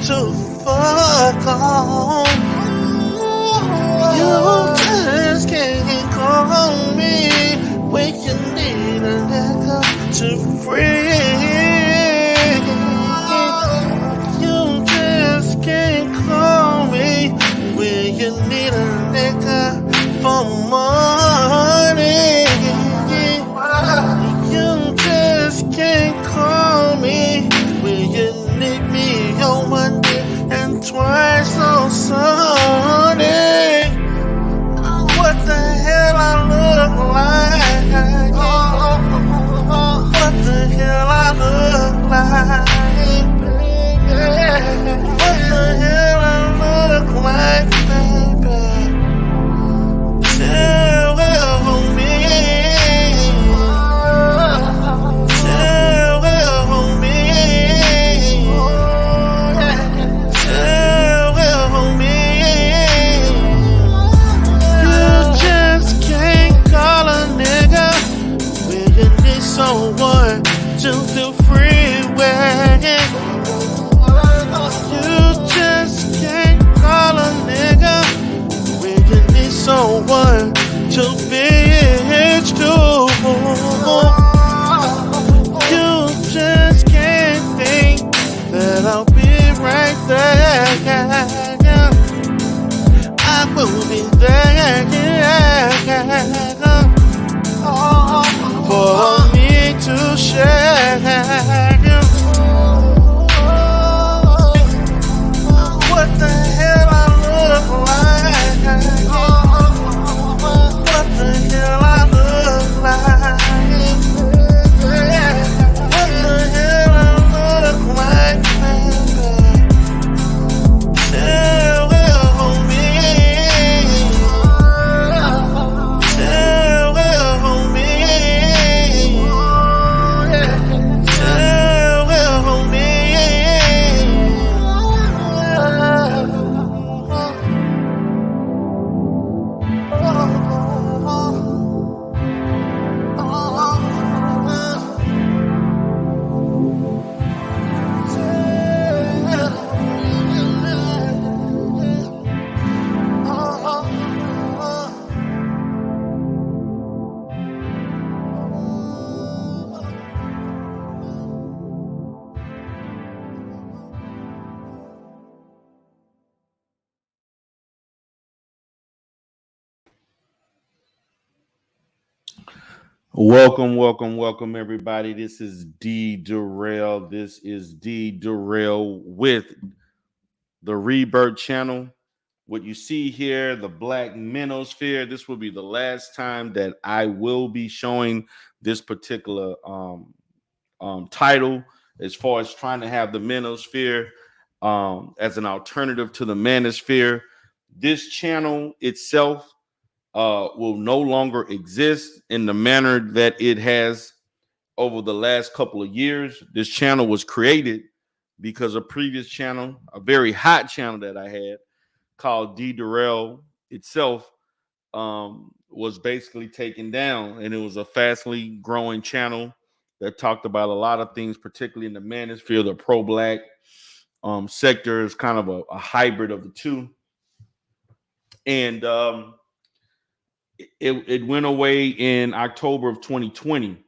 to fuck on. You just can't call me when you need a nigga to free. You just can't call me when you need a nigga for money. You just can't call me when you need me on Monday and twice on Sunday. What the hell I look like? What the hell I look like? What the hell I look like, baby? Tell me. Someone to the freeway. You just can't call a nigga when you need someone to bitch to. You just can't think that I'll be right there. I will be there for me to share. What the hell I look like? What the hell I look like? What the hell I look like, baby? Tell me. Welcome, everybody. This is D. Durrell. This is D. Durrell with the Rebirth channel. What you see here, the Black Manosphere, this will be the last time that I will be showing this particular title as far as trying to have the Manosphere as an alternative to the Manosphere. This channel itself will no longer exist in the manner that it has over the last couple of years. This channel was created because a previous channel, a very hot channel that I had called D. Durrell itself, was basically taken down, and it was a fastly growing channel that talked about a lot of things, particularly in the manosphere, the pro-black sector is kind of a hybrid of the two. And it went away in October of 2020.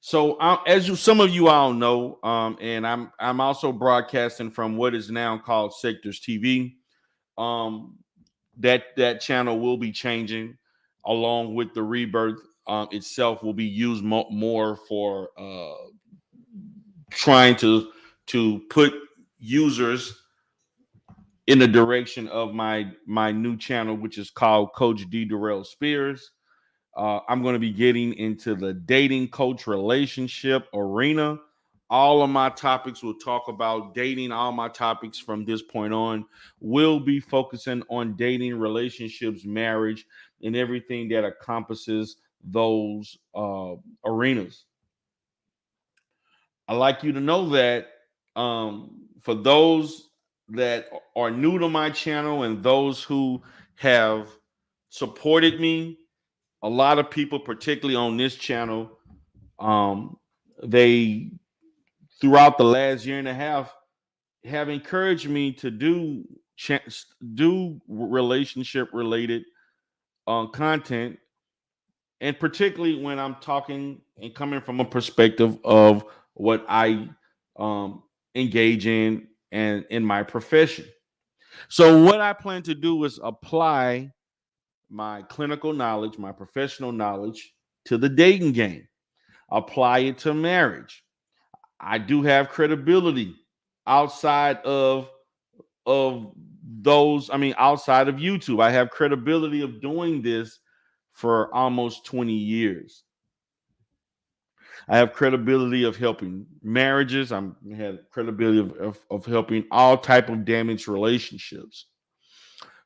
So some of you all know, and I'm also broadcasting from what is now called Sectors TV. That channel will be changing along with the Rebirth itself. Will be used more for trying to put users in the direction of my new channel, which is called Coach D. Durrell Spears. I'm going to be getting into the dating coach relationship arena. All of my topics will talk about dating. All my topics from this point on will be focusing on dating, relationships, marriage, and everything that encompasses those arenas. I'd like you to know that for those that are new to my channel and those who have supported me, a lot of people, particularly on this channel, they throughout the last year and a half have encouraged me to do relationship related content, and particularly when I'm talking and coming from a perspective of what I um, engage in and in my profession. So what I plan to do is apply my clinical knowledge, my professional knowledge to the dating game, apply it to marriage. I do have credibility outside of those, I mean, outside of YouTube. I have credibility of doing this for almost 20 years. I have credibility of helping marriages. I have credibility of helping all type of damaged relationships.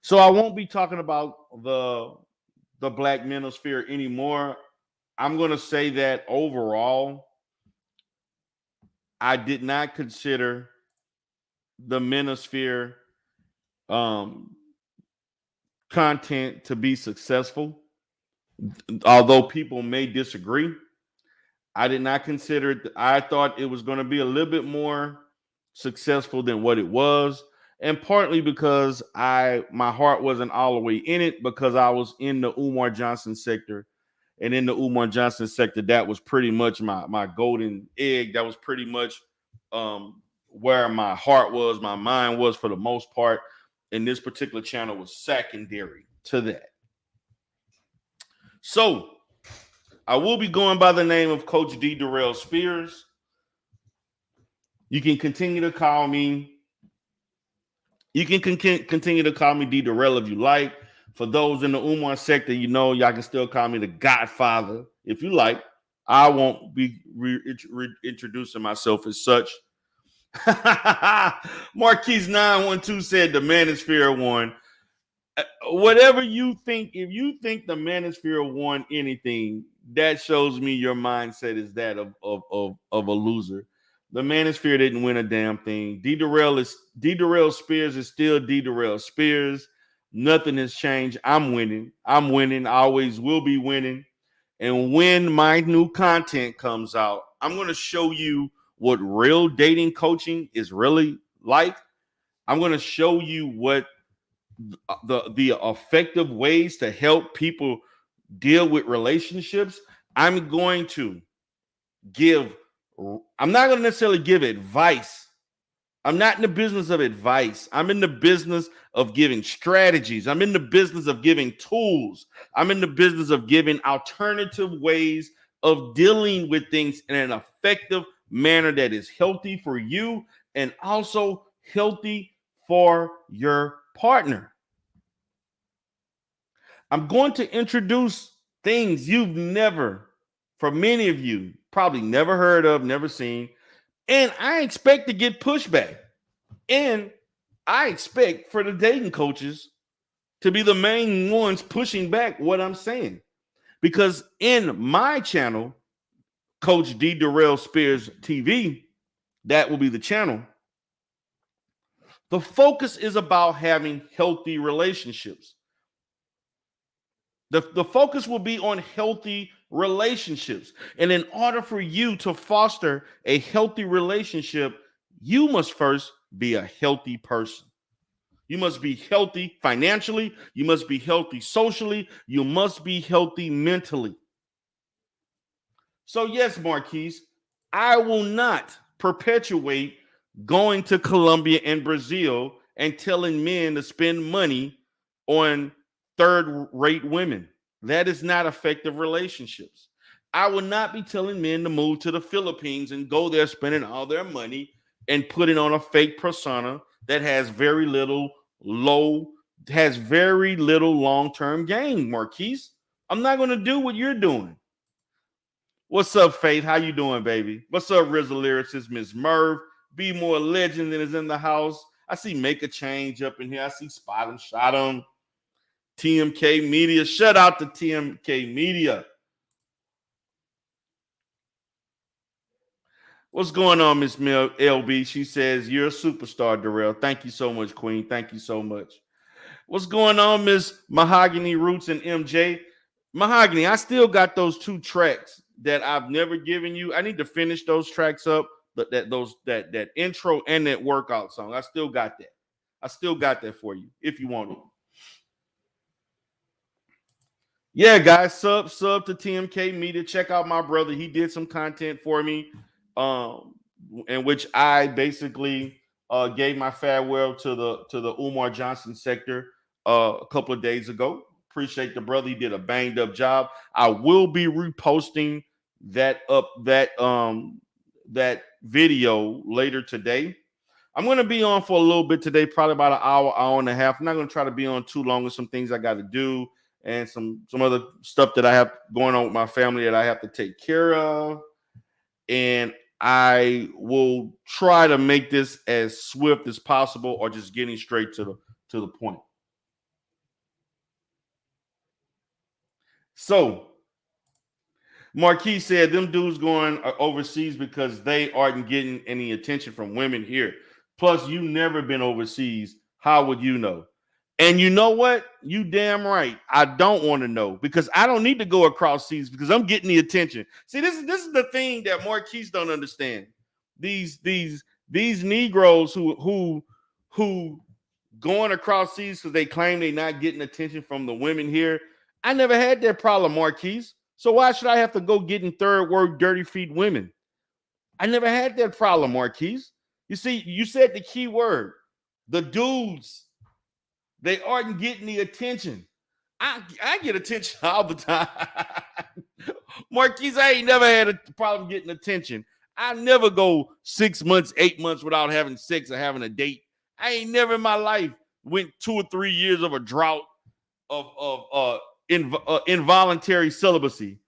So I won't be talking about the black manosphere anymore. I'm going to say that overall, I did not consider the manosphere um, content to be successful, although people may disagree. I did not consider it. I thought it was going to be a little bit more successful than what it was, and partly because my heart wasn't all the way in it, because I was in the Umar Johnson sector, and in the Umar Johnson sector, that was pretty much my golden egg. That was pretty much where my heart was, my mind was for the most part. And this particular channel was secondary to that. So I will be going by the name of Coach D. Darrell Spears. You can continue to call me. You can continue to call me D. Darrell if you like. For those in the Umar sector, you know, y'all can still call me the Godfather if you like. I won't be introducing myself as such. Marquise 912 said the Manosphere won. Whatever you think, if you think the Manosphere won anything, that shows me your mindset is that of a loser. The Manosphere didn't win a damn thing. D. Darrell Spears is still D. Darrell Spears. Nothing has changed. I'm winning. I always will be winning. And when my new content comes out, I'm going to show you what real dating coaching is really like. I'm going to show you what the effective ways to help people deal with relationships. I'm not going to necessarily give advice. I'm not in the business of advice. I'm in the business of giving strategies. I'm in the business of giving tools. I'm in the business of giving alternative ways of dealing with things in an effective manner that is healthy for you and also healthy for your partner. I'm going to introduce things you've never, for many of you, probably never heard of, never seen. And I expect to get pushback. And I expect for the dating coaches to be the main ones pushing back what I'm saying. Because in my channel, Coach D. Darrell Spears TV, that will be the channel. The focus is about having healthy relationships. The focus will be on healthy relationships. And in order for you to foster a healthy relationship, you must first be a healthy person. You must be healthy financially. You must be healthy socially. You must be healthy mentally. So yes, Marquise, I will not perpetuate going to Colombia and Brazil and telling men to spend money on third-rate women. That is not effective relationships. I will not be telling men to move to the Philippines and go there spending all their money and putting on a fake persona that has very little long-term gain, Marquise. I'm not going to do what you're doing. What's up, Faith? How you doing, baby? What's up, Rizzle Lyricist, Miss Merv? Be More Legend that is in the house. I see Make a Change up in here. I see Spot 'em, Shot 'em. TMK Media. Shout out to TMK Media. What's going on, Miss LB? She says, you're a superstar, Darrell. Thank you so much, Queen. Thank you so much. What's going on, Miss Mahogany Roots and MJ? Mahogany, I still got those 2 tracks that I've never given you. I need to finish those tracks up that intro and that workout song. I still got that. I still got that for you if you want it. Yeah, guys, sub to TMK Media. Check out my brother. He did some content for me, in which I basically gave my farewell to the Umar Johnson sector a couple of days ago. Appreciate the brother. He did a banged up job. I will be reposting that that video later today. I'm going to be on for a little bit today, probably about an hour and a half. I'm not going to try to be on too long with some things I got to do and some other stuff that I have going on with my family that I have to take care of. And I will try to make this as swift as possible, or just getting straight to the point. So Marquis said them dudes going overseas because they aren't getting any attention from women here. Plus, you never been overseas. How would you know? And you know what? You damn right. I don't want to know, because I don't need to go across seas because I'm getting the attention. See, this is the thing that Marquise don't understand. These Negroes who going across seas because they claim they're not getting attention from the women here. I never had that problem, Marquise. So why should I have to go get in third world dirty feet women? I never had that problem, Marquise. You see, you said the key word. The dudes, they aren't getting the attention. I get attention all the time. Marquise, I ain't never had a problem getting attention. I never go 6 months, 8 months without having sex or having a date. I ain't never in my life went 2 or 3 years of a drought of involuntary celibacy.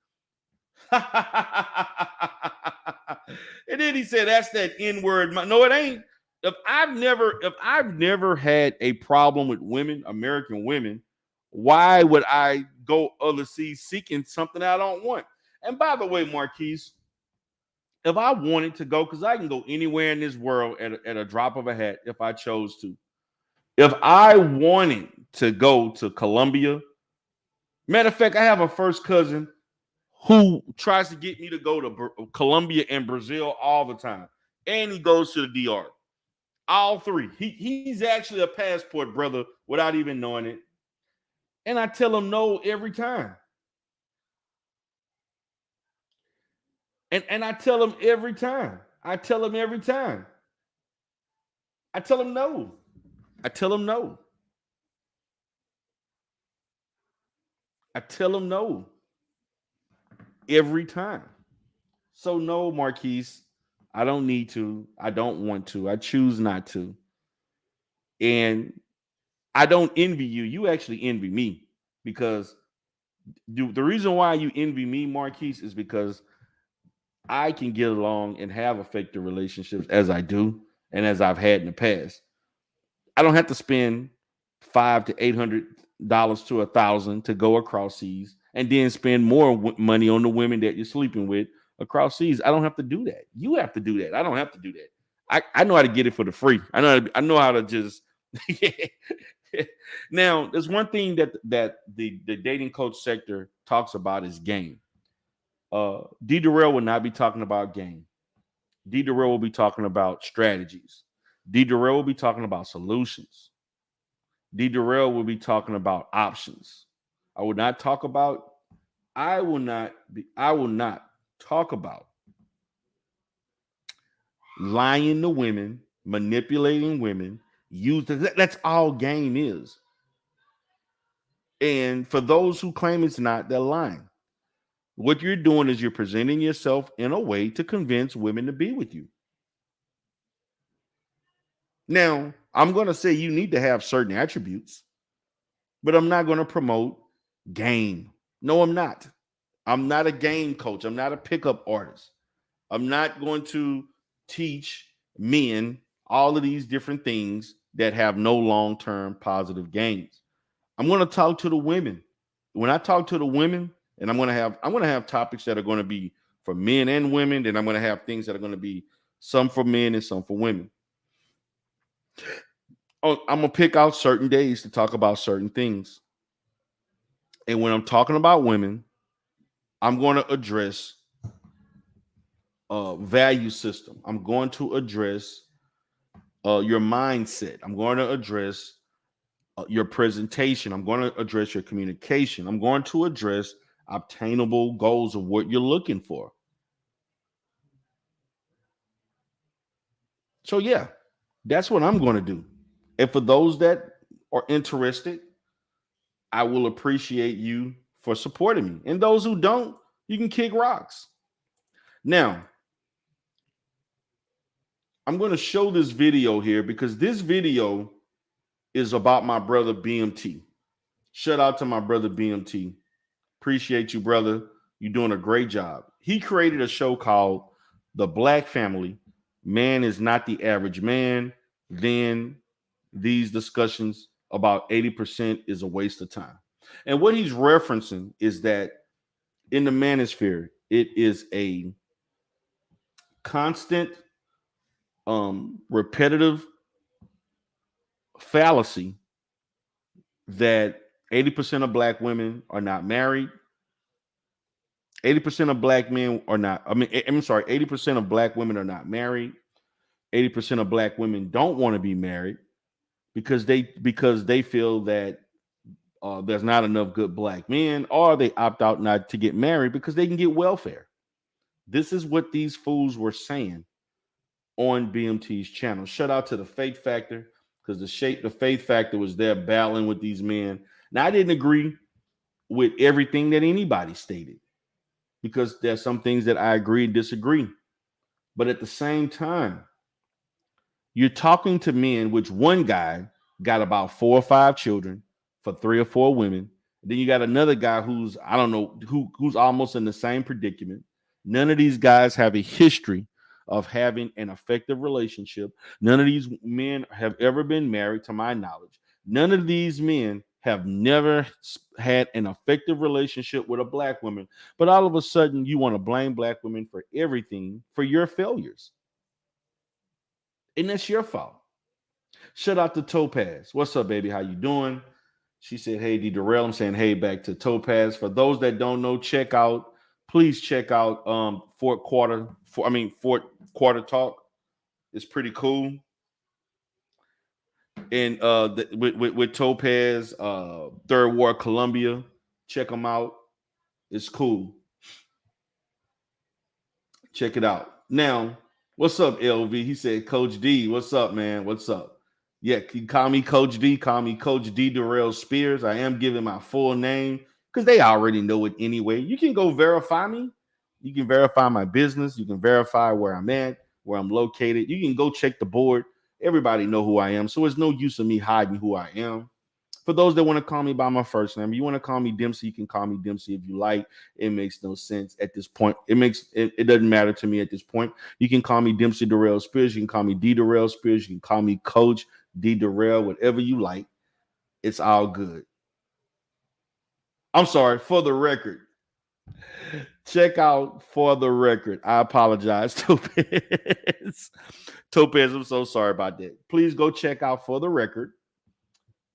And then he said, "That's that N-word." No, it ain't. If I've never had a problem with women, American women, why would I go overseas seeking something I don't want? And by the way, Marquise, if I wanted to go, because I can go anywhere in this world at a drop of a hat if I chose to. If I wanted to go to Colombia, matter of fact, I have a first cousin who tries to get me to go to Colombia and Brazil all the time. And he goes to the DR. All three. He's actually a passport brother without even knowing it. And I tell him no every time. And I tell him every time. I tell him every time. I tell him no. I tell him no. I tell him no. Every time. So no, Marquise, I don't need to. I don't want to. I choose not to. And I don't envy you. You actually envy me, because the reason why you envy me, Marquise, is because I can get along and have effective relationships as I do and as I've had in the past. I don't have to spend $500 to $800 to $1,000 to go across seas and then spend more money on the women that you're sleeping with across seas. I don't have to do that. You have to do that. I don't have to do that. I know how to get it for the free. I know how to just. Now, there's one thing that the dating coach sector talks about is game. D. Durrell will not be talking about game. D. Durrell will be talking about strategies. D. Durrell will be talking about solutions. D. Durrell will be talking about options. I will not talk about lying to women, manipulating women. That's all game is. And for those who claim it's not, they're lying. What you're doing is you're presenting yourself in a way to convince women to be with you. Now, I'm going to say you need to have certain attributes, but I'm not going to promote game. No, I'm not. I'm not a game coach. I'm not a pickup artist. I'm not going to teach men all of these different things that have no long-term positive gains. I'm going to talk to the women. When I talk to the women, and I'm going to have topics that are going to be for men and women, then I'm going to have things that are going to be some for men and some for women. Oh, I'm going to pick out certain days to talk about certain things. And when I'm talking about women, I'm going to address value system. I'm going to address your mindset. I'm going to address your presentation. I'm going to address your communication. I'm going to address obtainable goals of what you're looking for. So, yeah, that's what I'm going to do. And for those that are interested, I will appreciate you for supporting me. And those who don't, you can kick rocks. Now, I'm going to show this video here because this video is about my brother BMT. Shout out to my brother BMT. Appreciate you, brother. You're doing a great job. He created a show called The Black Family. Man is not the average man. Then these discussions about 80% is a waste of time. And what he's referencing is that in the manosphere, it is a constant, repetitive fallacy that 80% of black women are not married. 80% of black men are not, I'm sorry, 80% of black women are not married. 80% of black women don't want to be married because they feel that there's not enough good black men, or they opt out not to get married because they can get welfare. This is what these fools were saying on BMT's channel. Shout out to the Faith Factor, because the Faith Factor was there battling with these men. Now, I didn't agree with everything that anybody stated, because there's some things that I agree and disagree. But at the same time, you're talking to men, which one guy got about 4 or 5 children for 3 or 4 women. Then you got another guy who's, I don't know, who's almost in the same predicament. None of these guys have a history of having an effective relationship. None of these men have ever been married, to my knowledge. None of these men have never had an effective relationship with a black woman. But all of a sudden, you want to blame black women for everything, for your failures. And that's your fault. Shout out to Topaz. What's up, baby? How you doing? She said, hey, D. Darrell. I'm saying, hey, back to Topaz. For those that don't know, please check out Fort Quarter Talk. It's pretty cool. And with Topaz, Third Ward Columbia, check them out. It's cool. Check it out. Now, what's up, LV? He said, Coach D, what's up, man? What's up? Yeah, you call me Coach D. Call me Coach D. Darrell Spears. I am giving my full name because they already know it anyway. You can go verify me. You can verify my business. You can verify where I'm at, where I'm located. You can go check the board. Everybody know who I am. So it's no use of me hiding who I am. For those that want to call me by my first name, you want to call me Dempsey, you can call me Dempsey if you like. It makes no sense at this point. It doesn't matter to me at this point. You can call me Dempsey Darrell Spears. You can call me D. Darrell Spears. You can call me Coach D. Darrell, whatever you like. It's all good. I'm sorry, for the record. Check out For the Record. I apologize, Topaz. Topaz, I'm so sorry about that. Please go check out For the Record.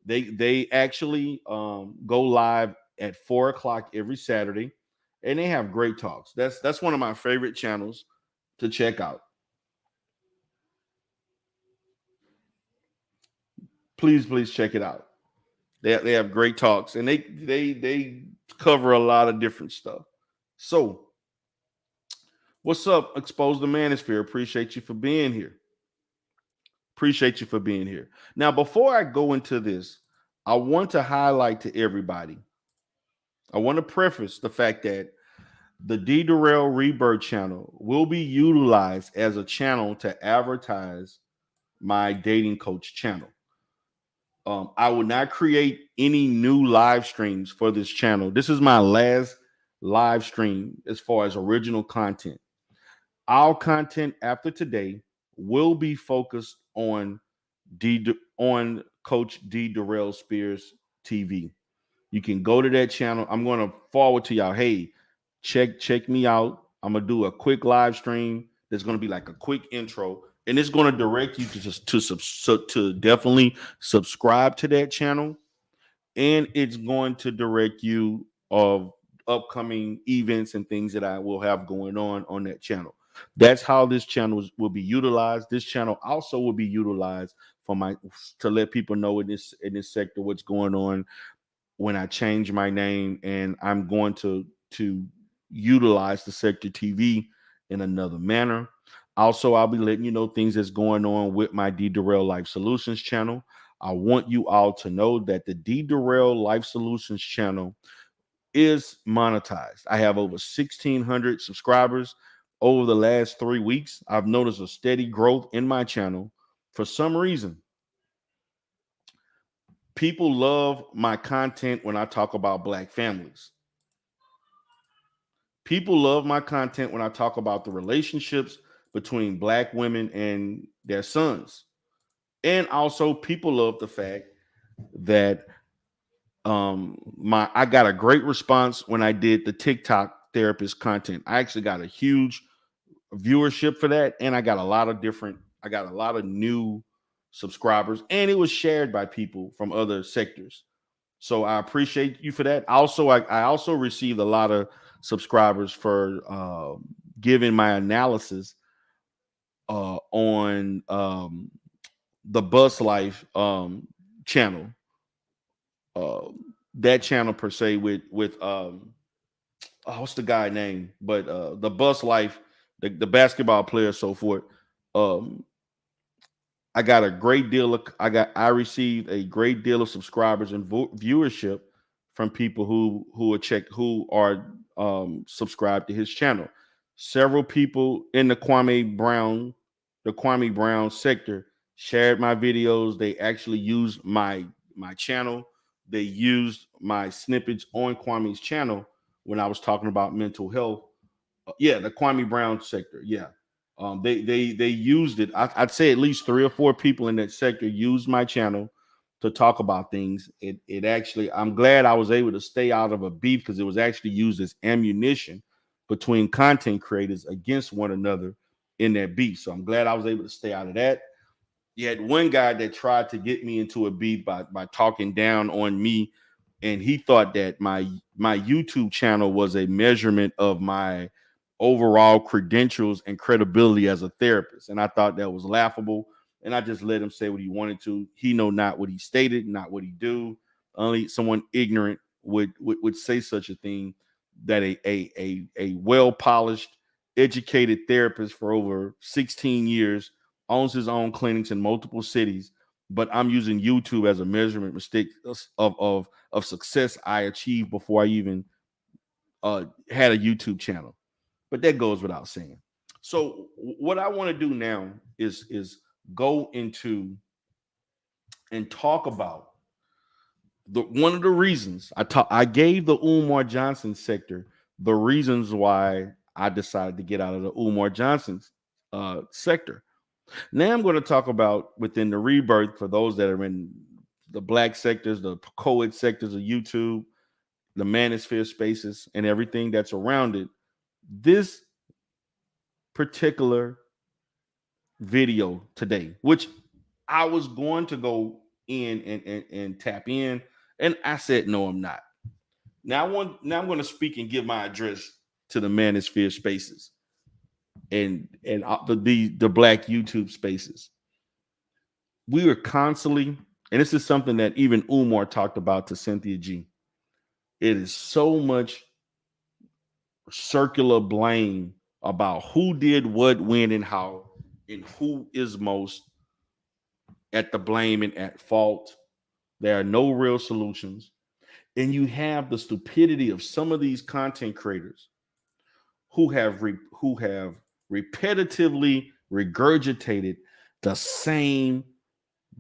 They actually go live at 4:00 every Saturday, and they have great talks. That's one of my favorite channels to check out. Please check it out. They have great talks, and they cover a lot of different stuff. So, what's up, Expose the Manosphere? Appreciate you for being here. Appreciate you for being here. Now, before I go into this, I want to highlight to everybody. I want to preface the fact that the D. Darrell Rebirth channel will be utilized as a channel to advertise my dating coach channel. I will not create any new live streams for this channel. This is my last live stream as far as original content. Our content after today will be focused on Coach D. Darrell Spears TV. You can go to that channel. I'm going to forward to y'all. Hey, check me out. I'm gonna do a quick live stream. There's going to be like a quick intro, and it's going to direct you to definitely subscribe to that channel, and it's going to direct you of upcoming events and things that I will have going on that channel. That's how this channel will be utilized. This channel also will be utilized for my to let people know in this sector what's going on when I change my name, and I'm going to utilize the sector TV in another manner. Also, I'll be letting you know things that's going on with my D Durrell Life Solutions channel. I want you all to know that the D Durrell Life Solutions channel is monetized. I have over 1,600 subscribers over the last 3 weeks. I've noticed a steady growth in my channel. For some reason, people love my content when I talk about Black families. People love my content when I talk about the relationships between Black women and their sons. And also, people love the fact that I got a great response when I did the TikTok therapist content. I actually got a huge viewership for that, and I got a lot of new subscribers, and it was shared by people from other sectors. So I appreciate you for that. Also, I also received a lot of subscribers for giving my analysis on the Bus Life channel. Uh, that channel per se with what's the guy name? But the Bus Life, the basketball player, so forth. Um, I received a great deal of subscribers and viewership from people who are subscribed to his channel. Several people in the Kwame Brown sector shared my videos. They actually used my channel. They used my snippets on Kwame's channel when I was talking about mental health. Yeah, the Kwame Brown sector. Yeah, they used it. I'd say at least 3 or 4 people in that sector used my channel to talk about things. It actually, I'm glad I was able to stay out of a beef because it was actually used as ammunition between content creators against one another in that beef. So I'm glad I was able to stay out of that. You had one guy that tried to get me into a beef by talking down on me, and he thought that my YouTube channel was a measurement of my overall credentials and credibility as a therapist, and I thought that was laughable. And I just let him say what he wanted to. He know not what he stated, not what he do. Only someone ignorant would say such a thing. That a well polished, educated therapist for over 16 years owns his own clinics in multiple cities, but I'm using YouTube as a measurement mistake of success I achieved before I even had a YouTube channel. But that goes without saying. So what I want to do now is go into and talk about one of the reasons I gave the Umar Johnson sector the reasons why I decided to get out of the Umar Johnson sector. Now I'm going to talk about within the rebirth for those that are in the Black sectors, the co-ed sectors of YouTube, the manosphere spaces, and everything that's around it. This particular video today, which I was going to go in and tap in, and I said, no, I'm not. Now I'm going to speak and give my address to the manosphere spaces and the Black YouTube spaces. We were constantly, and this is something that even Umar talked about to Cynthia G. It is so much circular blame about who did what, when, and how, and who is most at the blame and at fault. There are no real solutions. And you have the stupidity of some of these content creators who have repetitively regurgitated the same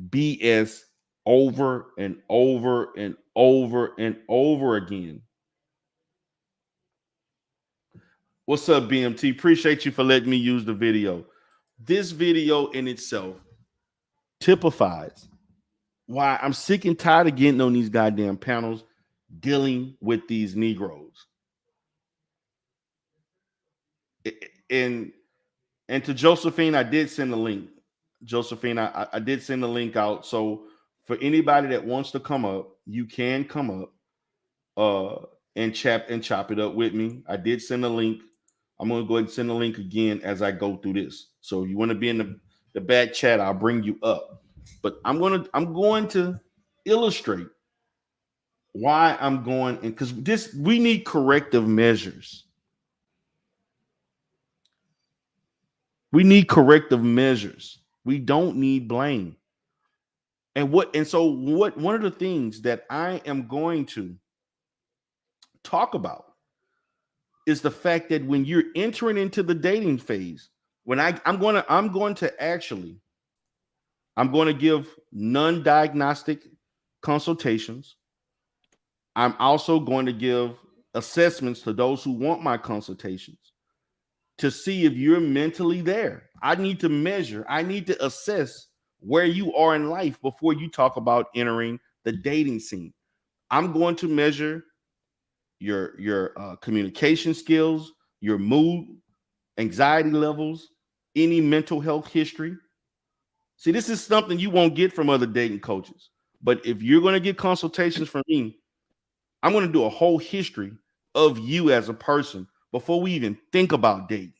BS over and over and over and over again. What's up, BMT? Appreciate you for letting me use the video. This video in itself typifies why I'm sick and tired of getting on these goddamn panels dealing with these Negroes. And to Josephine, I did send a link. Josephine, I did send a link out. So for anybody that wants to come up, you can come up and chop it up with me. I did send a link. I'm going to go ahead and send the link again as I go through this. So you want to be in the back chat, I'll bring you up. But I'm going to illustrate why I'm going, and because this, we need corrective measures. We need corrective measures. We don't need blame. And one of the things that I am going to talk about is the fact that when you're entering into the dating phase, when I'm going to give non-diagnostic consultations. I'm also going to give assessments to those who want my consultations to see if you're mentally there. I need to measure, I need to assess where you are in life before you talk about entering the dating scene. I'm going to measure your communication skills, your mood, anxiety levels, any mental health history. See, this is something you won't get from other dating coaches. But if you're going to get consultations from me, I'm going to do a whole history of you as a person before we even think about dating,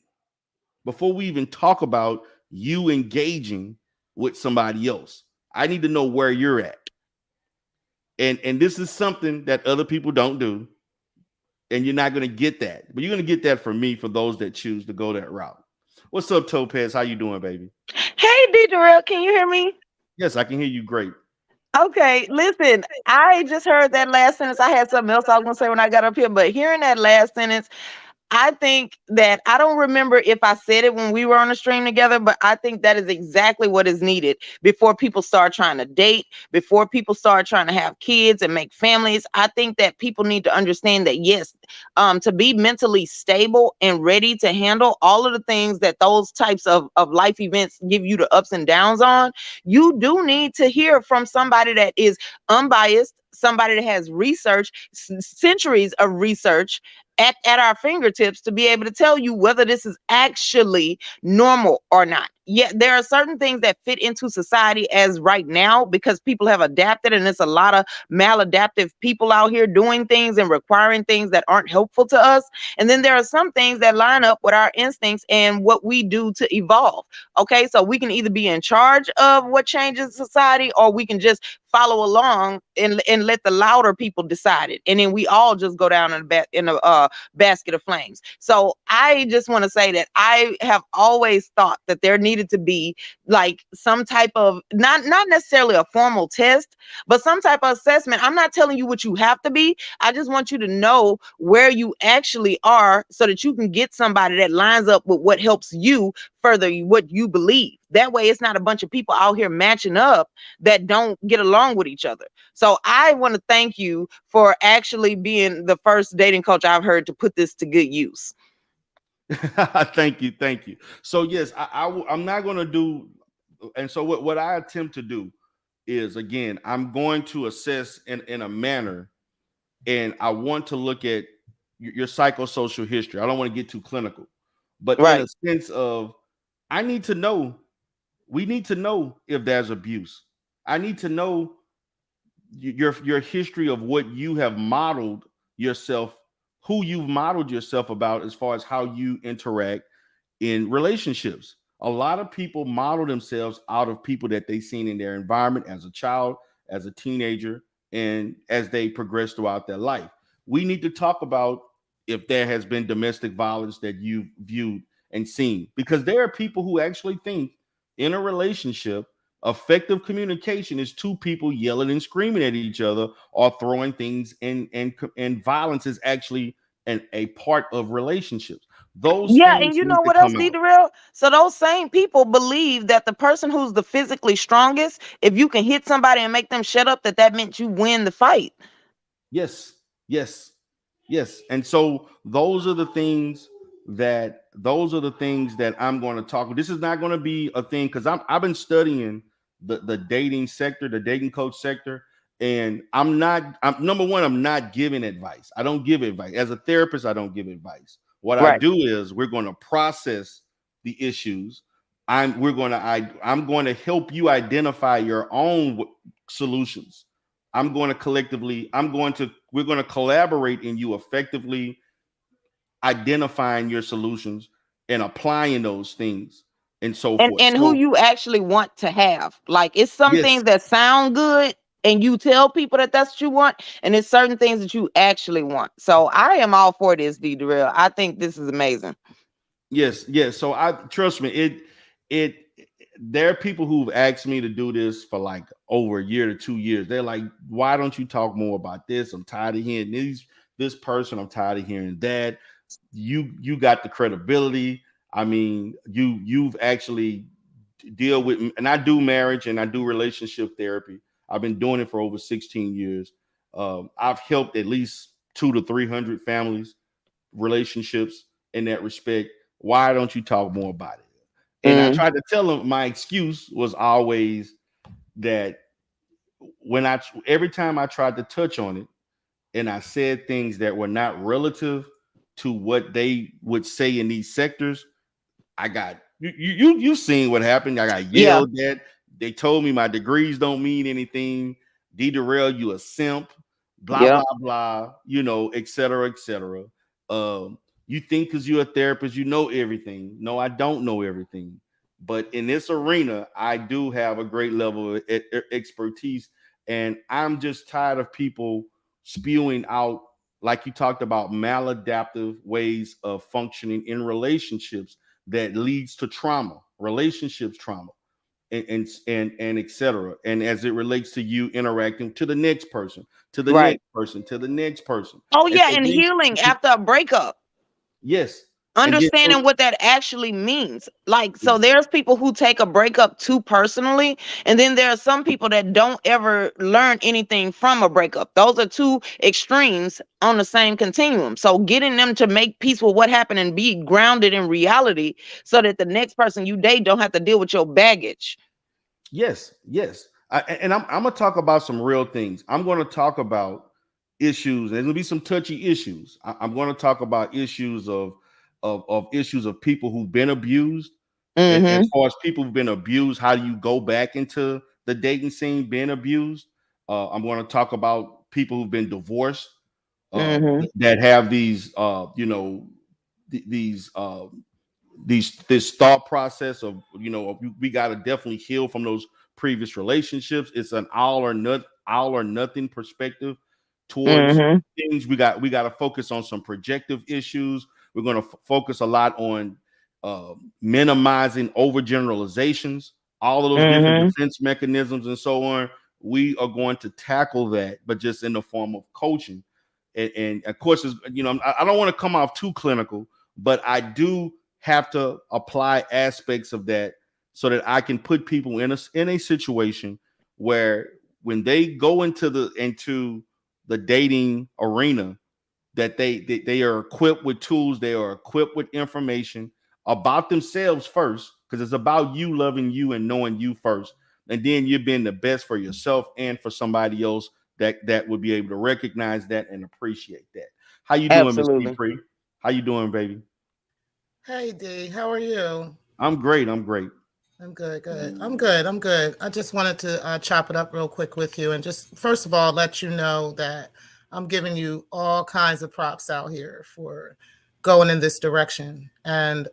before we even talk about you engaging with somebody else. I need to know where you're at. And this is something that other people don't do. And you're not going to get that. But you're going to get that from me for those that choose to go that route. What's up, Topaz? How you doing, baby? Hey, D. Darrell, can you hear me? Yes, I can hear you great. Okay, listen, I just heard that last sentence. I had something else I was going to say when I got up here, but hearing that last sentence, I think that I don't remember if I said it when we were on the stream together, but I think that is exactly what is needed before people start trying to date, before people start trying to have kids and make families. I think that people need to understand that, yes, to be mentally stable and ready to handle all of the things that those types of life events give you the ups and downs on, you do need to hear from somebody that is unbiased, somebody that has research, centuries of research at our fingertips to be able to tell you whether this is actually normal or not. Yeah, there are certain things that fit into society as right now because people have adapted, and it's a lot of maladaptive people out here doing things and requiring things that aren't helpful to us. And then there are some things that line up with our instincts and what we do to evolve. Okay, so we can either be in charge of what changes society, or we can just follow along and let the louder people decide it, and then we all just go down in a basket of flames. So I just want to say that I have always thought that there needed to be like some type of, not necessarily a formal test, but some type of assessment. I'm not telling you what you have to be. I just want you to know where you actually are so that you can get somebody that lines up with what helps you further what you believe. That way it's not a bunch of people out here matching up that don't get along with each other. So I want to thank you for actually being the first dating coach I've heard to put this to good use. Thank you, thank you. So yes, I'm not going to do, and so what I attempt to do is, again, I'm going to assess in a manner, and I want to look at your psychosocial history. I don't want to get too clinical, but in a Right. sense of, I need to know, we need to know if there's abuse. I need to know your history of what you have modeled yourself, who you've modeled yourself about as far as how you interact in relationships. A lot of people model themselves out of people that they've seen in their environment as a child, as a teenager, and as they progress throughout their life. We need to talk about if there has been domestic violence that you've viewed and seen, because there are people who actually think in a relationship, effective communication is two people yelling and screaming at each other or throwing things, and violence is actually a part of relationships. Those Yeah, and things you need know to what else, come D. out. Darrell? So those same people believe that the person who's the physically strongest, if you can hit somebody and make them shut up, that meant you win the fight. Yes, yes, yes. And so those are the things that I'm going to talk. This is not going to be a thing because I've been studying the dating sector, the dating coach sector, and I'm number one, I'm not giving advice. I don't give advice. As a therapist, I don't give advice. What I Right. do is we're going to process the issues. I'm going to help you identify your own solutions. We're going to collaborate in you effectively identifying your solutions and applying those things and so and forth. and who So you actually want to have. Like it's some yes, things that sound good and you tell people that that's what you want, and it's certain things that you actually want. So I am all for this, D Darrell. I think this is amazing. yes, yes. So I trust me, it there are people who've asked me to do this for like over a year to 2 years. They're like, why don't you talk more about this? I'm tired of hearing this person, I'm tired of hearing that. You got the credibility. I mean, you've actually deal with, and I do marriage and I do relationship therapy. I've been doing it for over 16 years. I've helped at least 200 to 300 families, relationships in that respect. Why don't you talk more about it? And I Mm, tried to tell them my excuse was always that when I every time I tried to touch on it and I said things that were not relative to what they would say in these sectors, I got you seen what happened. I got yeah. yelled at. They told me my degrees don't mean anything. D Darrell, you a simp, blah, blah, Yep. blah, et cetera, et cetera. You think because you're a therapist, you know everything. No, I don't know everything. But in this arena, I do have a great level of expertise. And I'm just tired of people spewing out, like you talked about, maladaptive ways of functioning in relationships that leads to trauma, relationships trauma, and etc. And as it relates to you interacting to the next person, to the Right. next person, to the next person, Oh and yeah, so and then healing after a breakup. yes, and then so Understanding what that actually means. Like, so yes, there's people who take a breakup too personally, and then there are some people that don't ever learn anything from a breakup. Those are two extremes on the same continuum. So getting them to make peace with what happened and be grounded in reality so that the next person you date don't have to deal with your baggage. yes, yes. I'm gonna talk about some real things. I'm gonna talk about issues. There's gonna be some touchy issues. I'm gonna talk about issues of issues of people who've been abused. As Mm-hmm. far as people who've been abused, how do you go back into the dating scene being abused? I'm going to talk about people who've been divorced, Mm-hmm. that have these, these this thought process of, we got to definitely heal from those previous relationships. It's an all or nothing perspective towards Mm-hmm. things. We got to focus on some projective issues. We're going to focus a lot on minimizing overgeneralizations, all of those different Mm-hmm. defense mechanisms and so on. We are going to tackle that, but just in the form of coaching. And of course, I don't want to come off too clinical, but I do have to apply aspects of that so that I can put people in a situation where when they go into the dating arena, that they are equipped with tools, they are equipped with information about themselves first, because it's about you loving you and knowing you first, and then you're being the best for yourself and for somebody else that would be able to recognize that and appreciate that. How you doing, Miss Absolutely. Pre? How you doing, baby? Hey D, how are you? I'm great. I'm great. I'm good, good. I'm good. I'm good. I just wanted to chop it up real quick with you and just first of all let you know that I'm giving you all kinds of props out here for going in this direction. And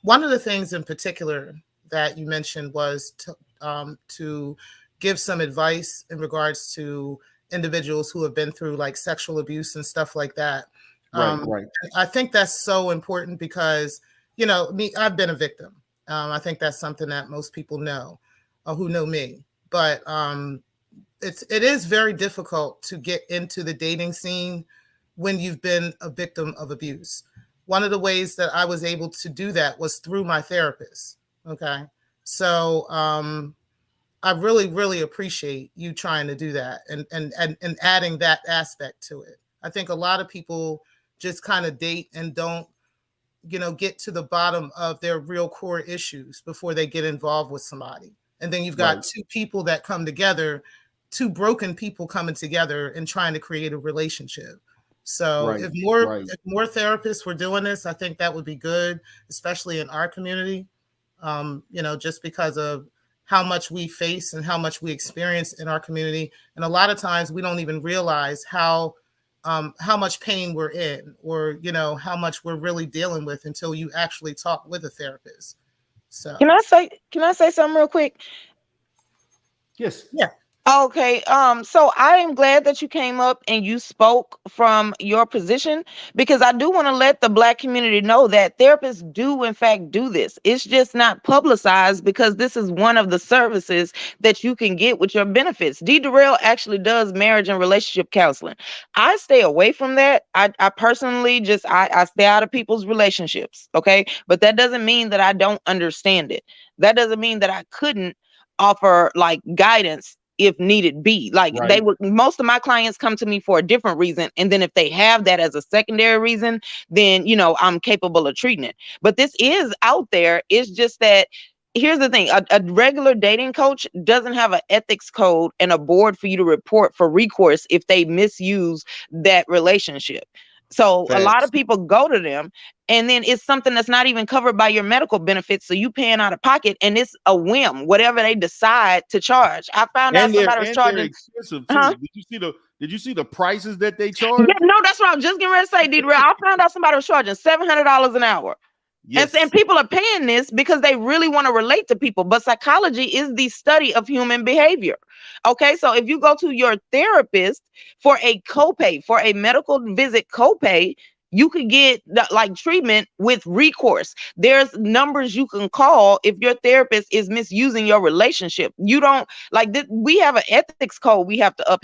one of the things in particular that you mentioned was to give some advice in regards to individuals who have been through like sexual abuse and stuff like that. Right, Um, right. I think that's so important because, me, I've been a victim. I think that's something that most people know who know me. But it is very difficult to get into the dating scene when you've been a victim of abuse. One of the ways that I was able to do that was through my therapist. Okay, so I really, really appreciate you trying to do that and adding that aspect to it. I think a lot of people just kind of date and don't get to the bottom of their real core issues before they get involved with somebody. And then you've Right, got two people that come together, two broken people coming together and trying to create a relationship. So right, if more right, if more therapists were doing this, I think that would be good, especially in our community. Just because of how much we face and how much we experience in our community. And a lot of times we don't even realize how how much pain we're in, or how much we're really dealing with, until you actually talk with a therapist. So can I say something real quick? Yes. yeah. Okay, so I am glad that you came up and you spoke from your position, because I do want to let the Black community know that therapists do, in fact, do this. It's just not publicized, because this is one of the services that you can get with your benefits. D. Durrell actually does marriage and relationship counseling. I stay away from that. I personally just I stay out of people's relationships. Okay, but that doesn't mean that I don't understand it. That doesn't mean that I couldn't offer like guidance if needed be. Like, they Right. would, most of my clients come to me for a different reason, and then if they have that as a secondary reason, then I'm capable of treating it. But this is out there. It's just that, here's the thing: a regular dating coach doesn't have an ethics code and a board for you to report for recourse if they misuse that relationship. So a lot of Facts. people go to them, and then it's something that's not even covered by your medical benefits, so you paying out of pocket, and it's a whim, whatever they decide to charge. I found out somebody was They're charging. expensive Huh? too. Did you see the prices that they Yeah, charge? no, that's what I was just getting ready to say, Deidre. I found out somebody was charging $700 an hour. And Yes. people are paying this because they really want to relate to people. But psychology is the study of human behavior. Okay, so if you go to your therapist for a copay, for a medical visit copay, you could get like treatment with recourse. There's numbers you can call if your therapist is misusing your relationship. You don't like this. We have an ethics code we have to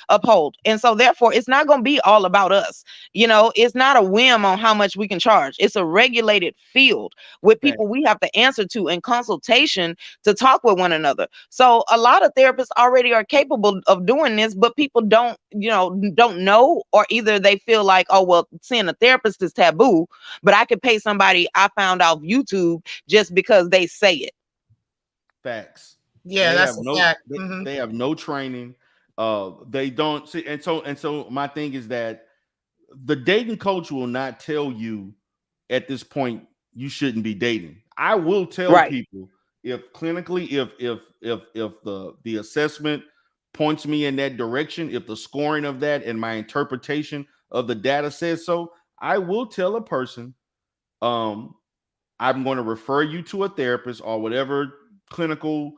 uphold. And so therefore it's not going to be all about us. It's not a whim on how much we can charge. It's a regulated field with Facts. people we have to answer to in consultation to talk with one another. So a lot of therapists already are capable of doing this, but people don't know, or either they feel like, oh, well, seeing a therapist is taboo, but I could pay somebody I found off YouTube just because they say it. Facts. Yeah, They that's have a no fact. they, Hmm. they have no training. They don't see, and so my thing is that the dating coach will not tell you at this point you shouldn't be dating. I will tell Right, people, if clinically, if the assessment points me in that direction, if the scoring of that and my interpretation of the data says so, I will tell a person, um I'm going to refer you to a therapist or whatever clinical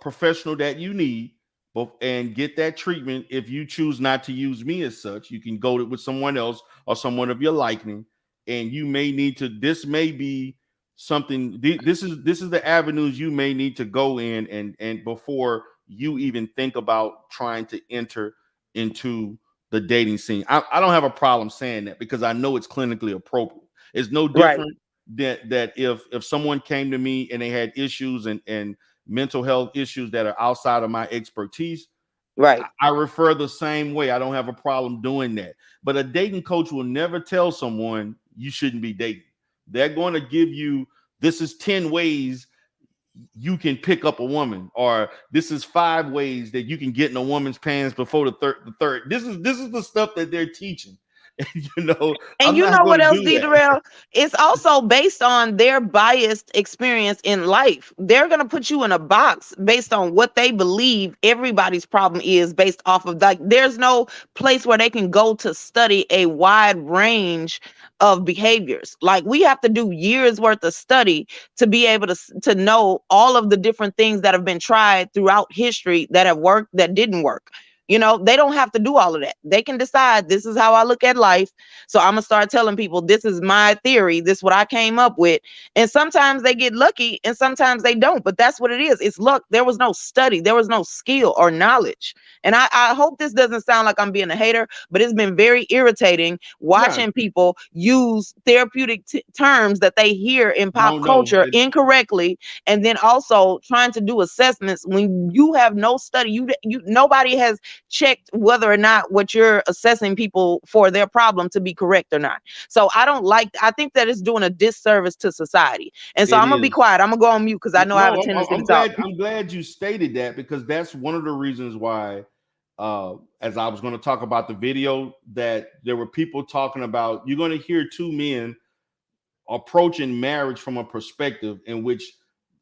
professional that you need, and get that treatment. If you choose not to use me as such, you can go with someone else or someone of your liking, and you may need to. This may be something. This is the avenues you may need to go in, and before you even think about trying to enter into the dating scene. I don't have a problem saying that, because I know it's clinically appropriate. It's no right, different that if someone came to me and they had issues and mental health issues that are outside of my expertise, right. I refer the same way. I don't have a problem doing that. But a dating coach will never tell someone you shouldn't be dating. They're going to give you, this is 10 ways you can pick up a woman, or this is 5 ways that you can get in a woman's pants before the third. This is the stuff that they're teaching. And I'm you not know going what to else, do that. Deidre? It's also based on their biased experience in life. They're going to put you in a box based on what they believe everybody's problem is, based off of like, there's no place where they can go to study a wide range of behaviors. Like, we have to do years worth of study to be able to know all of the different things that have been tried throughout history that have worked, that didn't work. They don't have to do all of that. They can decide, this is how I look at life. So I'm gonna start telling people, this is my theory. This is what I came up with. And sometimes they get lucky and sometimes they don't. But that's what it is. It's luck. There was no study. There was no skill or knowledge. And I hope this doesn't sound like I'm being a hater, but it's been very irritating No, watching people use therapeutic terms that they hear in pop no. culture incorrectly, and then also trying to do assessments when you have no study. Nobody has checked whether or not what you're assessing people for their problem to be correct or not. So I think that it's doing a disservice to society. And so It I'm gonna be is. quiet. I'm gonna go on mute because I know I have a No, I'm, tendency I'm to talk. glad. I'm glad you stated that, because that's one of the reasons why, as I was going to talk about the video, that there were people talking about. You're going to hear two men approaching marriage from a perspective in which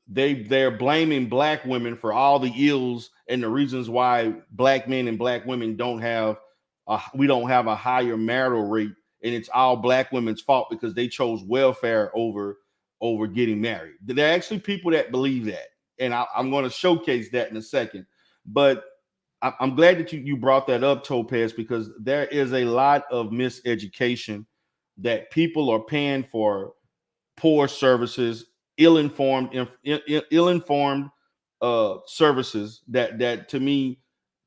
they're blaming black women for all the ills and the reasons why black men and black women don't have we don't have a higher marital rate, and it's all black women's fault because they chose welfare over getting married. There are actually people that believe that, and I'm going to showcase that in a second. But I'm glad that you brought that up, Topaz, because there is a lot of miseducation that people are paying for poor services, ill-informed services that to me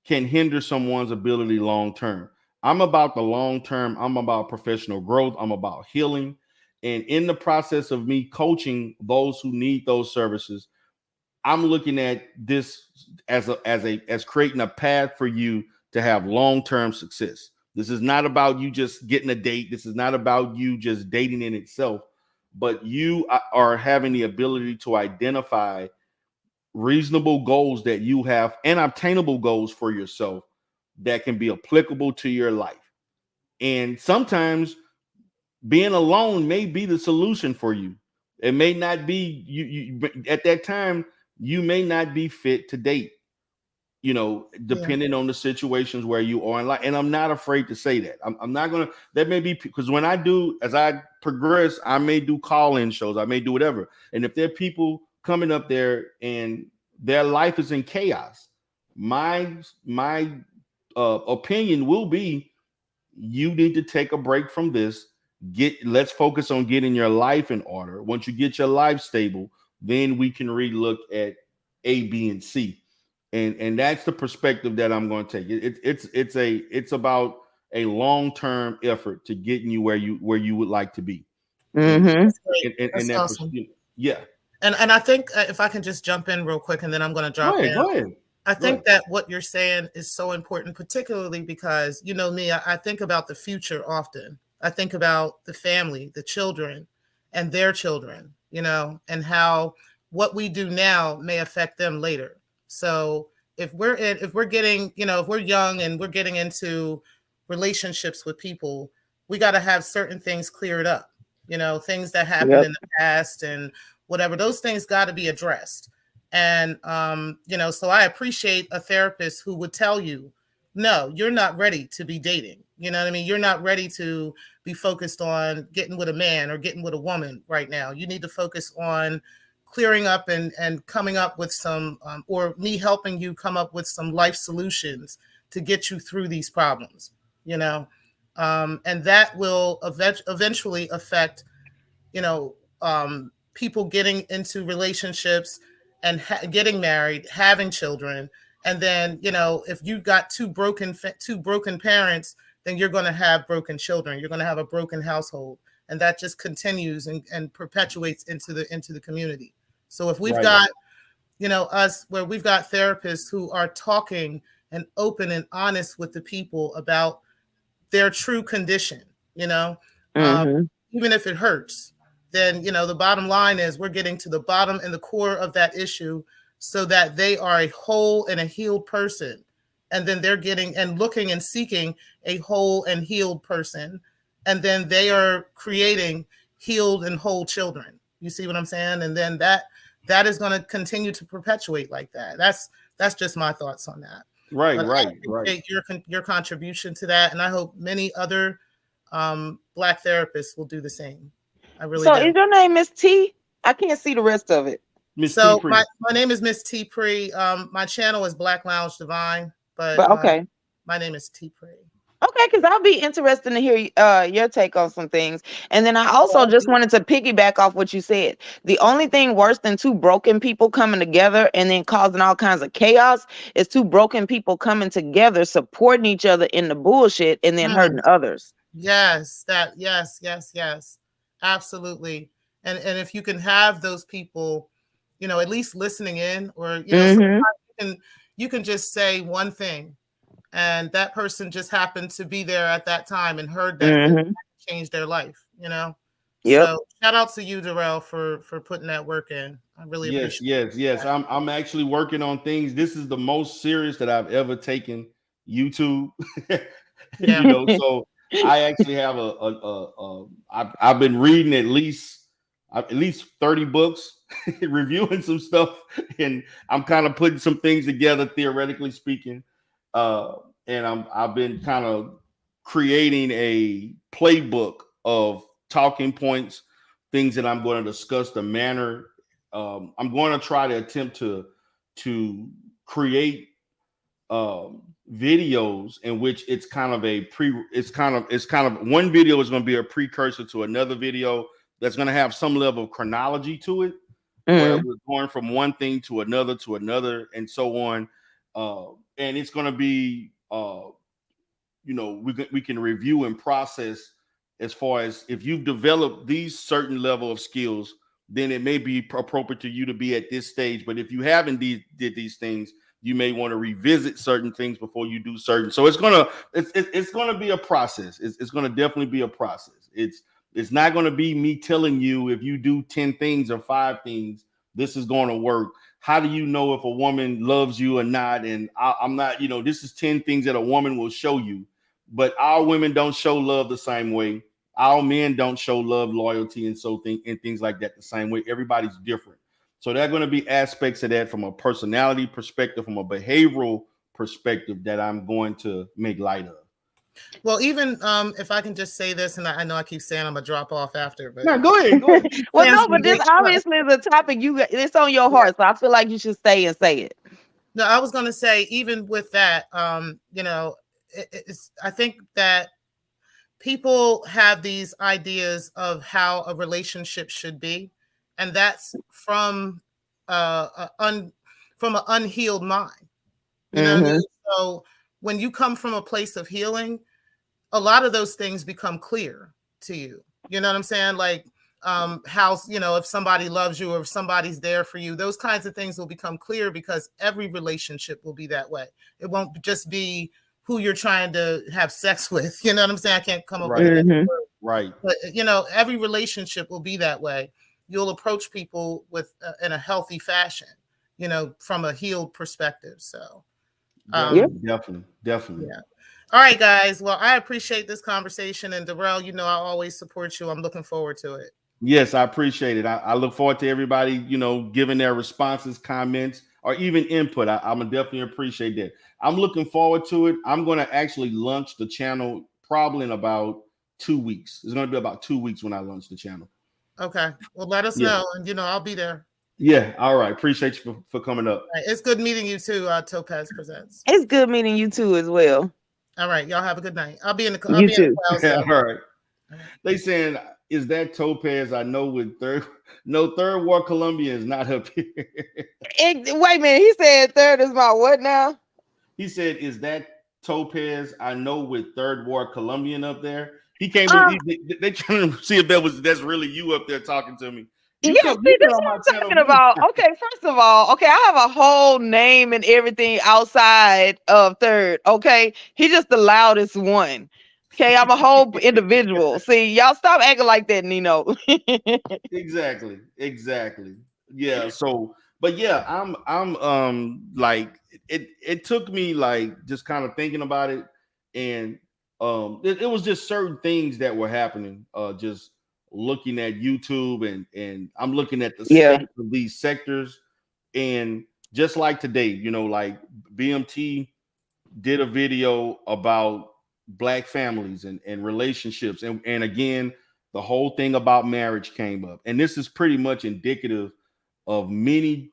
can hinder someone's ability long term. I'm about the long term. I'm about professional growth. I'm about healing. And in the process of me coaching those who need those services, I'm looking at this as creating a path for you to have long-term success. This is not about you just getting a date. This is not about you just dating in itself, but you are having the ability to identify reasonable goals that you have and obtainable goals for yourself that can be applicable to your life. And sometimes being alone may be the solution for you. It may not be you at that time, you may not be fit to date, depending on the situations where you are in life. And I'm not afraid to say that. I'm not gonna, that may be because as I progress, I may do call-in shows, I may do whatever. And if there are people coming up there and their life is in chaos, my opinion will be, you need to take a break from this. Let's focus on getting your life in order. Once you get your life stable, then we can relook at A, B, and C. And that's the perspective that I'm going to take. It's about a long-term effort to getting you where you would like to be. And Mm-hmm. That's great. That's that awesome. yeah. And I think if I can just jump in real quick, and then I'm going to drop down. Go ahead. I think that what you're saying is so important, particularly because, you know me, I think about the future often. I think about the family, the children, and their children, and how what we do now may affect them later. So if we're getting, if we're young and we're getting into relationships with people, we got to have certain things cleared up, things that happened in the past and whatever. Those things got to be addressed. And, so I appreciate a therapist who would tell you, no, you're not ready to be dating. You know what I mean? You're not ready to be focused on getting with a man or getting with a woman right now. You need to focus on clearing up and coming up with some, or me helping you come up with some life solutions to get you through these problems, and that will eventually affect, people getting into relationships and getting married, having children. And then, if you got two broken parents, then you're going to have broken children. You're going to have a broken household. And that just continues and perpetuates into the community. So if we've got, us where we've got therapists who are talking and open and honest with the people about their true condition, Mm-hmm. even if it hurts, then, the bottom line is we're getting to the bottom and the core of that issue so that they are a whole and a healed person. And then they're getting and looking and seeking a whole and healed person. And then they are creating healed and whole children. You see what I'm saying? And then that is going to continue to perpetuate like that. That's just my thoughts on that. Right. I appreciate your contribution to that. And I hope many other Black therapists will do the same. I really do. Is your name Miss T? I can't see the rest of it. So my name is Miss T Pre. My channel is Black Lounge Divine, but okay. My name is T Pre. Okay, because I'll be interested to hear your take on some things. And then I also just wanted to piggyback off what you said. The only thing worse than two broken people coming together and then causing all kinds of chaos is two broken people coming together, supporting each other in the bullshit and then hurting others. Yes, yes. Absolutely. And if you can have those people, at least listening in, or you can just say one thing, and that person just happened to be there at that time and heard that changed their life. Yep. So shout out to you, Darrell, for putting that work in. I really appreciate it. Yes. I'm actually working on things. This is the most serious that I've ever taken YouTube. So I actually have I've been reading at least 30 books, reviewing some stuff, and I'm kind of putting some things together, theoretically speaking. And I've been kind of creating a playbook of talking points, things that I'm going to discuss, the manner. I'm going to try to attempt to create videos in which it's kind of a it's kind of one video is going to be a precursor to another video that's going to have some level of chronology to it, where Mm. we're going from one thing to another, and so on. And it's going to be we can review and process as far as if you've developed these certain level of skills, then it may be appropriate to you to be at this stage. But if you haven't did these things, you may want to revisit certain things before you do certain. So it's gonna be a process. It's gonna definitely be a process. It's not gonna be me telling you if you do 10 things or 5 things, this is going to work. How do you know if a woman loves you or not? And I'm not, this is 10 things that a woman will show you, but our women don't show love the same way. Our men don't show love, loyalty, and things like that the same way. Everybody's different. So there are going to be aspects of that from a personality perspective, from a behavioral perspective that I'm going to make light of. Well, even if I can just say this, and I know I keep saying I'm gonna drop off after, but No, go ahead, go ahead. Well, Yes, no, but this obviously is a topic it's on your heart, so I feel like you should stay and say it. No, I was gonna say even with that, I think that people have these ideas of how a relationship should be, and that's from an unhealed mind. You know what I mean? So when you come from a place of healing, a lot of those things become clear to you. You know what I'm saying? Like how, if somebody loves you or if somebody's there for you, those kinds of things will become clear because every relationship will be that way. It won't just be who you're trying to have sex with. You know what I'm saying? I can't come up with it. Right. But, every relationship will be that way. You'll approach people with in a healthy fashion, from a healed perspective. So definitely. Yeah. All right, guys. Well, I appreciate this conversation. And Darrell, I always support you. I'm looking forward to it. Yes, I appreciate it. I look forward to everybody, giving their responses, comments, or even input. I'm gonna definitely appreciate that. I'm looking forward to it. I'm going to actually launch the channel probably in about 2 weeks. It's going to be about 2 weeks when I launch the channel. Okay. Well, let us know. And, I'll be there. Yeah. All right. Appreciate you for coming up. Right. It's good meeting you too, Topaz Presents. It's good meeting you too as well. All right. Y'all have a good night. I'll be in the You too. All right. They saying, is that Topaz? I know with third war Columbia is not up here. Wait a minute. He said third is my what now? He said, is that Topaz? I know with third war Colombian up there. He came. They trying to see if that's really you up there talking to me. See, that's what I'm talking about. Okay, first of all, I have a whole name and everything outside of third. Okay, he's just the loudest one. Okay, I'm a whole individual. See, y'all stop acting like that, Nino. Exactly. Yeah. So, but yeah, I'm like it took me like just kind of thinking about it, and it was just certain things that were happening. Just looking at YouTube and I'm looking at the state of these sectors, and just like today, like BMT did a video about Black families and relationships, and again, the whole thing about marriage came up, and this is pretty much indicative of many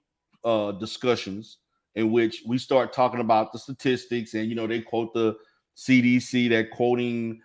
discussions in which we start talking about the statistics, and they quote the CDC, they're quoting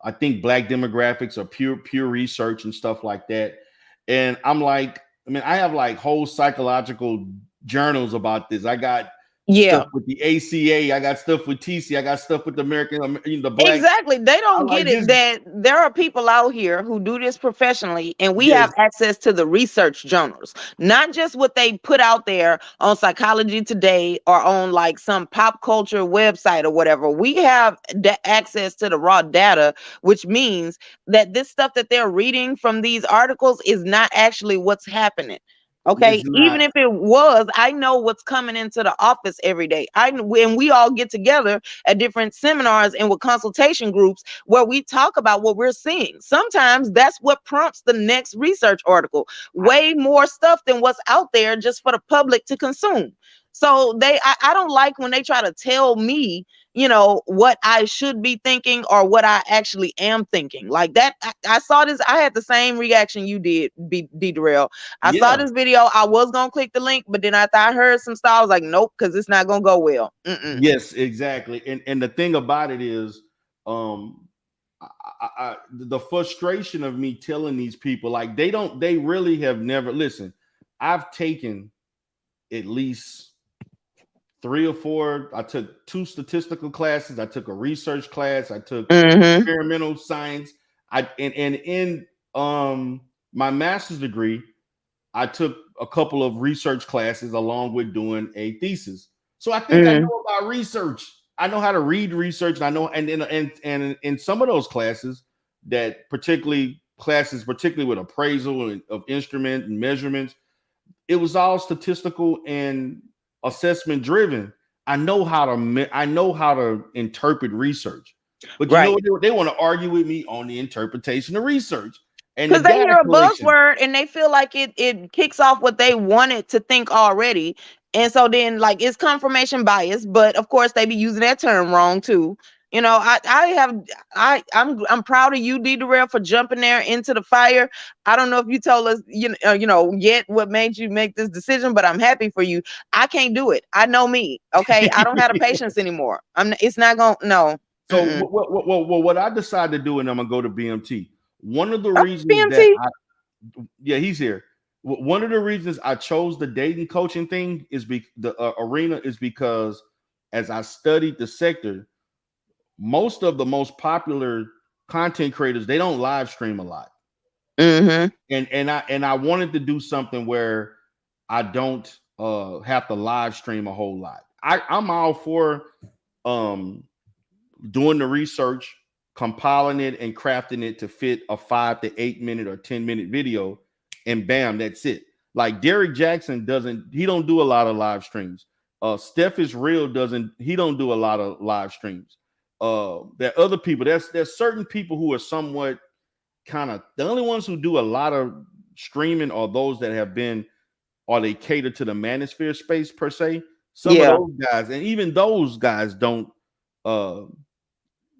I think Black demographics or pure research and stuff like that. And I'm like, I have like whole psychological journals about this. I got stuff with the ACA, I got stuff with TC, I got stuff with the American, the Black. Exactly. They don't get it that there are people out here who do this professionally, and we have access to the research journals, not just what they put out there on Psychology Today or on like some pop culture website or whatever. We have access to the raw data, which means that this stuff that they're reading from these articles is not actually what's happening. Okay, even if it was, I know what's coming into the office every day. When we all get together at different seminars and with consultation groups where we talk about what we're seeing. Sometimes that's what prompts the next research article. Way more stuff than what's out there just for the public to consume. So I don't like when they try to tell me, what I should be thinking or what I actually am thinking. Like that, I saw this. I had the same reaction you did, D Darrell. I saw Yeah. this video. I was gonna click the link, but then after I heard some stuff, I was like, nope, because it's not gonna go well. Mm-mm. Yes, exactly. And the thing about it is, um, the frustration of me telling these people, like, they really have never listen. I've taken at least 3 or 4. I took 2 statistical classes. I took a research class. I took Mm-hmm. experimental science. And in my master's degree, I took a couple of research classes along with doing a thesis. So I think I Mm. know about research. I know how to read research, and I know, and in some of those classes, particularly with appraisal of instrument and measurements, it was all statistical and assessment driven. I know how to interpret research, but you know Right. what? They want to argue with me on the interpretation of research and the Because they data hear a collection. buzzword and they feel like it kicks off what they wanted to think already. And so then like it's confirmation bias, but of course they be using that term wrong too. I'm proud of you, D Darrell, for jumping there into the fire. I don't know if you told us yet what made you make this decision, but I'm happy for you. I can't do it. I know me. Okay. I don't have the patience anymore. It's not gonna no. So Mm-mm. what I decided to do, and I'm gonna go to BMT. One of the Oh, reasons that BMT. yeah, he's here. One of the reasons I chose the dating coaching thing is the arena is because as I studied the sector, most of the most popular content creators, they don't live stream a lot. Mm-hmm. And I wanted to do something where I don't have to live stream a whole lot. I'm all for um doing the research, compiling it, and crafting it to fit a 5 to 8 minute or 10-minute video, and bam, that's it. Like Derek Jackson he don't do a lot of live streams. Steph is real he don't do a lot of live streams. There are other people. There's certain people who are somewhat kind of the only ones who do a lot of streaming are those that have been or they cater to the manosphere space per se. Some of Yeah. those guys, and even those guys don't uh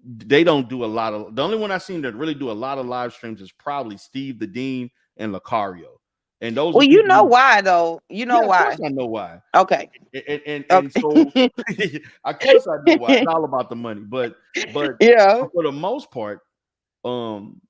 they don't do a lot of the only one I've seen that really do a lot of live streams is probably Steve the Dean and Lucario. And those are Well, you people know who, why though. You know yeah, of course why. I know why. Okay. And so Okay. of course I know why. It's all about the money. But Yeah. for the most part, um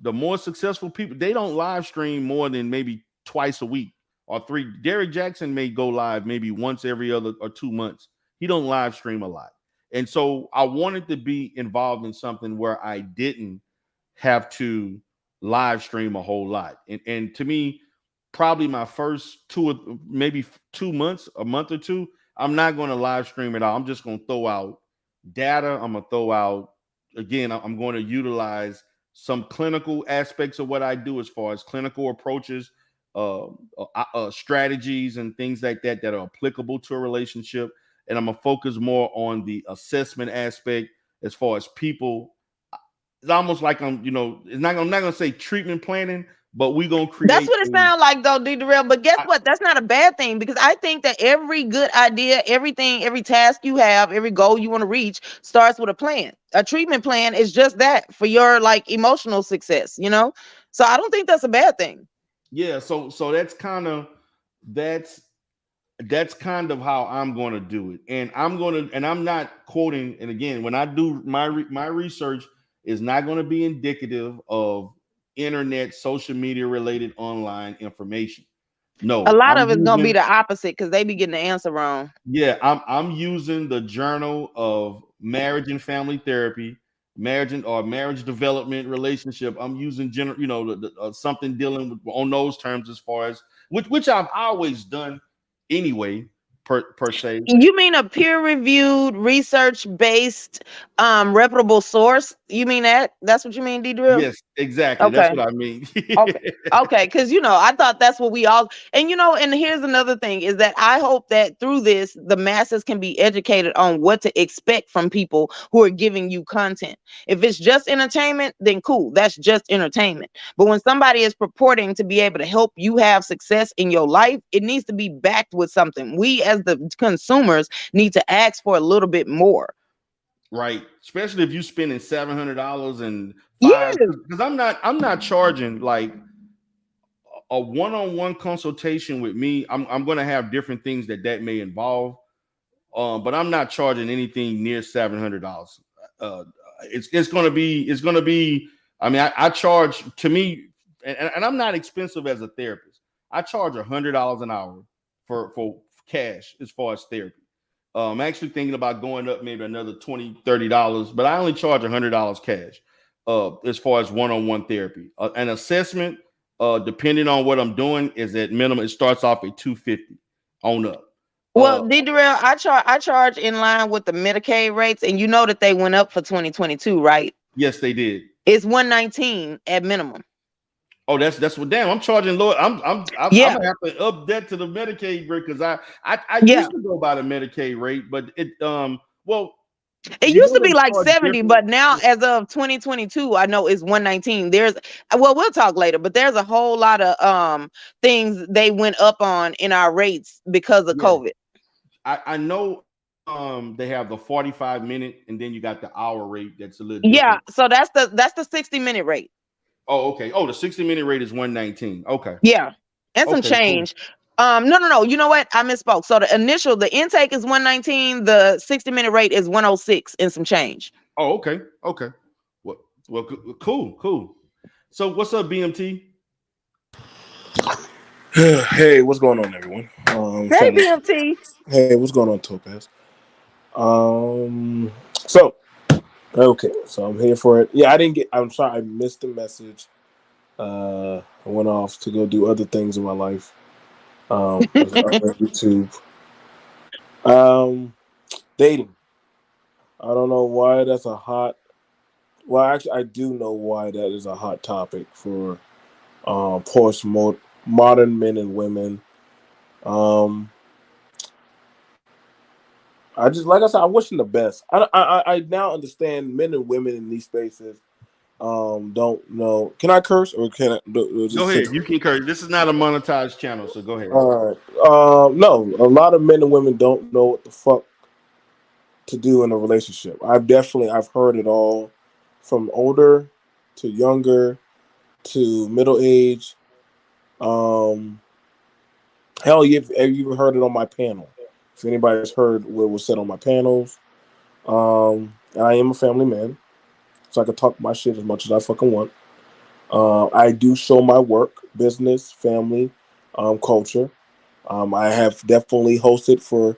the more successful people, they don't live stream more than maybe twice a week or 3. Derek Jackson may go live maybe once every other or 2 months. He don't live stream a lot. And so I wanted to be involved in something where I didn't have to live stream a whole lot. And to me, probably my first maybe 2 months, a month or two, I'm not going to live stream it all. I'm just going to throw out data. I'm going to throw out, again, I'm going to utilize some clinical aspects of what I do as far as clinical approaches, strategies, and things like that that are applicable to a relationship. And I'm gonna focus more on the assessment aspect as far as people. It's almost like I'm not gonna say treatment planning, but we're gonna That's create what it sounds like though, D Darrell. But guess what? That's not a bad thing because I think that every good idea, everything, every task you have, every goal you want to reach starts with a plan. A treatment plan is just that for your like emotional success. So I don't think that's a bad thing. yeah. So that's that's kind of how I'm going to do it. And I'm not quoting. And again, when I do my research is not going to be indicative of internet, social media related online information. A No, lot I'm of it's gonna be using the opposite because they be getting the answer wrong. yeah, I'm using the Journal of Marriage and Family Therapy, marriage development relationship. I'm using something dealing with on those terms as far as which I've always done anyway per se. You mean a peer-reviewed, research-based, reputable source? You mean that? That's what you mean, D Drill? Yes, exactly. That's Okay. what I mean. Okay. Okay, because I thought that's what we all, and here's another thing is that I hope that through this the masses can be educated on what to expect from people who are giving you content. If it's just entertainment, then cool, that's just entertainment. But when somebody is purporting to be able to help you have success in your life, it needs to be backed with something. We as the consumers need to ask for a little bit more. Right, especially if you spending $700 and five, Yes. because I'm not charging like a one-on-one consultation with me. I'm going to have different things that may involve, but I'm not charging anything near $700. Uh, it's going to be. I mean, I charge, to me, and I'm not expensive as a therapist. I charge $100 an hour for cash as far as therapy. I'm actually thinking about going up maybe another $20-$30, but I only charge $100 cash as far as one-on-one therapy. An assessment, depending on what I'm doing, is at minimum. It starts off at $250 on up. Well, Darrell, I charge in line with the Medicaid rates, and you know that they went up for 2022, right? Yes, they did. It's 119 at minimum. Oh, that's what. Damn, I'm charging low. I'm Yeah, gonna have to up that to the Medicaid rate, because I yeah. used to go by the Medicaid rate, but well, It you used know to be they like charge 70, different. but now as of 2022, I know it's 119. We'll talk later, but there's a whole lot of things they went up on in our rates because of Yeah, COVID. I know. They have the 45-minute, and then you got the hour rate. That's a little Yeah, different. so that's the 60-minute rate. Oh, okay. Oh, the 60-minute rate is 119. Okay. Yeah, and some Okay. Cool. change. No. You know what? I misspoke. So the intake is 119. The 60-minute rate is 106 and some change. Oh, okay. Okay. Well, cool. So, what's up, BMT? Hey, what's going on, everyone? Hey, BMT. Hey, what's going on, Topaz? So okay, so I'm here for it. Yeah, I didn't get. I'm sorry, I missed the message. I went off to go do other things in my life. YouTube. Um, Dating. I don't know why that's a hot. Well, actually, I do know why that is a hot topic for post modern men and women. Um, I just, like I said, I wish them the best. I now understand men and women in these spaces don't know. Can I curse or can I Go just ahead. You can curse. This is not a monetized channel, so go ahead. all right. No, a lot of men and women don't know what the fuck to do in a relationship. I've heard it all, from older to younger to middle age. Um, hell, you've even heard it on my panel. If anybody's heard what was said on my panels, I am a family man, so I can talk my shit as much as I fucking want. I do show my work, business, family, culture. I have definitely hosted for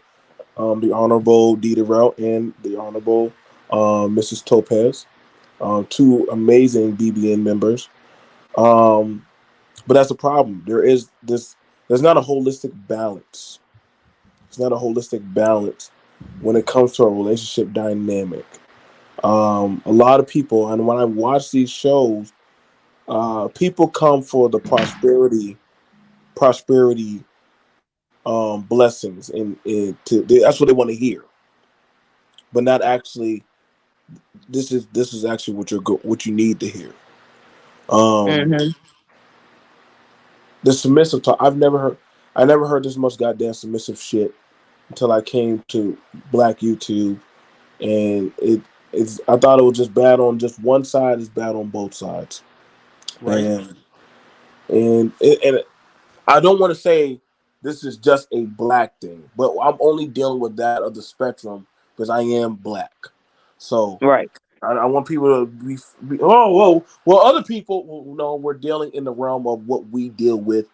the Honorable Dita Rout and the Honorable Mrs. Topaz, two amazing BBN members. Um, but that's the problem. There's not a holistic balance. It's not a holistic balance when it comes to a relationship dynamic. A lot of people, and when I watch these shows, people come for the prosperity blessings, that's what they want to hear, but not actually. This is actually what you need to hear. Um, Hmm. the submissive talk. I never heard this much goddamn submissive shit until I came to Black YouTube, and it's. I thought it was just bad on just one side. It's bad on both sides, Right. and I don't want to say this is just a black thing, but I'm only dealing with that of the spectrum because I am black. So Right. I want people to oh, well, other people, know we're dealing in the realm of what we deal with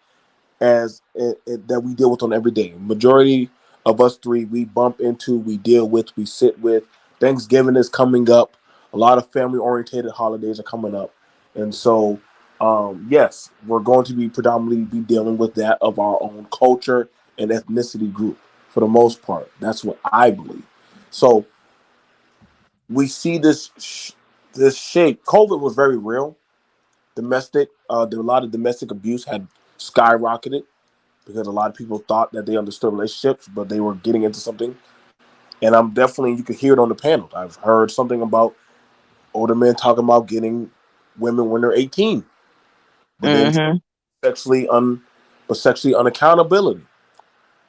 that we deal with on every day. Majority of us three, we bump into, we deal with, we sit with. Thanksgiving is coming up. A lot of family oriented holidays are coming up, and so yes, we're going to be predominantly be dealing with that of our own culture and ethnicity group for the most part. That's what I believe. So we see this this shape. COVID was very real. Domestic, a lot of domestic abuse had skyrocketed because a lot of people thought that they understood relationships, but they were getting into something. And I'm definitely, you can hear it on the panel. I've heard something about older men talking about getting women when they're 18, but then Mm-hmm. sexually sexually unaccountability.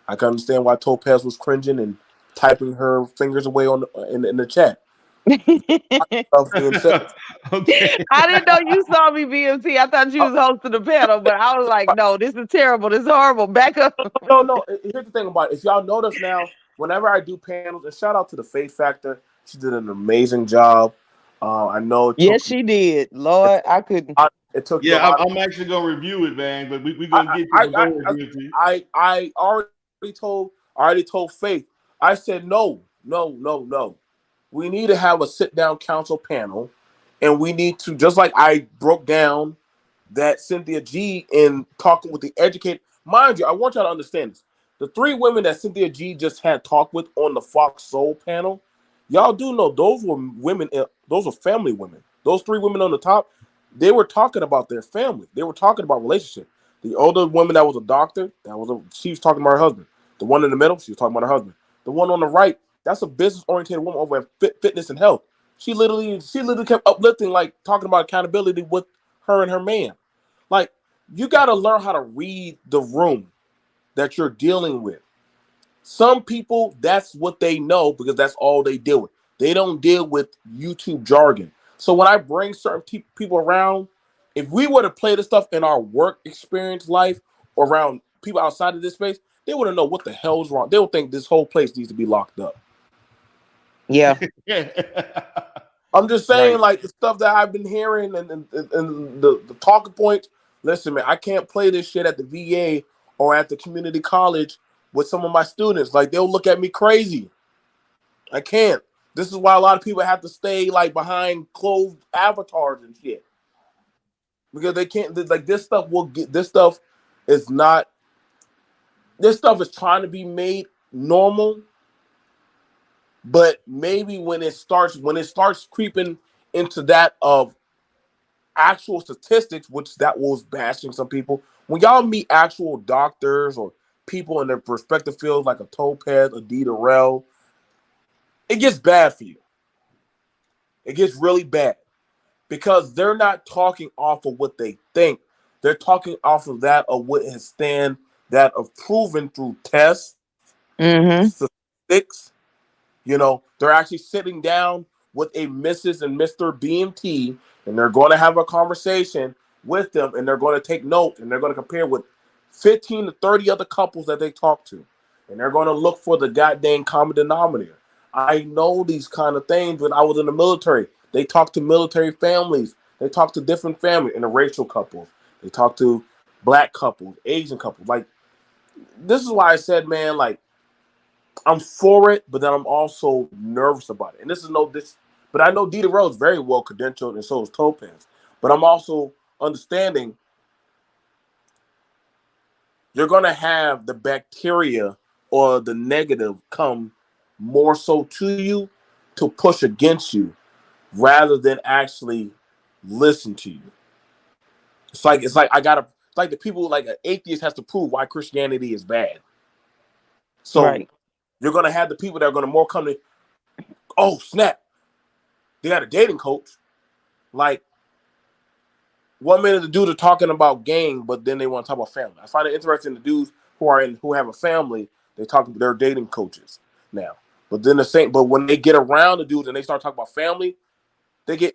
I can understand why Topaz was cringing and typing her fingers away in the chat. Of being said, Okay. I didn't know you saw me, BMT. I thought you uh, was hosting the panel, but I was like, no, this is terrible. This is horrible. Back up. no. Here's the thing about it. If y'all notice now, whenever I do panels, and shout out to the Faith Factor, she did an amazing job. I know Yes, she did. it Lord, I couldn't. took you a Yeah, lot. I'm actually gonna review it, man. But we gonna I get to I the I go I, review. I already told Faith. I said no. We need to have a sit down council panel, and we need to, just like I broke down that Cynthia G in talking with the educated. Mind you, I want y'all to understand this. The three women that Cynthia G just had talked with on the Fox Soul panel, y'all do know those were women. Those were family women. Those three women on the top, they were talking about their family. They were talking about relationship. The older woman that was a doctor, she was talking about her husband. The one in the middle, she was talking about her husband. The one on the right, that's a business oriented woman over at fitness and health. She literally kept uplifting, like talking about accountability with her and her man. Like, you got to learn how to read the room that you're dealing with. Some people, that's what they know because that's all they deal with. They don't deal with YouTube jargon. So when I bring certain people around, if we were to play this stuff in our work experience life or around people outside of this space, they wouldn't know what the hell's wrong. They would think this whole place needs to be locked up. Yeah. Yeah. I'm just saying, Right. like, the stuff that I've been hearing and the talking points. Listen, man, I can't play this shit at the VA or at the community college with some of my students. Like, they'll look at me crazy. I can't. This is why a lot of people have to stay like behind closed avatars and shit because they can't. Like, this stuff will get. This stuff is not. This stuff is trying to be made normal, but maybe when it starts creeping into that of actual statistics, which that was bashing some people. When y'all meet actual doctors or people in their respective fields, like a Topaz, a Rel, it gets bad for you. It gets really bad because they're not talking off of what they think. They're talking off of that of what has that of proven through tests, Mm-hmm. statistics. They're actually sitting down with a Mrs. and Mr. BMT, and they're going to have a conversation with them, and they're going to take notes, and they're going to compare with 15 to 30 other couples that they talk to, and they're going to look for the goddamn common denominator. I know these kind of things when I was in the military. They talk to military families. They talk to different families, interracial couples. They talk to black couples, Asian couples. Like, this is why I said, man, like, I'm for it, but then I'm also nervous about it. And but I know Dita Rose is very well credentialed, and so is Topaz. But I'm also understanding you're gonna have the bacteria or the negative come more so to you to push against you rather than actually listen to you. It's like it's like the people, like, an atheist has to prove why Christianity is bad. So Right. you're gonna have the people that are gonna more come to, oh snap, they got a dating coach. Like, 1 minute the dudes are talking about gang, but then they want to talk about family. I find it interesting the dudes who have a family, they're dating coaches now. But then but when they get around the dudes and they start talking about family, they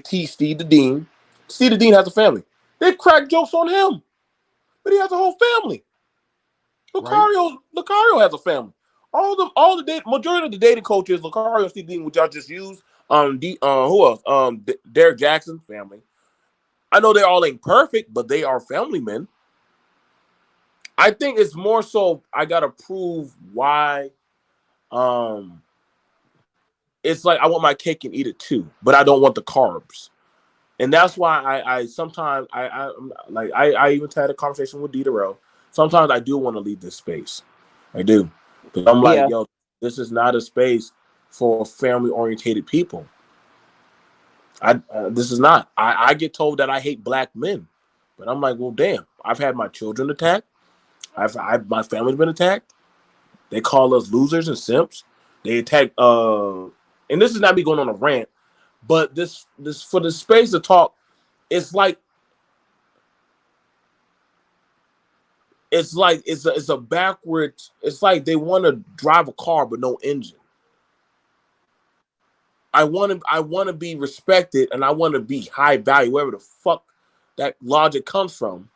tease Steve the Dean. Steve the Dean has a family. They crack jokes on him, but he has a whole family. Right. Lucario has a family. Majority of the dating coaches, Lucario, Steve Dean, which y'all just used. Who else? Derek Jackson family. I know they all ain't perfect, but they are family men. I think it's more so I gotta prove why. It's like I want my cake and eat it too, but I don't want the carbs, and that's why I sometimes I even had a conversation with Dita. Sometimes I do want to leave this space. I do, but I'm like, yo, this is not a space for family orientated people. This is not. I get told that I hate black men, but I'm like, well, damn. I've had my children attacked. My family's been attacked. They call us losers and simps. They attack. And this is not me going on a rant, but this for the space to talk. It's like it's a backwards. It's like they want to drive a car but no engine. I want to be respected and I want to be high value, wherever the fuck that logic comes from.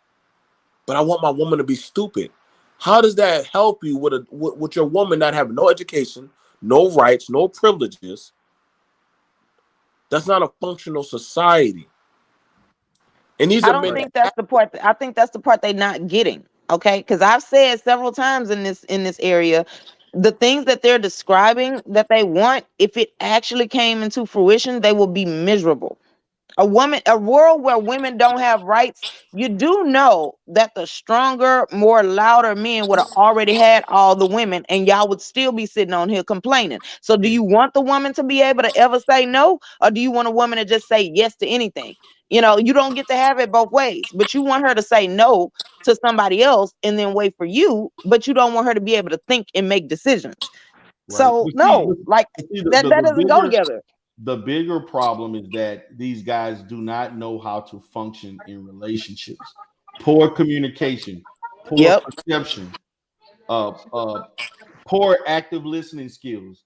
But I want my woman to be stupid. How does that help you with your woman not having no education, no rights, no privileges? That's not a functional society. And these I are don't men. think that's the part. I think that's the part they're not getting. Okay, because I've said several times in this area, the things that they're describing that they want, if it actually came into fruition, they will be miserable. A world where women don't have rights, you do know that the stronger, more louder men would have already had all the women and y'all would still be sitting on here complaining. So do you want the woman to be able to ever say no, or do you want a woman to just say yes to anything? You don't get to have it both ways, but you want her to say no to somebody else and then wait for you, but you don't want her to be able to think and make decisions. Right. So But see, no, like but see that doesn't go together. the bigger problem is that these guys do not know how to function in relationships. Poor communication, poor Yep. perception, uh, uh, poor active listening skills.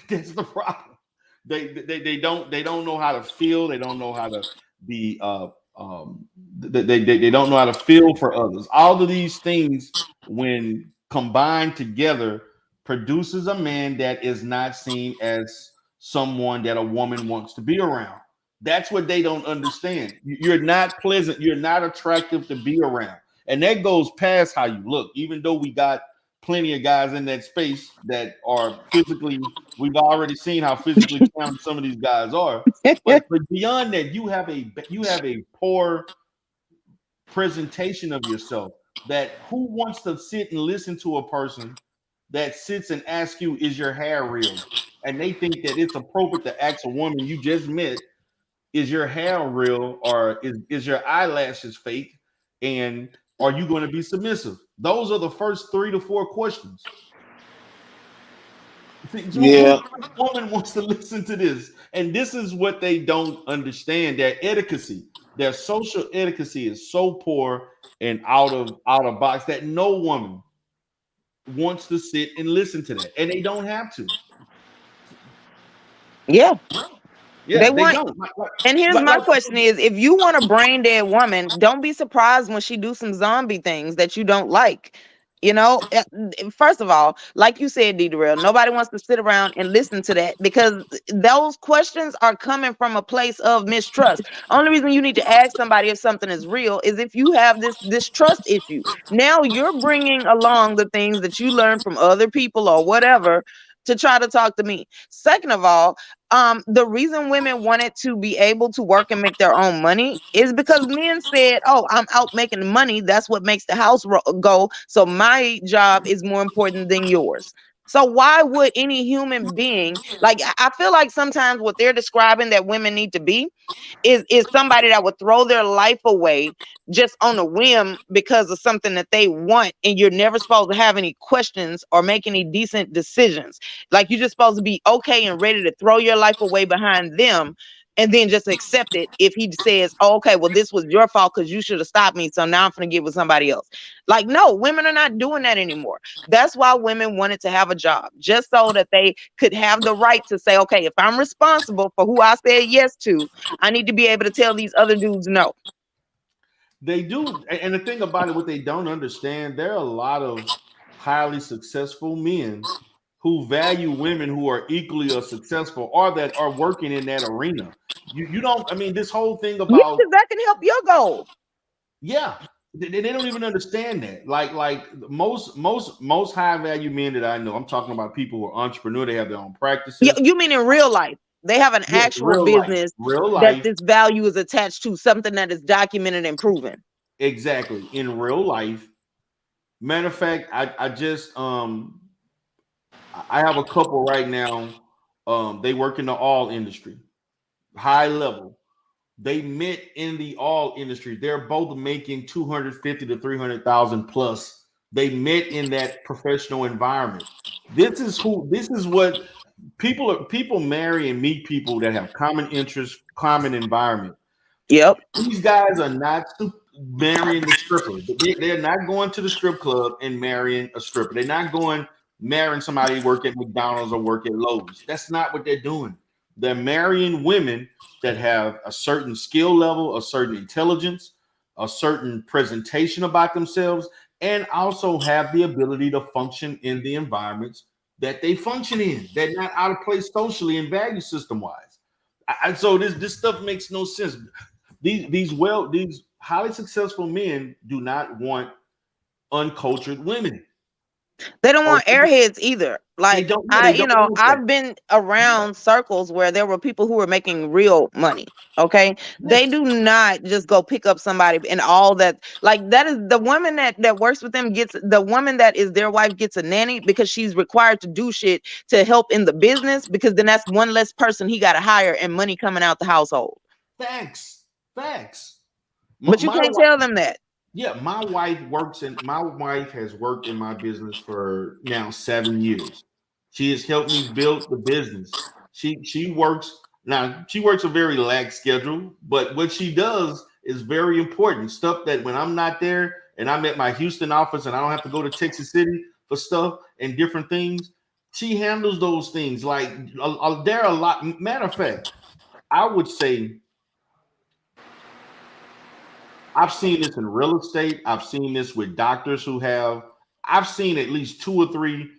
That's the problem. They don't know how to feel. They don't know how to be. They don't know how to feel for others. All of these things, when combined together, produces a man that is not seen as someone that a woman wants to be around. That's what they don't understand. You're not pleasant. You're not attractive to be around, and that goes past how you look. Even though we got plenty of guys in that space that are physically, we've already seen how physically challenged some of these guys are. But beyond that, you have a poor presentation of yourself. That who wants to sit and listen to a person that sits and asks you, is your hair real? And they think that it's appropriate to ask a woman you just met, is your hair real, or is your eyelashes fake? And are you going to be submissive? Those are the first 3 to 4 questions. Yeah, What woman wants to listen to this? And this is what they don't understand. Their social etiquette is so poor and out of box that no woman wants to sit and listen to that, and they don't have to. Yeah. Yeah, They they want. don't. And here's Like, my like, question is, if you want a brain dead woman, don't be surprised when she do some zombie things that you don't like. First of all, like you said, Darrell, nobody wants to sit around and listen to that because those questions are coming from a place of mistrust. Only reason you need to ask somebody if something is real is if you have this trust issue. Now you're bringing along the things that you learn from other people or whatever to try to talk to me. Second of all, the reason women wanted to be able to work and make their own money is because men said, "Oh, I'm out making money. That's what makes the house go. So my job is more important than yours." So why would any human being like? I feel like sometimes what they're describing that women need to be is somebody that would throw their life away just on a whim because of something that they want, and you're never supposed to have any questions or make any decent decisions. Like you're just supposed to be okay and ready to throw your life away behind them and then just accept it if he says, oh, okay, well, this was your fault because you should have stopped me. So now I'm going to get with somebody else. Like, no, women are not doing that anymore. That's why women wanted to have a job, just so that they could have the right to say, okay, if I'm responsible for who I said yes to, I need to be able to tell these other dudes no. they do. And the thing about it, what they don't understand, there are a lot of highly successful men who value women who are equally as successful or that are working in that arena. You don't, I mean, this whole thing Yeah, about, because that can help your goal. yeah, they don't even understand that. Like most high value men that I know, I'm talking about people who are entrepreneur, they have their own You, practices. you mean in real life? They have an Yeah, actual business real that life, this value is attached to, something that is documented and proven. exactly. In real life, matter of fact, I just I have a couple right now. They work in the oil industry. high level. They met in the oil industry. They're both making 250 to 300,000 plus. They met in that professional environment. This is what people marry and meet people that have common interests, common environment. Yep. These guys are not marrying the stripper. They're not going to the strip club and marrying a stripper. They're not going marrying somebody who work at McDonald's or work at Lowe's. That's not what they're doing. They're marrying women that have a certain skill level, a certain intelligence, a certain presentation about themselves, and also have the ability to function in the environments that they function in. They're not out of place socially and value system wise. So this stuff makes no sense. These highly successful men do not want uncultured women. They don't Or want airheads either. they Like don't. Yeah, they don't want that. I've been around circles where there were people who were making real money. Okay. They Yes, do not just go pick up somebody and all that. Like that is the woman that works with them gets the woman that is their wife gets a nanny because she's required to do shit to help in the business because then that's one less person he got to hire and money coming out the household. facts, facts. But you My can't tell them that. Yeah, my wife has worked in my business for now 7 years. She has helped me build the business. She works a very lax schedule, but what she does is very important. Stuff that when I'm not there and I'm at my Houston office and I don't have to go to Texas City for stuff and different things, she handles those things. Like there are a lot. Matter of fact, I would say I've seen this in real estate. I've seen this with doctors I've seen at least two or three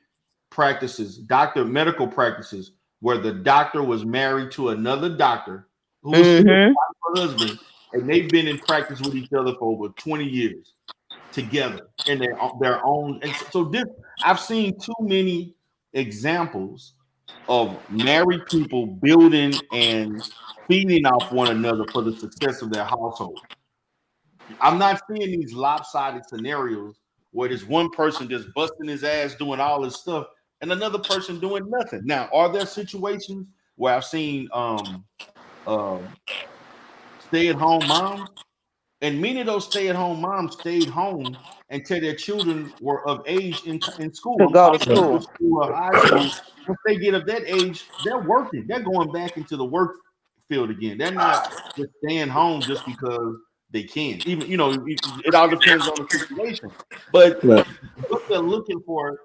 medical practices, where the doctor was married to another doctor who was still Mm-hmm. her husband, and they've been in practice with each other for over 20 years together in their own. And so this, I've seen too many examples of married people building and feeding off one another for the success of their household. I'm not seeing these lopsided scenarios where there's one person just busting his ass doing all this stuff and another person doing nothing. Now, are there situations where I've seen uh, stay-at-home moms, and many of those stay-at-home moms stayed home until their children were of age in school. To I'm go to talking middle school. school or high school. Once they get of that age, they're working. They're going back into the work field again. They're not just staying home just because they can. Even it all depends on the situation. But Right. what they're looking for,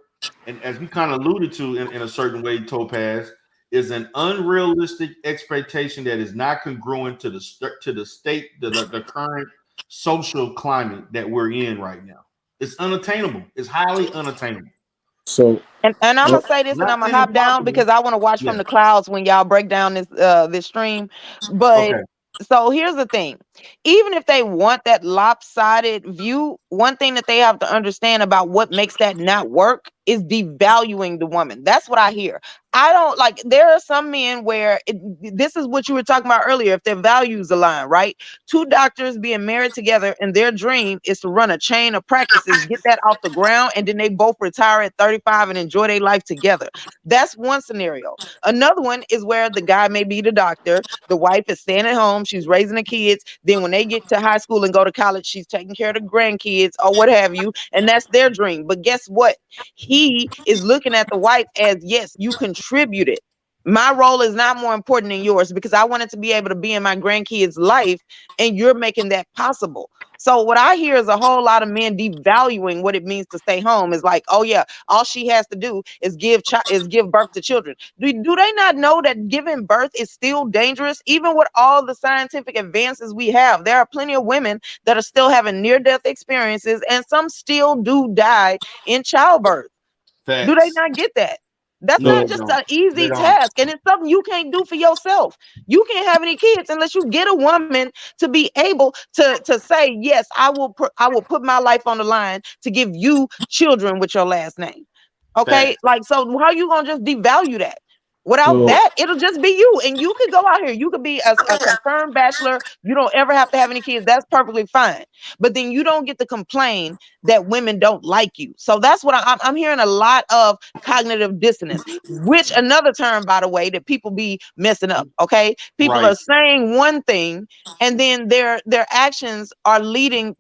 and as you kind of alluded to in a certain way, Topaz, is an unrealistic expectation that is not congruent to the state, the current social climate that we're in right now. It's unattainable. It's highly unattainable. So, And I'm uh, gonna say this, and Not I'm gonna saying hop down impossible. because I want to watch Yeah. from the clouds when y'all break down this stream. But Okay. so here's the thing: even if they want that lopsided view, one thing that they have to understand about what makes that not work is devaluing the woman. That's what I hear. I don't like. There are some men where this is what you were talking about earlier. If their values align, right? Two doctors being married together, and their dream is to run a chain of practices, get that off the ground, and then they both retire at 35 and enjoy their life together. That's one scenario. Another one is where the guy may be the doctor, the wife is staying at home, she's raising the kids. Then when they get to high school and go to college, she's taking care of the grandkids or what have you, and that's their dream. But guess what? He is looking at the wife as, yes, you contributed. My role is not more important than yours because I wanted to be able to be in my grandkids' life, and you're making that possible. So what I hear is a whole lot of men devaluing what it means to stay home. Is like, oh yeah, all she has to do is give birth to children. Do they not know that giving birth is still dangerous? Even with all the scientific advances we have, there are plenty of women that are still having near-death experiences, and some still do die in childbirth. Do they Facts. not get that? That's No, not they just don't. an They easy don't. task, and it's something you can't do for yourself. You can't have any kids unless you get a woman to be able to say, yes, I will put my life on the line to give you children with your last name. Okay, Facts. like, so how you gonna just devalue that? Without So that, it'll just be you. And you could go out here. You could be a confirmed bachelor. You don't ever have to have any kids. That's perfectly fine. But then you don't get to complain that women don't like you. So that's what I'm hearing a lot of cognitive dissonance, which another term, by the way, that people be messing up. Okay. People Right. are saying one thing and then their actions are leading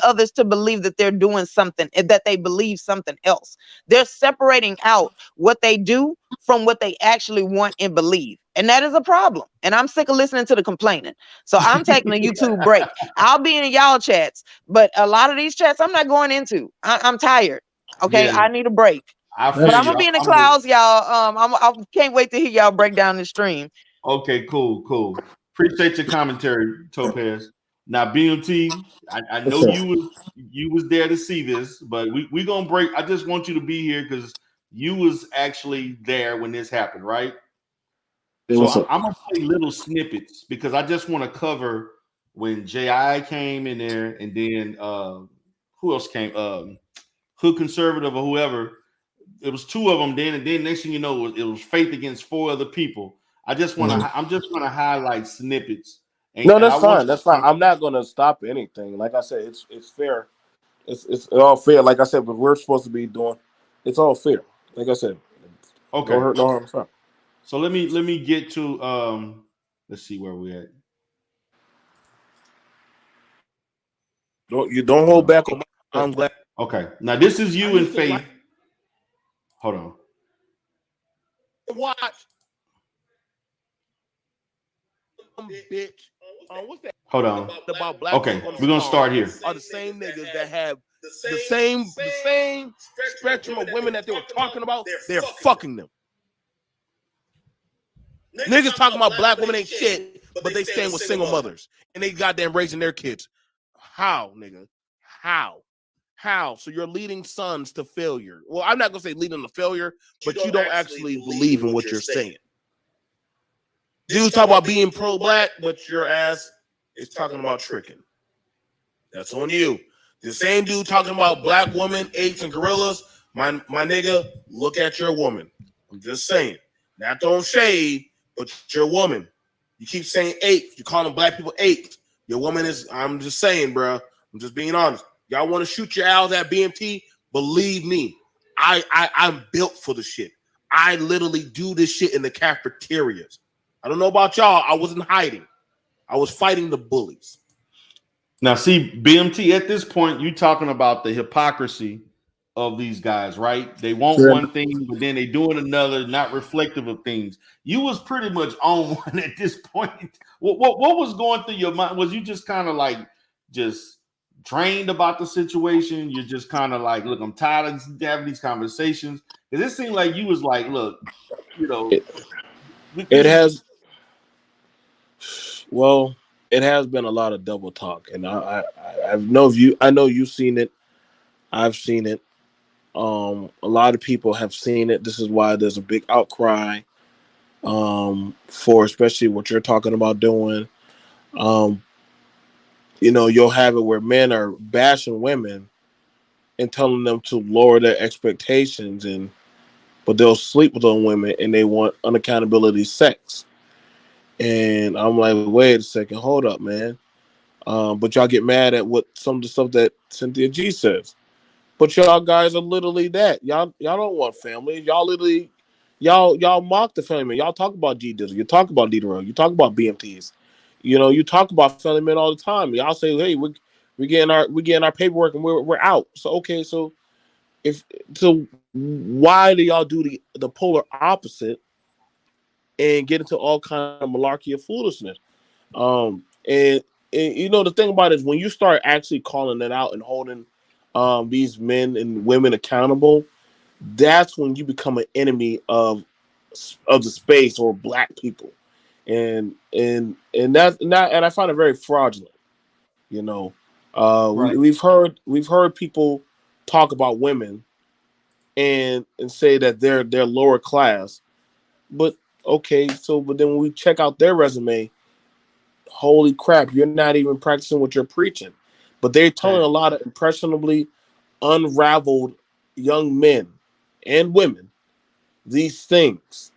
others to believe that they're doing something, that they believe something else. They're separating out what they do from what they actually want and believe. And that is a problem. And I'm sick of listening to the complaining. So I'm taking a YouTube break. I'll be in y'all chats, but a lot of these chats I'm not going into. I'm tired. Okay. Yeah, I need a break. I But feel I'm that's gonna you. be in the I'm with, clouds, y'all. I can't wait to hear y'all break down the stream. okay, cool. Appreciate your commentary, Topaz. Now, BMT, I know what's up. you was there to see this, but we gonna break. I just want you to be here because you was actually there when this happened, right? Hey, So what's up? I'm gonna play little snippets because I just want to cover when Ji came in there, and then who else came? Hood Conservative or whoever. It was two of them. Then and then next thing you know, it was Faith against four other people. I just want Mhm. to. I'm just gonna highlight snippets, No, and I that's want fine. you That's to fine. kind I'm not gonna stop anything. Like I said, it's fair. It's all fair. Like I said, but we're supposed to be doing. It's all fair. Like I said, of no okay. hurt, no harm. Fine. So let me get to let's see where we at. Don't hold back on. I'm glad. Okay, now this is I you and used to like Faith. Hold on. to watch some bitch. What's that Hold on. about black Okay, folk on the we're gonna star start here. are the same niggas that have the same spectrum of women that they were talking about. They're fucking them. Niggas talking about black women ain't shit, but they stand with single mothers and they goddamn raising their kids. How, nigga? How? How? So you're leading sons to failure. Well, I'm not gonna say leading to failure, but you don't actually believe in what you're saying. Dudes talk about being pro-black, but your ass is talking about tricking. That's on you. The same dude talking about black women, apes, and gorillas. My nigga, look at your woman. I'm just saying. Not throwing shade, but your woman. You keep saying ape. You calling black people apes. Your woman is, I'm just saying, bro. I'm just being honest. Y'all want to shoot your owls at BMT? Believe me, I'm built for the shit. I literally do this shit in the cafeterias. I don't know about y'all. I wasn't hiding. I was fighting the bullies. Now, see, BMT, at this point, you talking about the hypocrisy of these guys, right? They want Sure. one thing, but then they doing another, not reflective of things. You was pretty much on one at this point. What was going through your mind? Was you just kind of like just drained about the situation? You're just kind of like, look, I'm tired of having these conversations. Because it seemed like you was like, look, you know, It, it this is has well, it has been a lot of double talk, and I know you. I know you've seen it. I've seen it. A lot of people have seen it. This is why there's a big outcry. For especially what you're talking about doing. Um, you'll have it where men are bashing women and telling them to lower their expectations, but they'll sleep with those women and they want unaccountability sex. And I'm like, wait a second, hold up, man. But y'all get mad at what some of the stuff that Cynthia G says. But y'all guys are literally that. Y'all don't want family. Y'all literally y'all mock the family. Y'all talk about G Dizzle. You talk about Diderot. You talk about BMTs. You talk about family men all the time. Y'all say, hey, we getting our paperwork and we're out. So okay, if so why do y'all do the polar opposite and get into all kind of malarkey of foolishness? And the thing about it is when you start actually calling it out and holding these men and women accountable, that's when you become an enemy of the space or black people, and I find it very fraudulent. You know, right. we've heard people talk about women and say that they're lower class, but okay, but then when we check out their resume, holy crap, you're not even practicing what you're preaching. But they're telling a lot of impressionably unraveled young men and women these things.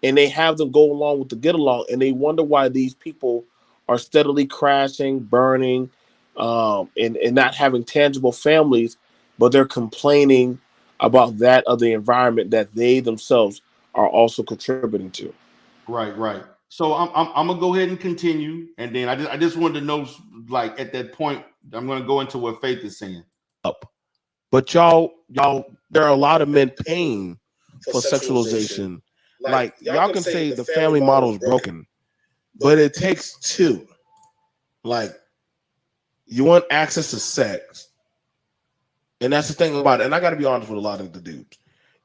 and they have them go along with the get along, and they wonder why these people are steadily crashing, burning, and not having tangible families, but they're complaining about that of the environment that they themselves are also contributing to. Right, right. So I'm gonna go ahead and continue, and then I just wanted to know, like at that point, I'm gonna go into what Faith is saying. Up, but y'all, there are a lot of men paying for sexualization. Like y'all can say the family model is broken, but it takes two. Like you want access to sex, and that's the thing about it. And I got to be honest with a lot of the dudes.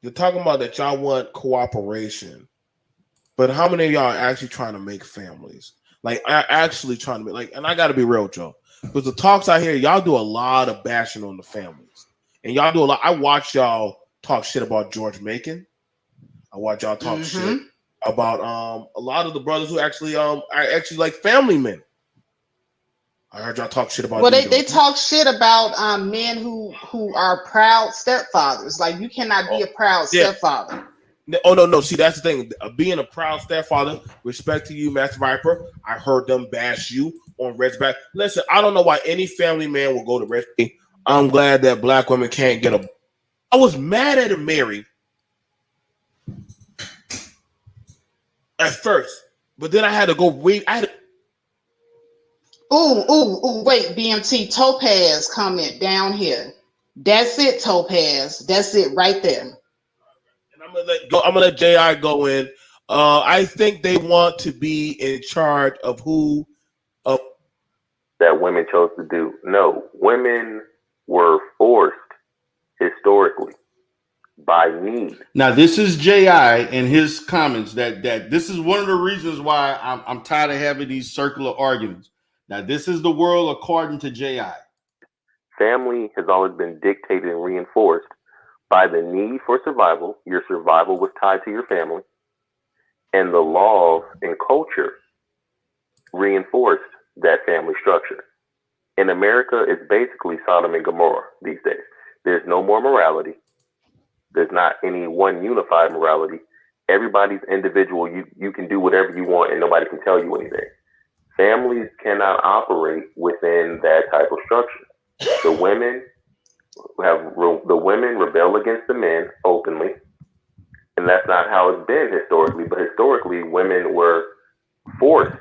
You're talking about that y'all want cooperation. But how many of y'all are actually trying to make families? Like, actually trying to make, like, and I got to be real with y'all. Because the talks I hear, y'all do a lot of bashing on the families. And y'all do a lot. I watch y'all talk shit about George Macon. I watch y'all talk shit about a lot of the brothers who actually are actually like family men. I heard y'all talk shit about. Well, they talk shit about men who are proud stepfathers. Like, you cannot be a proud stepfather. Oh no! See, that's the thing. Being a proud stepfather, respect to you, Master Viper. I heard them bash you on Red's back. Listen, I don't know why any family man will go to Red. I'm glad that black women can't get a. I was mad at Mary at first, but then I had to go read. I had to, Ooh, wait, BMT Topaz comment down here. That's it, Topaz. That's it right there. And I'm gonna let J.I. go in. I think they want to be in charge of who that women chose to do. No, women were forced historically by need. Now, this is J.I. and his comments that this is one of the reasons why I'm tired of having these circular arguments. Now, this is the world according to J.I. Family has always been dictated and reinforced by the need for survival. Your survival was tied to your family, and the laws and culture reinforced that family structure. In America, it's basically Sodom and Gomorrah these days. There's no more morality. There's not any one unified morality. Everybody's individual. You can do whatever you want and nobody can tell you anything. Families cannot operate within that type of structure. The women rebel against the men openly, and that's not how it's been historically. But historically, women were forced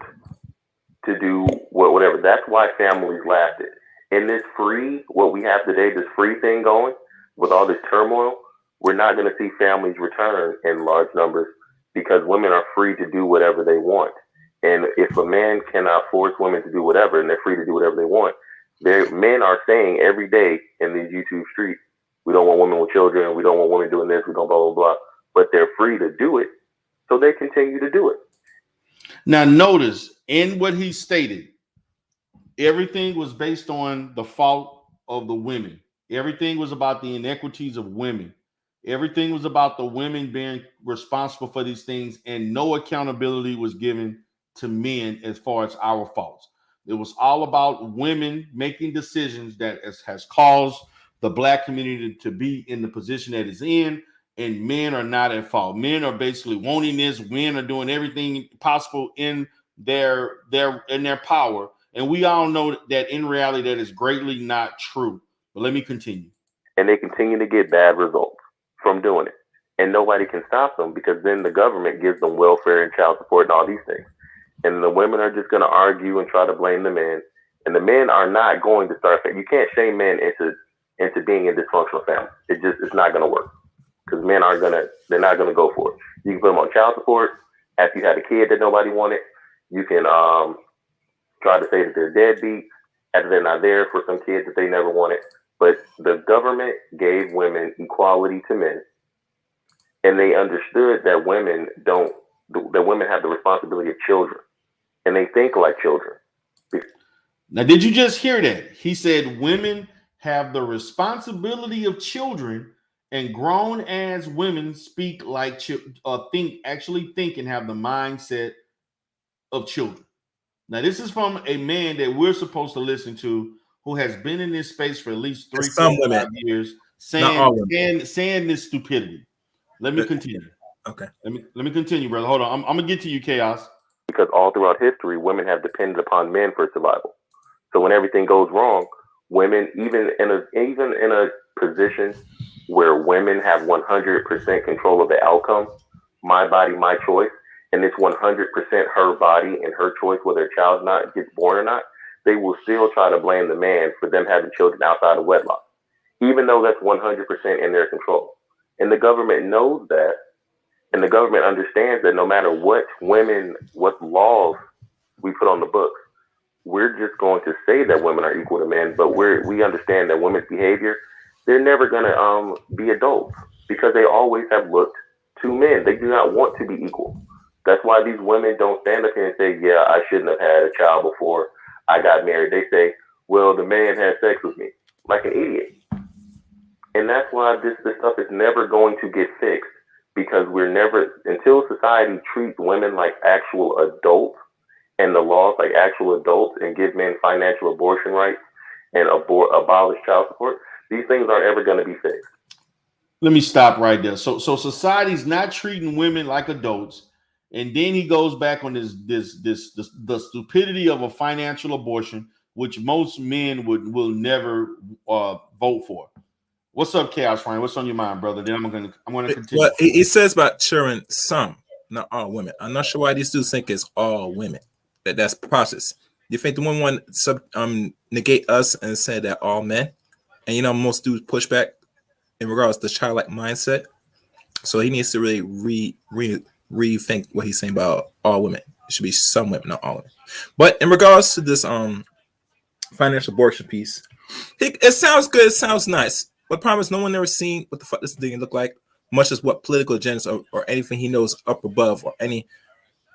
to do whatever. That's why families lasted. In this free, what we have today, this free thing going with all this turmoil, we're not going to see families return in large numbers because women are free to do whatever they want. And if a man cannot force women to do whatever, and they're free to do whatever they want, men are saying every day in these YouTube streets, we don't want women with children, we don't want women doing this, we don't blah, blah, blah. But they're free to do it, so they continue to do it. Now, notice in what he stated, everything was based on the fault of the women. Everything was about the inequities of women. Everything was about the women being responsible for these things, and no accountability was given to men as far as our faults. It was all about women making decisions that has caused the black community to be in the position that it's in, and men are not at fault. Men are basically wanting this. Men are doing everything possible in their power, and we all know that in reality that is greatly not true. But let me continue. And they continue to get bad results from doing it, and nobody can stop them because then the government gives them welfare and child support and all these things. And the women are just going to argue and try to blame the men. And the men are not going to start. You can't shame men into being in dysfunctional family. It's not going to work because men they're not going to go for it. You can put them on child support after you had a kid that nobody wanted. You can try to say that they're deadbeats after they're not there for some kids that they never wanted. But the government gave women equality to men, and they understood that women have the responsibility of children. And they think like children. Now, did you just hear that? He said women have the responsibility of children, and grown ass women speak like think and have the mindset of children. Now, this is from a man that we're supposed to listen to who has been in this space for at least 3 to 5 years saying this stupidity. Let me continue. Okay. Let me continue, brother. Hold on. I'm gonna get to you, Chaos. Because all throughout history, women have depended upon men for survival. So when everything goes wrong, women, even in a position where women have 100% control of the outcome, my body, my choice, and it's 100% her body and her choice whether a child not gets born or not, they will still try to blame the man for them having children outside of wedlock, even though that's 100% in their control. And the government knows that, and the government understands that no matter what laws we put on the books, we're just going to say that women are equal to men, but we understand that women's behavior, they're never going to be adults because they always have looked to men. They do not want to be equal. That's why these women don't stand up here and say, yeah, I shouldn't have had a child before I got married. They say, well, the man had sex with me, like an idiot. And that's why this stuff is never going to get fixed, because until society treats women like actual adults and the laws like actual adults and give men financial abortion rights and abolish child support, these things aren't ever going to be fixed. Let me stop right there. So society's not treating women like adults, and then he goes back on the stupidity of a financial abortion, which most men will never vote for. What's up, Chaos Ryan? What's on your mind, brother? Then I'm gonna continue. Well, it says about children, some, not all women. I'm not sure why these dudes think it's all women. That's process. You think the one negate us and say that all men, and most dudes push back in regards to childlike mindset. So he needs to really rethink what he's saying about all women. It should be some women, not all women. But in regards to this financial abortion piece, it sounds good. It sounds nice. But promise, no one ever seen what the fuck this thing look like, much as what political agendas or anything he knows up above or any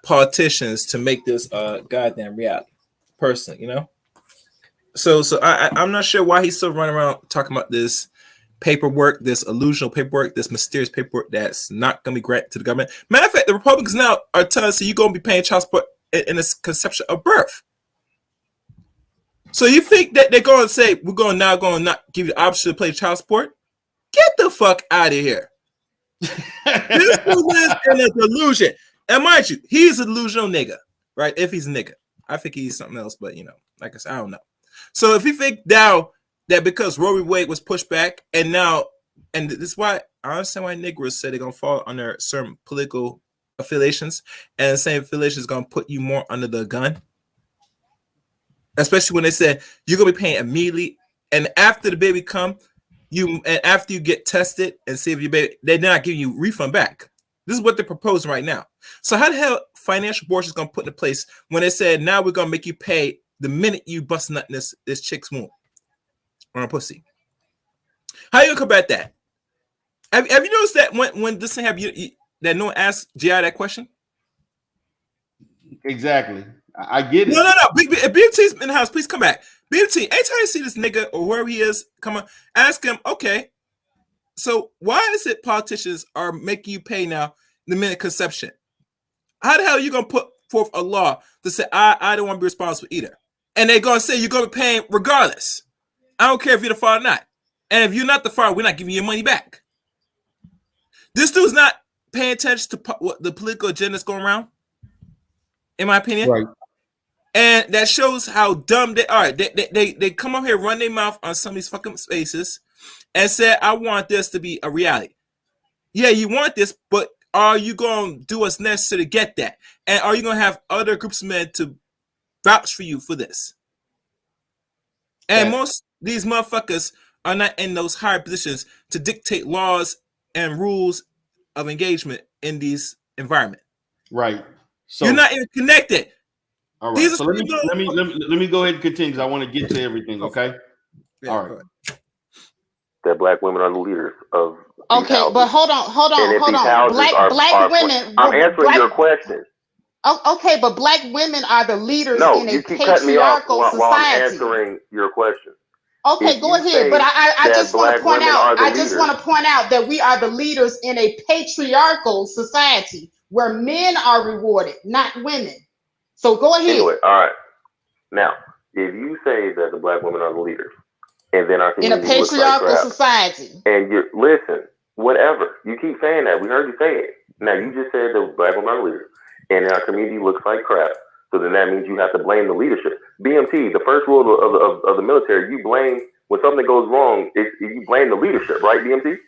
politicians to make this goddamn reality. Personally, So I'm not sure why he's still running around talking about this paperwork, this illusional paperwork, this mysterious paperwork that's not going to be granted to the government. Matter of fact, the Republicans now are telling us you're going to be paying child support in this conception of birth. So you think that they're going to say we're going to not give you the option to pay child support? Get the fuck out of here. This is in a delusion. And mind you, he's a delusional nigga, right? If he's a nigga. I think he's something else, but like I said, I don't know. So if you think now that because Roe v. Wade was pushed back, and this is why I understand why Negroes say they're gonna fall under certain political affiliations, and the same affiliation is gonna put you more under the gun. Especially when they said you're gonna be paying immediately, and after the baby come, after you get tested and see if your baby, they're not giving you refund back. This is what they're proposing right now. So how the hell financial abortion is gonna put into place when they said now we're gonna make you pay the minute you bust nut in this chick's womb on a pussy? How you gonna combat that? Have you noticed that when this thing happened, that no one asked GI that question? Exactly. I get it. No. BMT's in the house. Please come back. BMT, anytime you see this nigga or wherever he is, come on, ask him, okay, so why is it politicians are making you pay now the minute conception? How the hell are you going to put forth a law to say, I don't want to be responsible either? And they're going to say you're going to be paying regardless. I don't care if you're the father or not. And if you're not the father, we're not giving you your money back. This dude's not paying attention to what the political agenda is going around, in my opinion. Right. And that shows how dumb they are. They come up here, run their mouth on some of these fucking spaces and say, I want this to be a reality. Yeah, you want this, but are you going to do what's necessary to get that? And are you going to have other groups of men to vouch for you for this? And most of these motherfuckers are not in those higher positions to dictate laws and rules of engagement in these environments. Right. So you're not even connected. All right. So let me go ahead and continue because I want to get to everything. Okay. Yeah, all right. That black women are the leaders of. Okay, houses. But hold on. Black women. I'm answering your question. Okay, but black women are the leaders in a keep cutting me off patriarchal while society. I'm answering your question. Okay, go ahead. But I just want to point out. I just want to point out that we are the leaders in a patriarchal society where men are rewarded, not women. So go ahead. Anyway, all right. Now, if you say that the black women are the leaders, and then our community in a patriarchal society, and you listen, whatever you keep saying that, we heard you say it. Now, you just said the black women are leaders, and our community looks like crap. So then that means you have to blame the leadership. BMT, the first rule of the military, you blame when something goes wrong. You blame the leadership, right, BMT?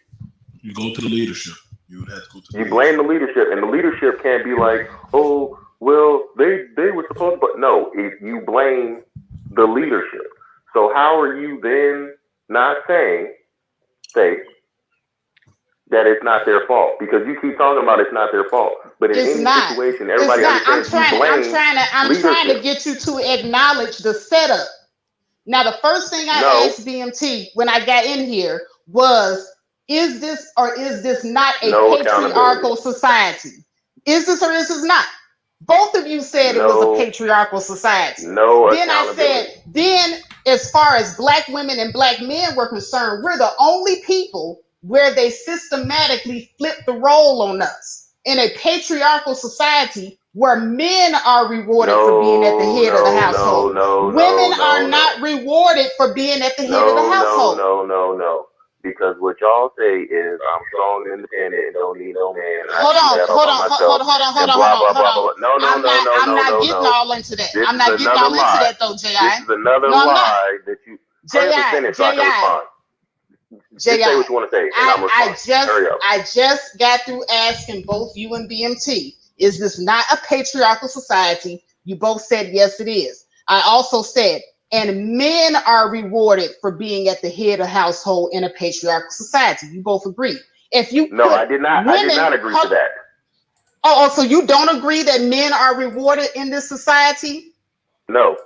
You go to the leadership. You would have to go to the You blame the leadership, and the leadership can't be like, oh, well, they were supposed to. But no, you blame the leadership. So how are you then not say that it's not their fault? Because you keep talking about it's not their fault, but in any situation, everybody understands I'm trying to get you to acknowledge the setup. Now, the first thing I asked BMT when I got in here was, is this or is this not a patriarchal society? Is this or is this not? Both of you said it was a patriarchal society. Then I said, then as far as black women and black men were concerned, we're the only people where they systematically flip the role on us. In a patriarchal society where men are rewarded for being at the head of the household, women are not rewarded for being at the head of the household. No. Because what y'all say is I'm strong and independent and don't need no man. Hold on. No. I'm not getting all into that. I'm not getting all into that though, J.I. This is another lie that you. J.I. Say what you want to say, and I'm responding. I just got through asking both you and BMT, is this not a patriarchal society? You both said yes, it is. I also said, and men are rewarded for being at the head of household in a patriarchal society. You both agree. I did not agree to that. Oh, so you don't agree that men are rewarded in this society? No.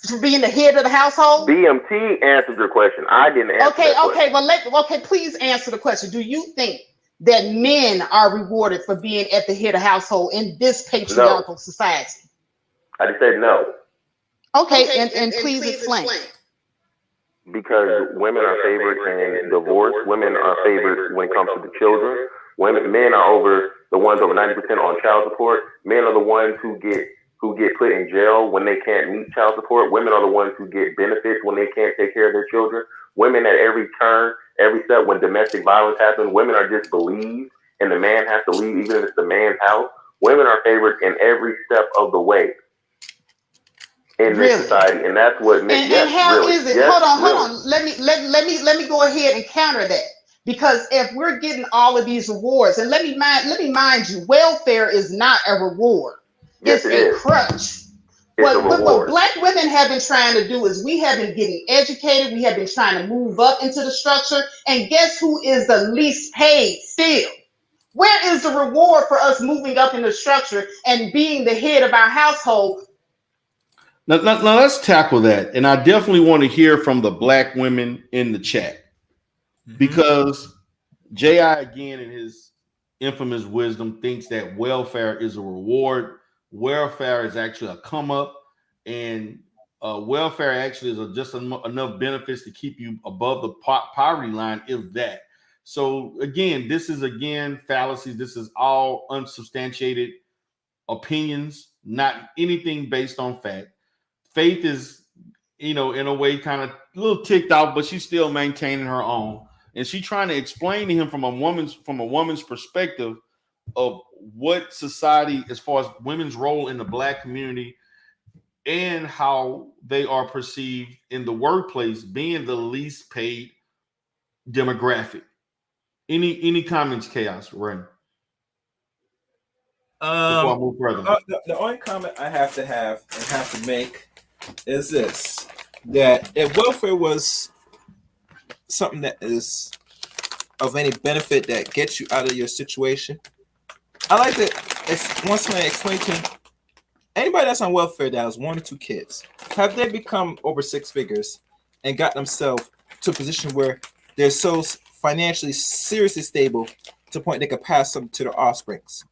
For being the head of the household? BMT answered your question. I didn't answer that question. Well, please answer the question. Do you think that men are rewarded for being at the head of household in this patriarchal society? I just said no. Okay, and please explain. Because women are favored in divorce. Women are favored when it comes to the children. Men are the ones over 90% on child support. Men are the ones who get put in jail when they can't meet child support. Women are the ones who get benefits when they can't take care of their children. Women at every turn, every step when domestic violence happens, women are just believed and the man has to leave even if it's the man's house. Women are favored in every step of the way in this society, and that's what men. And how is it? Hold on. Let me go ahead and counter that. Because if we're getting all of these rewards, and let me mind you, welfare is not a reward. Yes, it's a crutch. What black women have been trying to do is we have been getting educated. We have been trying to move up into the structure. And guess who is the least paid still? Where is the reward for us moving up in the structure and being the head of our household? Now let's tackle that. And I definitely want to hear from the black women in the chat. Because J.I. again in his infamous wisdom thinks that welfare is a reward. Welfare is actually a come up, and welfare actually is just enough benefits to keep you above the poverty line, if that. So again, this is fallacies. This is all unsubstantiated opinions, not anything based on fact. Faith is, in a way, kind of a little ticked off, but she's still maintaining her own. And she's trying to explain to him from a woman's perspective of what society, as far as women's role in the black community and how they are perceived in the workplace, being the least paid demographic. Any comments, Chaos, Ray? Before I move further. The only comment I have to make is this: that if welfare was something that is of any benefit that gets you out of your situation, I like to once I explain to anybody that's on welfare that has 1 or 2 kids, have they become over 6 figures and got themselves to a position where they're so financially seriously stable to the point they can pass them to their offsprings?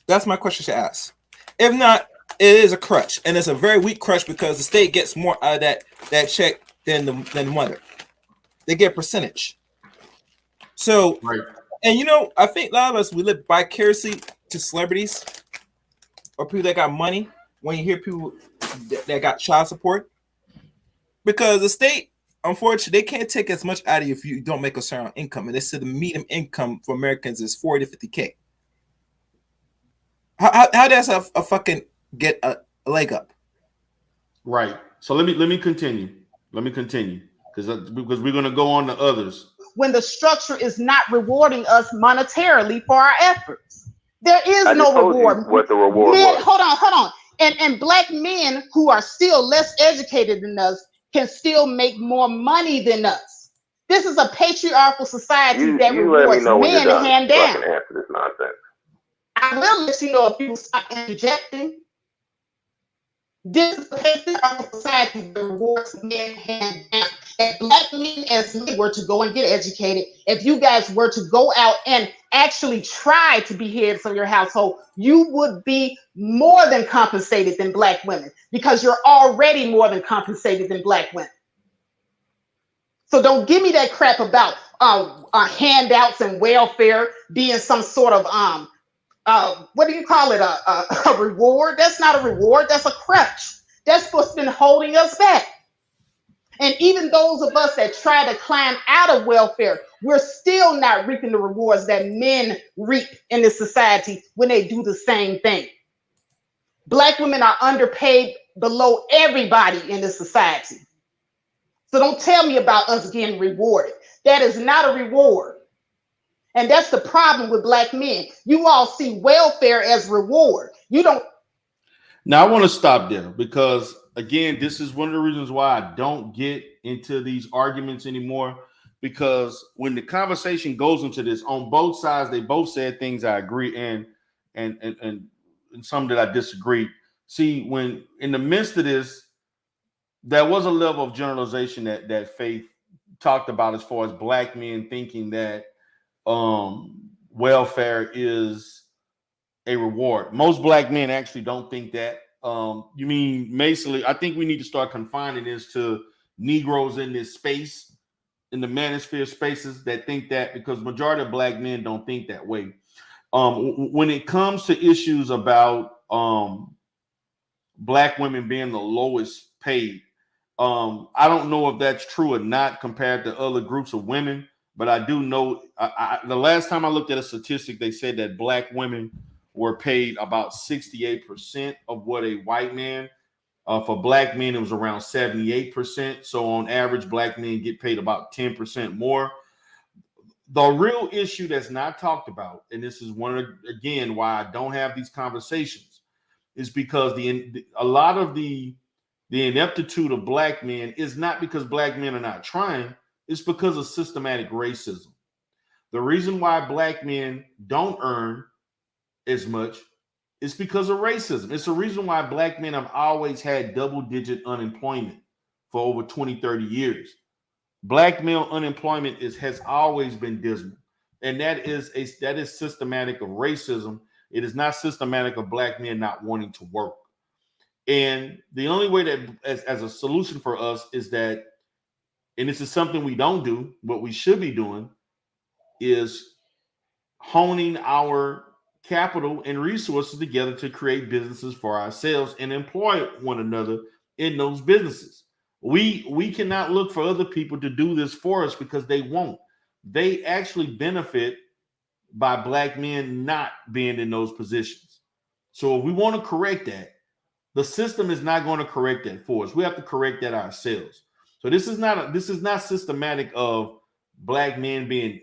That's my question to ask. If not, it is a crutch, and it's a very weak crutch because the state gets more out of that check than the mother. They get a percentage. So, right. And I think a lot of us, we live vicariously to celebrities or people that got money when you hear people that got child support, because the state, unfortunately, they can't take as much out of you if you don't make a certain income. And they said the median income for Americans is 40 to 50K. How does a fucking get a leg up? Right. So let me continue. Let me continue because we're gonna go on to others. When the structure is not rewarding us monetarily for our efforts, there is I just no told you reward. what the reward Men, was. hold on. And black men who are still less educated than us can still make more money than us. This is a patriarchal society that You let me rewards know when you're men done hand so I down. can answer this nonsense. I will let you know if you stop interjecting. This is a patriarchal society that rewards men hand down. If black men as men were to go and get educated, if you guys were to go out and actually try to be heads of your household, you would be more than compensated than black women because you're already more than compensated than black women. So don't give me that crap about handouts and welfare being some sort of what do you call it? A reward? That's not a reward. That's a crutch. That's what's been holding us back. And even those of us that try to climb out of welfare, we're still not reaping the rewards that men reap in this society when they do the same thing. Black women are underpaid below everybody in this society. So don't tell me about us getting rewarded. That is not a reward. And that's the problem with black men. You all see welfare as reward. You don't. Now I want to stop there because again, this is one of the reasons why I don't get into these arguments anymore. Because when the conversation goes into this, on both sides, they both said things I agree and some that I disagree. See, when in the midst of this, there was a level of generalization that Faith talked about as far as black men thinking that welfare is a reward. Most black men actually don't think that. You mean basically, I think we need to start confining this to Negroes in this space, in the manosphere spaces that think that, because majority of black men don't think that way. When it comes to issues about black women being the lowest paid, I don't know if that's true or not compared to other groups of women, but I do know the last time I looked at a statistic, they said that black women were paid about 68% of what a white man. For black men, it was around 78%. So on average, black men get paid about 10% more. The real issue that's not talked about, and this is one of again why I don't have these conversations, is because a lot of the ineptitude of black men is not because black men are not trying, it's because of systematic racism. The reason why black men don't earn as much is because of racism. It's the reason why black men have always had double-digit unemployment for over 20, 30 years. Black male unemployment has always been dismal. And that is systematic of racism. It is not systematic of black men not wanting to work. And the only way that as a solution for us is that, and this is something we don't do, what we should be doing is honing our capital and resources together to create businesses for ourselves and employ one another in those businesses. We cannot look for other people to do this for us because they won't. They actually benefit by black men not being in those positions. So if we want to correct that, the system is not going to correct that for us. We have to correct that ourselves. So this is not systematic of black men being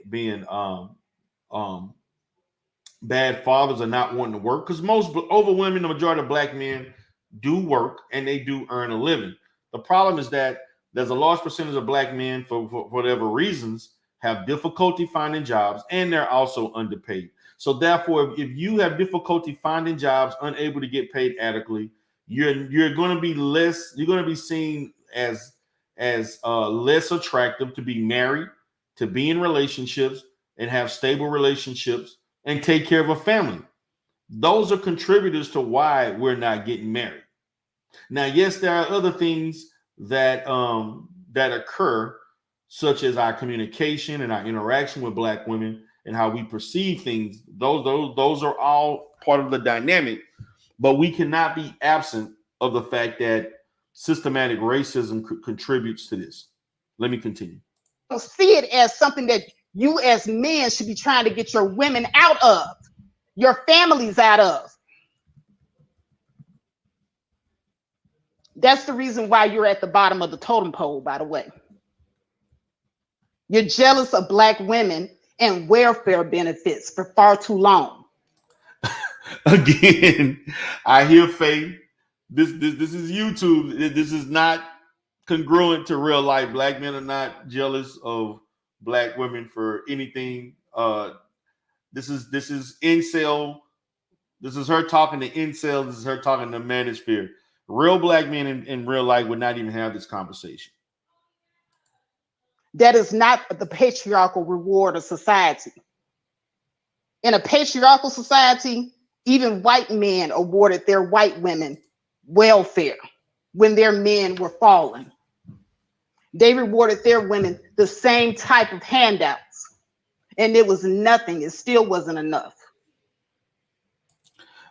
bad fathers or not wanting to work, because most overwhelming the majority of black men do work and they do earn a living. The problem is that there's a large percentage of black men for whatever reasons have difficulty finding jobs and they're also underpaid. So therefore, if you have difficulty finding jobs, unable to get paid adequately, you're going to be less. You're going to be seen as less attractive to be married, to be in relationships and have stable relationships and take care of a family. Those are contributors to why we're not getting married. Now, yes, there are other things that that occur, such as our communication and our interaction with black women and how we perceive things. Those are all part of the dynamic, but we cannot be absent of the fact that systematic racism contributes to this. Let me continue. Don't see it as something that you as men should be trying to get your women out of, your families out of. That's the reason why you're at the bottom of the totem pole, by the way. You're jealous of Black women and welfare benefits for far too long. Again, I hear Faye. This is YouTube. This is not congruent to real life. Black men are not jealous of Black women for anything. This is incel. This is her talking to incel. This is her talking to manosphere. Real Black men in real life would not even have this conversation. That is not the patriarchal reward of society. In a patriarchal society, even white men awarded their white women welfare when their men were falling. They rewarded their women the same type of handouts, and it was nothing. It still wasn't enough.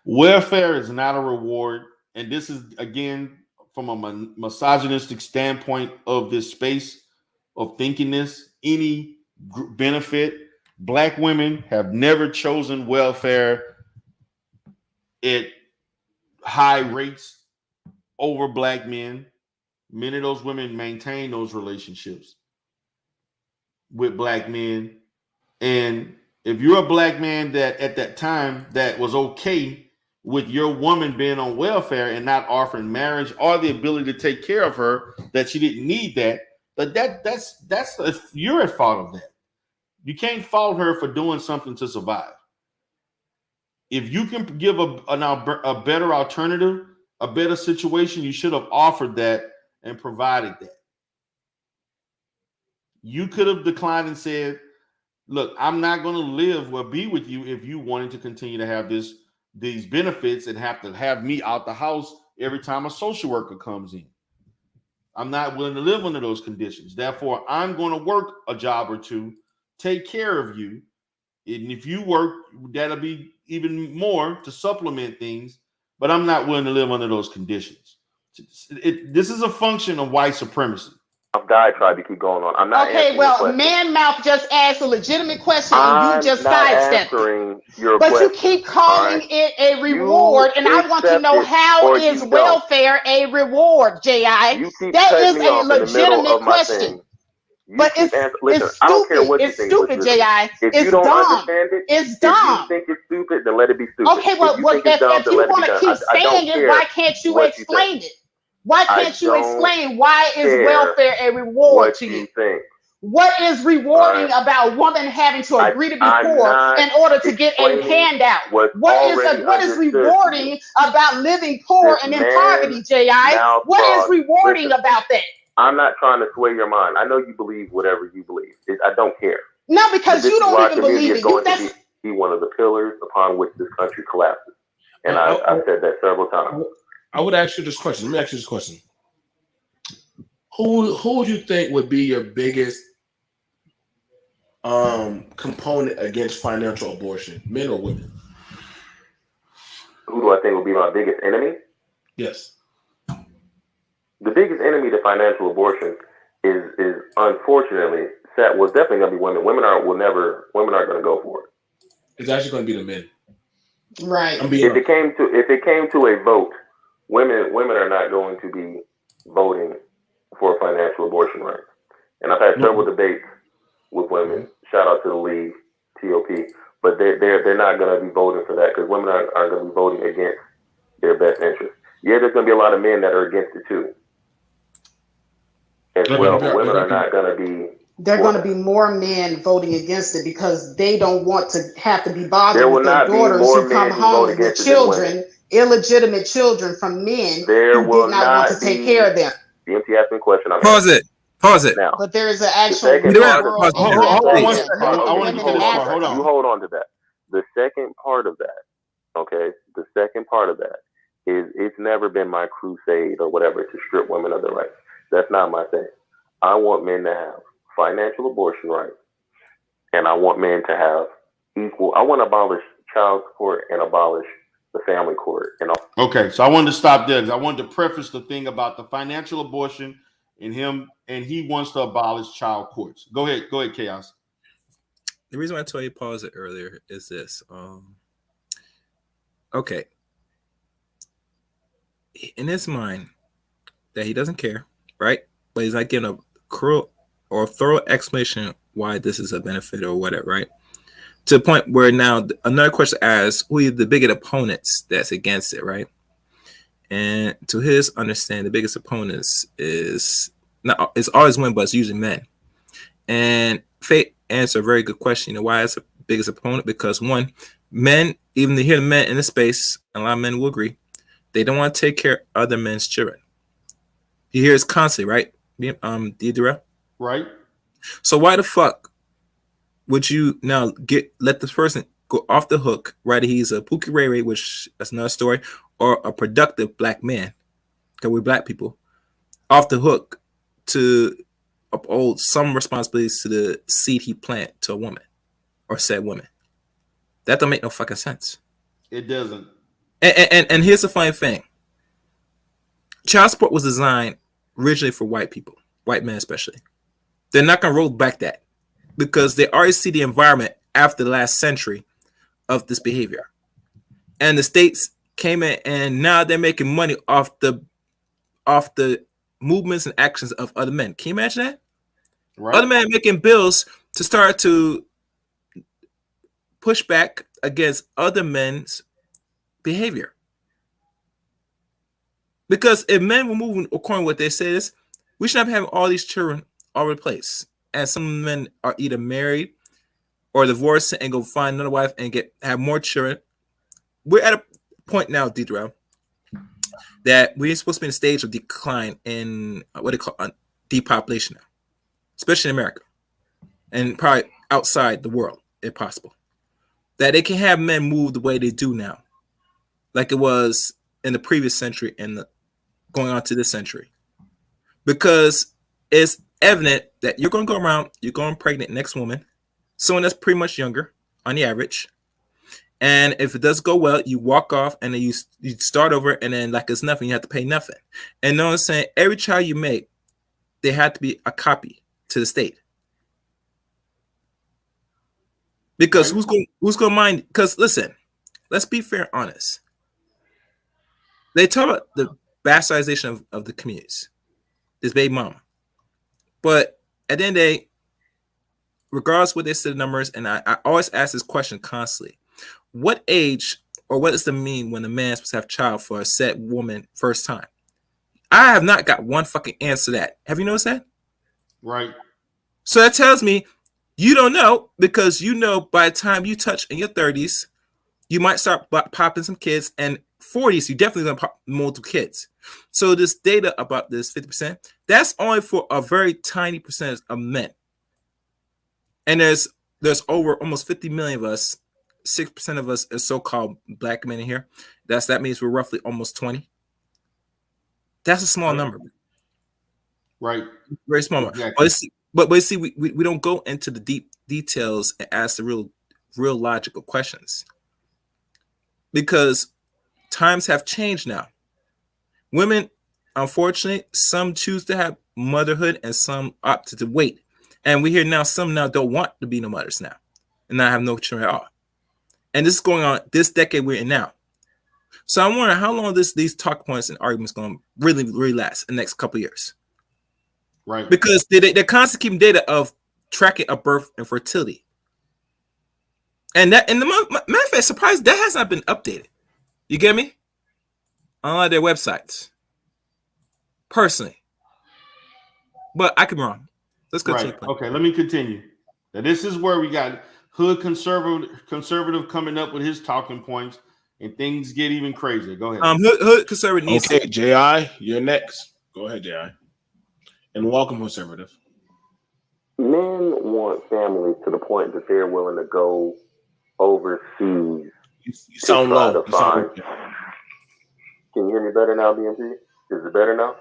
Welfare is not a reward. And this is, again, from a misogynistic standpoint of this space of thinking this, any benefit. Black women have never chosen welfare at high rates over Black men. Many of those women maintain those relationships with Black men. And if you're a Black man that at that time that was okay with your woman being on welfare and not offering marriage or the ability to take care of her, that she didn't need that, but that's you're at fault of that. You can't fault her for doing something to survive. If you can give a better alternative, a better situation, you should have offered that and provided that. You could have declined and said, look, I'm not going to live or be with you if you wanted to continue to have these benefits and have to have me out the house every time a social worker comes in. I'm not willing to live under those conditions. Therefore, I'm going to work a job or two, take care of you. And if you work, that'll be even more to supplement things. But I'm not willing to live under those conditions. This is a function of white supremacy. Guy tried to keep going on. I'm not. Okay, well, Man Mouth just asked a legitimate question and you just sidestepped it. But you keep calling it a reward, and I want to know, how is welfare a reward, J.I.? That is a legitimate question. But it's stupid. I don't care what you it's think stupid, J.I. If you don't understand it, it's dumb. If you think it's stupid, then let it be stupid. Okay, well, if you want to keep saying it, why can't you explain it? Why can't you explain why is welfare a reward to you? What is rewarding about women having to agree to be poor in order to get a handout? What is rewarding about living poor and in poverty, J.I.? What is rewarding about that? I'm not trying to sway your mind. I know you believe whatever you believe. I don't care. No, because you don't even believe it. Going to be one of the pillars upon which this country collapses. And I've said that several times. I would ask you this question. Let me ask you this question. Who would you think would be your biggest component against financial abortion, men or women? Who do I think will be my biggest enemy? Yes. The biggest enemy to financial abortion is unfortunately definitely going to be women. Women aren't going to go for it. It's actually going to be the men. Right. If it came to a vote, women are not going to be voting for a financial abortion right. And I've had several debates with women. Shout out to the League, TOP, but they're not going to be voting for that because women are going to be voting against their best interest. Yeah, there's going to be a lot of men that are against it too, as well. But women are not going to be. There are going to be more men voting against it because they don't want to have to be bothered with their daughters who come home with children, illegitimate children from men who did not want to take care of them. DMT asked me a question. Pause it. Now, but there is an actual hold on. You hold on to that. The second part of that, okay? The second part of that is it's never been my crusade or whatever to strip women of their rights. That's not my thing. I want men to have financial abortion rights, and I want men to have equal. I want to abolish child support and abolish the family court. Okay, so I wanted to stop there because I wanted to preface the thing about the financial abortion and him, and he wants to abolish child courts. Go ahead, Chaos. The reason why I told you pause it earlier is this. Okay. In his mind, that he doesn't care, right? But he's not giving a cruel or thorough explanation why this is a benefit or whatever, right? To the point where now another question asks, who are the biggest opponents that's against it, right? And to his understanding, the biggest opponents is not, it's always women, but it's usually men. And Faith answered a very good question. You know why it's the biggest opponent? Because one, men, even to hear the men in the space, and a lot of men will agree, they don't want to take care of other men's children. You hear it's constantly, right? Deidre? Right. So why the fuck would you now let this person go off the hook, whether he's a Pookie Ray Ray, which that's another story, or a productive black man, because we're black people, off the hook to uphold some responsibilities to the seed he planted to a woman or said woman? That don't make no fucking sense. It doesn't. And here's the funny thing. Child support was designed originally for white people, white men especially. They're not going to roll back that because they already see the environment after the last century of this behavior. And the states came in and now they're making money off the movements and actions of other men. Can you imagine that? Right. Other men making bills to start to push back against other men's behavior. Because if men were moving according to what they say is, we should not be having all these children all over the place. And some men are either married or divorced and go find another wife and have more children. We're at a point now, Deidre, that we're supposed to be in a stage of decline in what they call depopulation now, especially in America and probably outside the world, if possible. That they can have men move the way they do now, like it was in the previous century and going on to this century. Because it's evident that you're going to go around, you're going pregnant next woman, someone that's pretty much younger on the average. And if it does go well, you walk off and then you start over and then like it's nothing, you have to pay nothing. And no one's saying every child you make, they have to be a copy to the state. Because who's going to mind? Because listen, let's be fair and honest. They talk about the bastardization of the communities, this baby mama. But at the end of the day, regardless what they say the numbers, and I always ask this question constantly. What age or what does it mean when a man is supposed to have a child for a said woman first time? I have not got one fucking answer to that. Have you noticed that? Right. So that tells me you don't know, because you know by the time you touch in your 30s, you might start popping some kids, and 40s, you definitely gonna pop multiple kids. So this data about this 50%, that's only for a very tiny percentage of men. And there's over almost 50 million of us. 6% of us are so-called black men in here. That means we're roughly almost 20. That's a small number. Right. Very small. Exactly. But see, we don't go into the deep details and ask the real logical questions. Because times have changed now. Women, unfortunately, some choose to have motherhood and some opt to wait. And we hear now some now don't want to be no mothers now and not have no children at all. And this is going on this decade we're in now. So I'm wondering how long these talk points and arguments going to really last in the next couple of years. Right. Because they're constantly keeping data of tracking of birth and fertility. And the matter of fact, surprised that has not been updated. You get me? On their websites. Personally. But I could be wrong. Let's continue. Right. Okay, let me continue. Now this is where we got Hood conservative coming up with his talking points, and things get even crazier. Go ahead. Hood conservative. Okay, J.I., you're next. Go ahead, J.I. And welcome, conservative. Men want families to the point that they're willing to go overseas. You sound low. Can you hear me better now, BMP? Is it better now?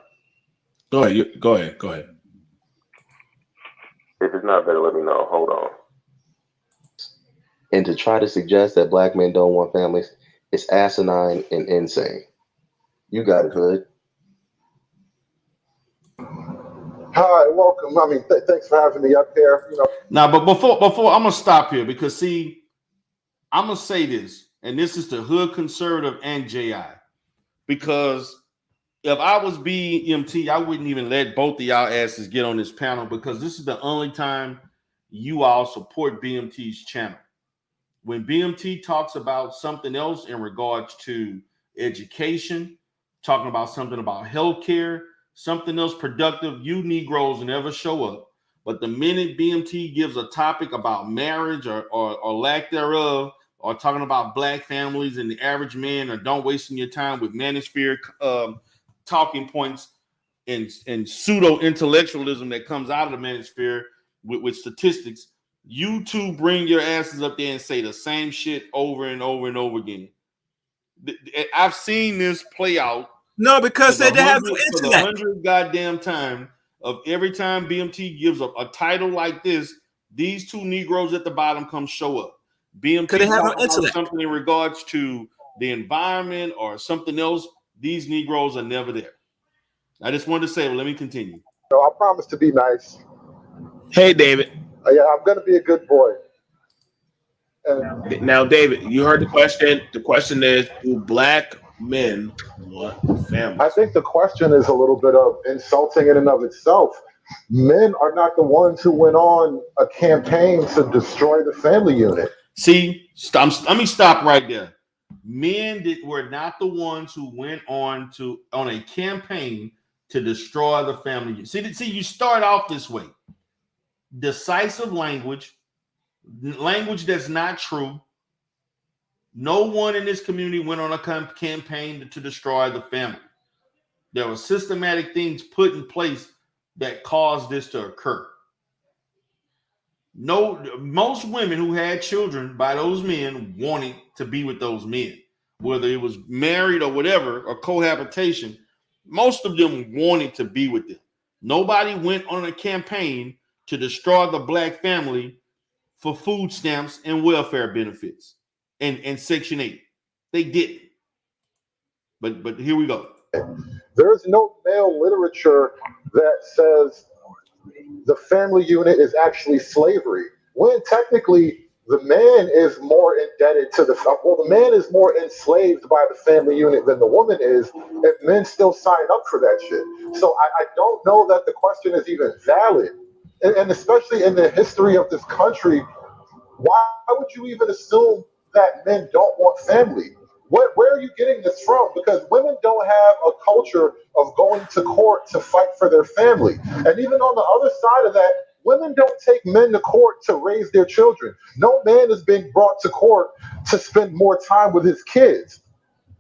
Go ahead. If it's not better, let me know. Hold on. And to try to suggest that black men don't want families is asinine and insane. You got it, Hood. Hi, welcome. I mean, thanks for having me up here. Now, but before I'm gonna stop here, because see, I'm gonna say this, and this is to Hood conservative and JI, because if I was BMT, I wouldn't even let both of y'all asses get on this panel because this is the only time you all support BMT's channel. When BMT talks about something else in regards to education, talking about something about healthcare, something else productive, you Negroes never show up. But the minute BMT gives a topic about marriage or lack thereof, or talking about black families and the average man, or don't wasting your time with manosphere talking points and pseudo intellectualism that comes out of the manosphere with statistics, you two bring your asses up there and say the same shit over and over and over again. I've seen this play out. No, because they have no for the internet. 100th goddamn time of every time BMT gives a title like this, these two Negroes at the bottom come show up. BMT They have no talk about internet. something in regards to the environment or something else. These Negroes are never there. I just wanted to say, well, let me continue. So I promise to be nice. Hey, David. Yeah, I'm gonna be a good boy. Now, David, you heard the question. The question is, do black men want families? I think the question is a little bit of insulting in and of itself. Men are not the ones who went on a campaign to destroy the family unit. See, let me stop right there. Men were not the ones who went on a campaign to destroy the family unit. See, you start off this way. Decisive language that's not true. No one in this community went on a campaign to destroy the family. There were systematic things put in place that caused this to occur. Most women who had children by those men wanted to be with those men, whether it was married or whatever, or cohabitation. Most of them wanted to be with them. Nobody went on a campaign to destroy the black family for food stamps and welfare benefits and Section 8. They didn't. But here we go. There is no male literature that says the family unit is actually slavery, when technically the man is more indebted to the man is more enslaved by the family unit than the woman is, and men still sign up for that shit. So I don't know that the question is even valid. And especially in the history of this country, why would you even assume that men don't want family? Where are you getting this from? Because women don't have a culture of going to court to fight for their family. And even on the other side of that, women don't take men to court to raise their children. No man is being brought to court to spend more time with his kids.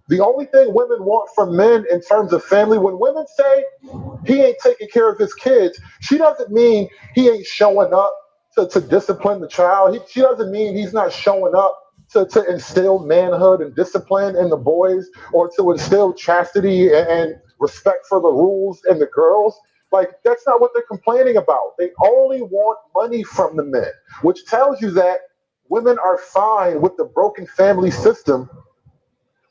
The only thing women want from men in terms of family, when women say he ain't taking care of his kids, she doesn't mean he ain't showing up to discipline the child. She doesn't mean he's not showing up to instill manhood and discipline in the boys, or to instill chastity and respect for the rules in the girls. Like, that's not what they're complaining about. They only want money from the men, which tells you that women are fine with the broken family system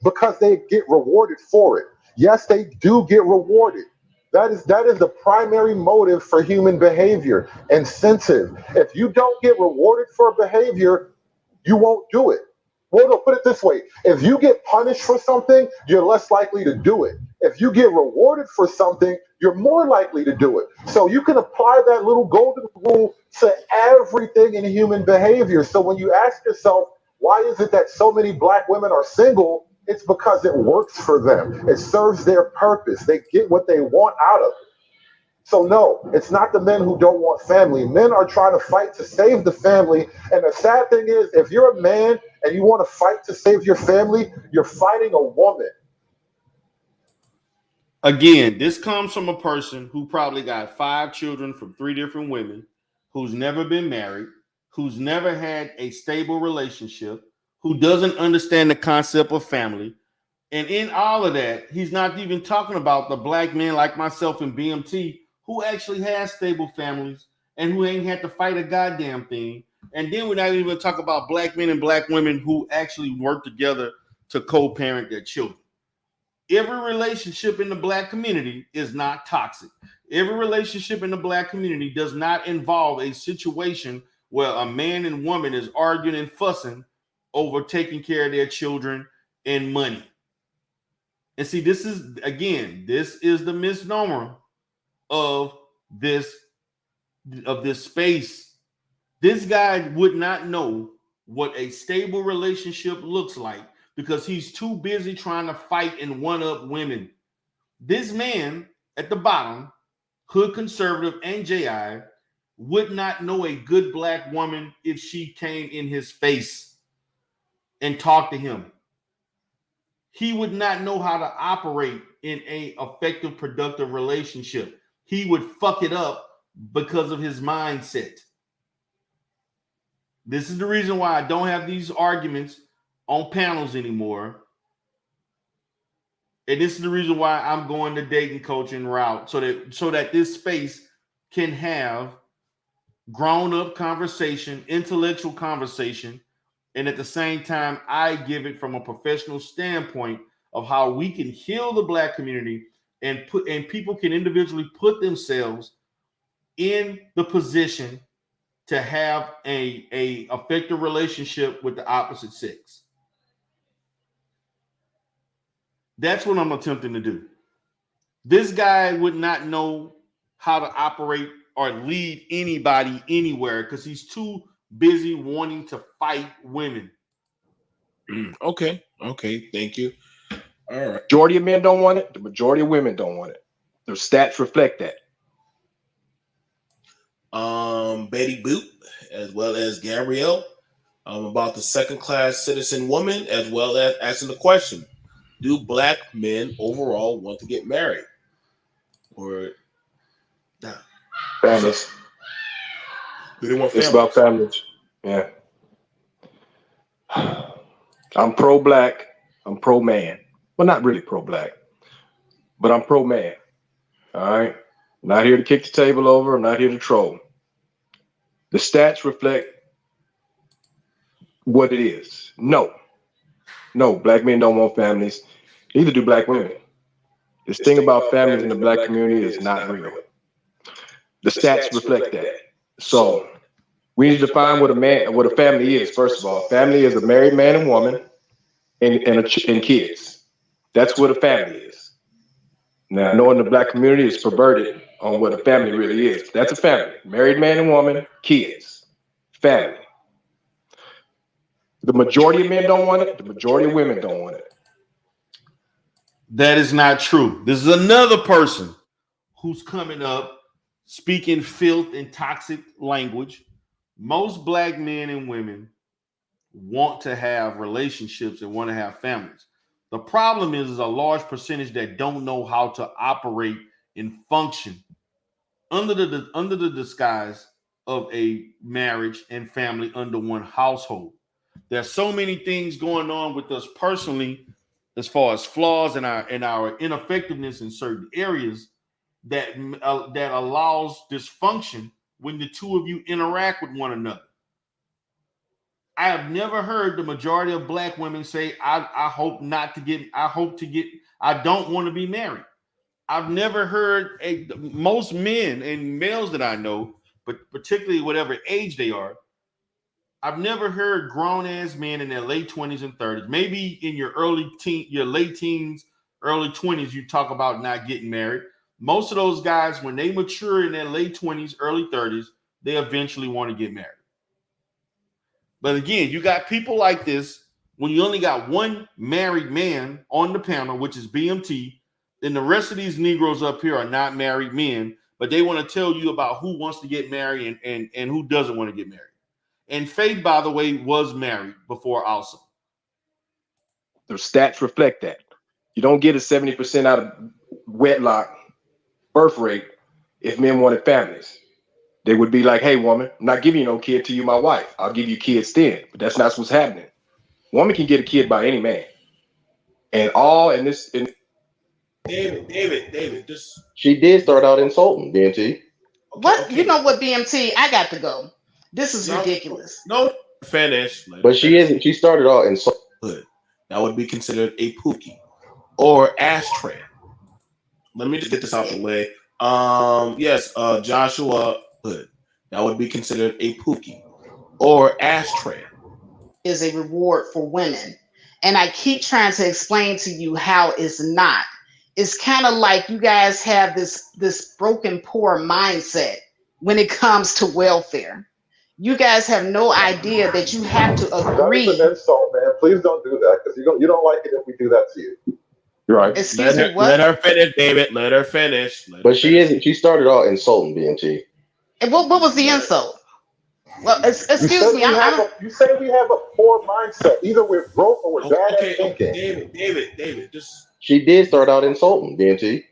because they get rewarded for it. Yes, they do get rewarded. That is the primary motive for human behavior, incentive. If you don't get rewarded for behavior, you won't do it. Well, no, put it this way. If you get punished for something, you're less likely to do it. If you get rewarded for something, you're more likely to do it. So you can apply that little golden rule to everything in human behavior. So when you ask yourself, why is it that so many black women are single? It's because it works for them. It serves their purpose. They get what they want out of it. So no, it's not the men who don't want family. Men are trying to fight to save the family. And the sad thing is, if you're a man and you want to fight to save your family, you're fighting a woman. Again, this comes from a person who probably got 5 children from 3 different women, who's never been married, who's never had a stable relationship, who doesn't understand the concept of family. And in all of that, he's not even talking about the black men like myself and BMT who actually has stable families and who ain't had to fight a goddamn thing. And then we're not even talking about black men and black women who actually work together to co-parent their children. Every relationship in the black community is not toxic. Every relationship in the black community does not involve a situation where a man and woman is arguing and fussing over taking care of their children and money. And see, this is the misnomer of this space. This guy would not know what a stable relationship looks like because he's too busy trying to fight and one up women. This man at the bottom, hood conservative and JI, would not know a good black woman if she came in his face and talked to him. He would not know how to operate in a effective, productive relationship. He would fuck it up because of his mindset. This is the reason why I don't have these arguments on panels anymore. And this is the reason why I'm going the dating coaching route so that this space can have grown-up conversation, intellectual conversation, and at the same time, I give it from a professional standpoint of how we can heal the black community and people can individually put themselves in the position to have a effective relationship with the opposite sex. That's what I'm attempting to do. This guy would not know how to operate or lead anybody anywhere because he's too busy wanting to fight women. Okay, thank you. All right. Majority of men don't want it. The majority of women don't want it. The stats reflect that. Betty Boot, as well as Gabrielle, about the second-class citizen woman, as well as asking the question: do black men overall want to get married? Or nah. Families. Do they want It's families? about families. Yeah. I'm pro-black. I'm pro-man. Well, not really pro-black, but I'm pro-man. All right. I'm not here to kick the table over. I'm not here to troll. The stats reflect what it is. No, black men don't want families. Neither do black women. This thing about families in the black community is not real. The stats reflect that. So we need to define what a family is. First of all, family is a married man and woman and kids. That's what a family is. Now, knowing the black community is perverted on what a family really is. That's a family. Married man and woman, kids, family. The majority of men don't want it. The majority of women don't want it. That is not true. This is another person who's coming up speaking filth and toxic language. Most black men and women want to have relationships and want to have families. The problem is a large percentage that don't know how to operate and function under the disguise of a marriage and family under one household. There's so many things going on with us personally, as far as flaws in our ineffectiveness in certain areas that allows dysfunction when the two of you interact with one another. I have never heard the majority of black women say, I don't want to be married. I've never heard most men and males that I know, but particularly whatever age they are, I've never heard grown ass men in their late 20s and 30s, maybe in your late teens, early 20s, you talk about not getting married. Most of those guys, when they mature in their late 20s, early 30s, they eventually want to get married. But again, you got people like this, when you only got one married man on the panel, which is BMT, then the rest of these Negroes up here are not married men, but they want to tell you about who wants to get married and who doesn't want to get married. And Faith, by the way, was married before also. The stats reflect that. You don't get a 70% out of wedlock birth rate if men wanted families. They would be like, hey, woman, I'm not giving you no kid till you my wife. I'll give you kids then. But that's not what's happening. Woman can get a kid by any man. David, just... She did start out insulting, BMT. What? You know what, BMT? I got to go. This is ridiculous. No, finish. But she isn't. She started out insulting. That would be considered a pookie or ashtray. Let me just get this out the way. Yes, Joshua Hood. That would be considered a pookie or ashtray. Is a reward for women. And I keep trying to explain to you how it's not. It's kind of like you guys have this broken, poor mindset when it comes to welfare. You guys have no idea that you have to That is agree. an insult, man. Please don't do that because you don't like it if we do that to you. Right. Excuse me, Let what? her finish, David. Let her finish. But she isn't. She started out insulting BMT. And what was the insult? Well, You excuse said me, I'm you say we have a poor mindset. Either we're broke or we're bad at thinking. David, just She did start out insulting BMT.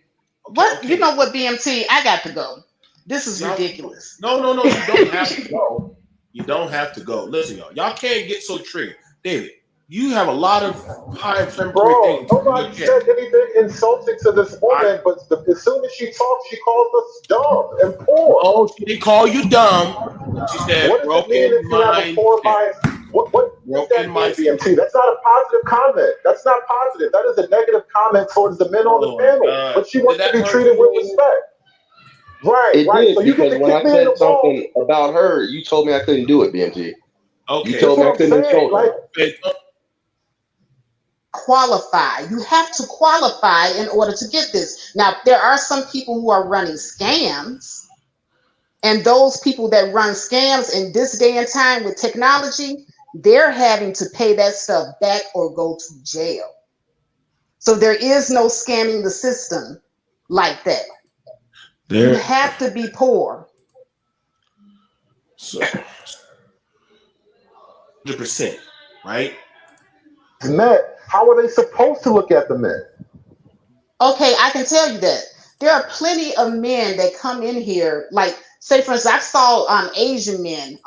what? You know what, BMT? I got to go. This is ridiculous. No, you don't have to go. You don't have to go. Listen, y'all can't get so triggered. David, you have a lot of high inflammatory Bro, things. nobody said anything insulting to this woman, but as soon as she talks, she calls us dumb and poor. Oh, she didn't call you dumb. She said What does it mean if you have a poor mind? What does that mean, BMT? That's not a positive comment. That's not positive. That is a negative comment towards the men on the panel. But she wants to be treated with respect. Right, It right. did, So you get because to when I kick me in said the balls. something about her, you told me I couldn't do it, BMT. Okay. You told me I couldn't insult her. Qualify. You have to qualify in order to get this. Now, there are some people who are running scams, and those people that run scams in this day and time with technology, they're having to pay that stuff back or go to jail. So there is no scamming the system like that. You have to be poor. So, 100%, right? Men, how are they supposed to look at the men? Okay, I can tell you that there are plenty of men that come in here. Like, say for instance, I saw Asian men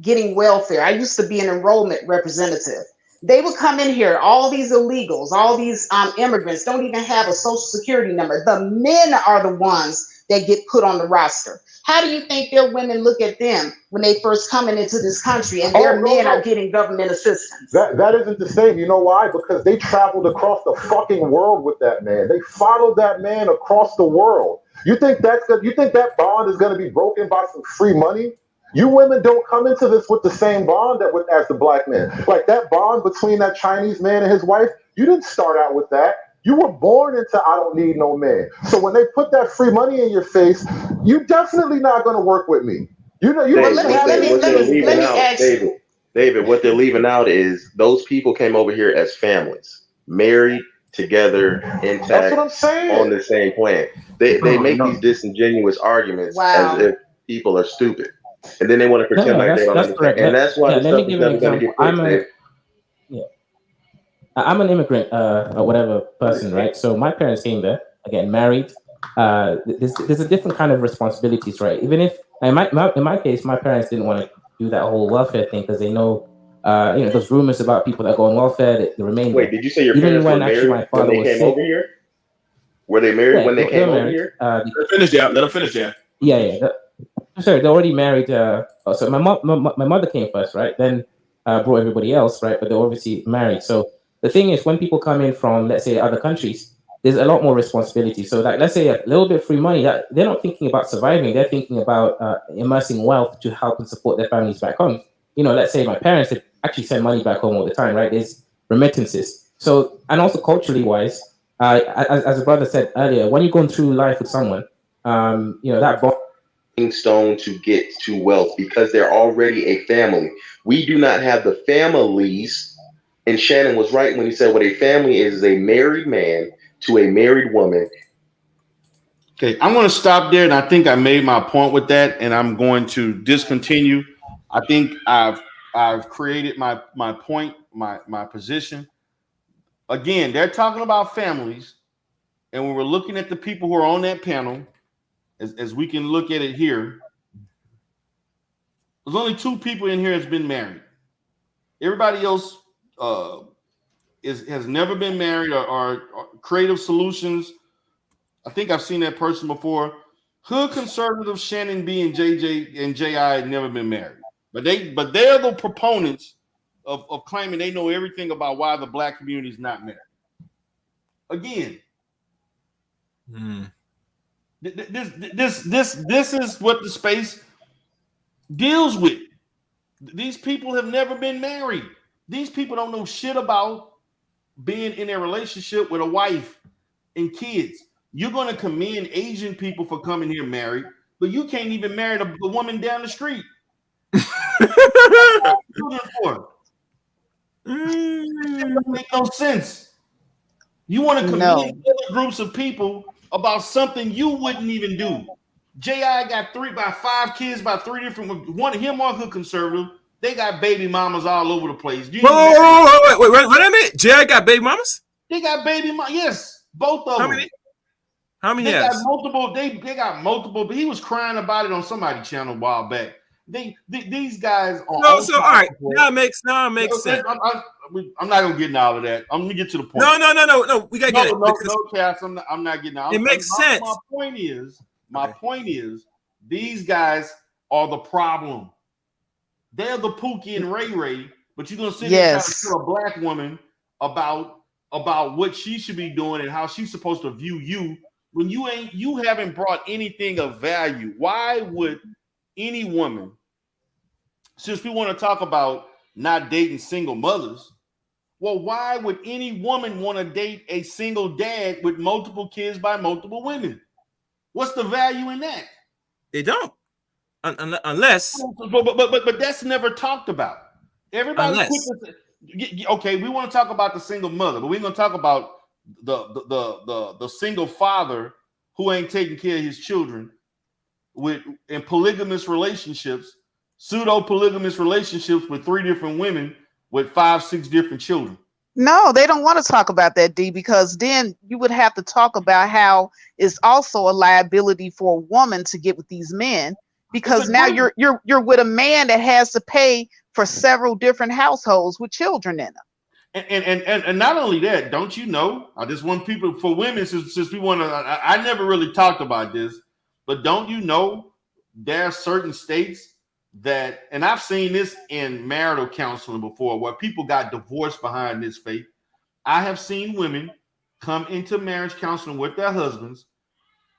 getting welfare. I used to be an enrollment representative. They would come in here, all these illegals, all these immigrants don't even have a social security number. The men are the ones that get put on the roster. How do you think their women look at them when they first coming into this country and their men are getting government assistance? That isn't the same. You know why? Because they traveled across the fucking world with that man. They followed that man across the world. You think that's good? You think that bond is going to be broken by some free money? You women don't come into this with the same bond as the black man. Like that bond between that Chinese man and his wife, you didn't start out with that. You were born into I don't need no man. So when they put that free money in your face, you definitely not going to work with me. You know, David, what they're leaving out is those people came over here as families, married together, intact, that's what I'm saying, on the same plan. They make these disingenuous arguments as if people are stupid, and then they want to pretend like they don't understand. Correct. And that's why let this me stuff is give an never going to example. get fixed. I'm an immigrant or whatever person, right? So my parents came there, again, married. There's a different kind of responsibilities, right? Even if in my case, my parents didn't want to do that whole welfare thing because they know, those rumors about people that go on welfare that they remain. Wait, did you say your parents were married my father when they came over here? Were they married when they came over here? Let them finish, yeah. Yeah. Sorry, they're already married. So my mother came first, right? Then brought everybody else, right? But they're obviously married. So the thing is, when people come in from, let's say, other countries, there's a lot more responsibility. So, like, let's say a little bit of free money, that they're not thinking about surviving. They're thinking about immersing wealth to help and support their families back home. Let's say my parents actually send money back home all the time, right? There's remittances. So, and also culturally wise, as a brother said earlier, when you're going through life with someone, that bond stone to get to wealth because they're already a family. We do not have the families, and Shannon was right when he said what a family is a married man to a married woman. Okay, I'm going to stop there, and I think I made my point with that, and I'm going to discontinue. I think I've created my point, my position. Again, they're talking about families, and when we're looking at the people who are on that panel, as we can look at it here, there's only 2 people in here that's been married. Everybody else has never been married or creative solutions. I think I've seen that person before. Hood conservative Shannon B and JJ and JI had never been married, but they're the proponents of claiming they know everything about why the black community is not married. Again, this is what the space deals with. These people have never been married. These people don't know shit about being in a relationship with a wife and kids. You're going to commend Asian people for coming here married, but you can't even marry the woman down the street. For? It doesn't make no sense. You want to commend other groups of people about something you wouldn't even do. J.I. got 5 kids by 3 different, one of him or her conservative. They got baby mamas all over the place. Wait a minute. J.I. got baby mamas? They got baby mamas. Yes, both of them. How many? They got multiple. They got multiple. But he was crying about it on somebody's channel a while back. These guys are. No, so all right. Now it makes sense. I'm not gonna get into all of that. I'm gonna get to the point. No. We gotta get it. No, Cass. I'm not getting out. It makes sense. My point is, these guys are the problem. They're the Pookie and Ray Ray, but you're gonna sit there and tell a black woman about what she should be doing and how she's supposed to view you when you haven't brought anything of value. Why would any woman, since we want to talk about not dating single mothers, well, why would any woman want to date a single dad with multiple kids by multiple women? What's the value in that? They don't, unless. But that's never talked about. Everybody. Okay, we want to talk about the single mother, but we're going to talk about the single father who ain't taking care of his children in polygamous relationships, pseudo polygamous relationships with 3 different women with 5, 6 different children. No, they don't want to talk about that, D, because then you would have to talk about how it's also a liability for a woman to get with these men, because now you're with a man that has to pay for several different households with children in them. And not only that, don't you know? I just want people, for women, since we want to, I never really talked about this, but don't you know there are certain states that, and I've seen this in marital counseling before, where people got divorced behind this faith. I have seen women come into marriage counseling with their husbands,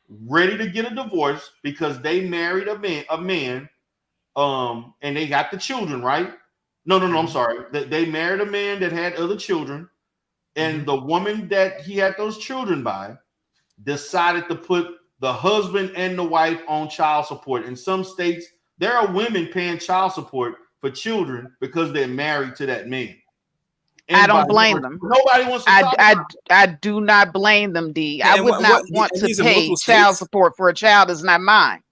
ready to get a divorce because they married a man, and they got the children, right? No, I'm sorry. They married a man that had other children, and the woman that he had those children by decided to put the husband and the wife on child support. In some states, there are women paying child support for children because they're married to that man. I don't blame them. Nobody wants to talk about it. I do not blame them, D. I would not want to pay child support for a child that's not mine.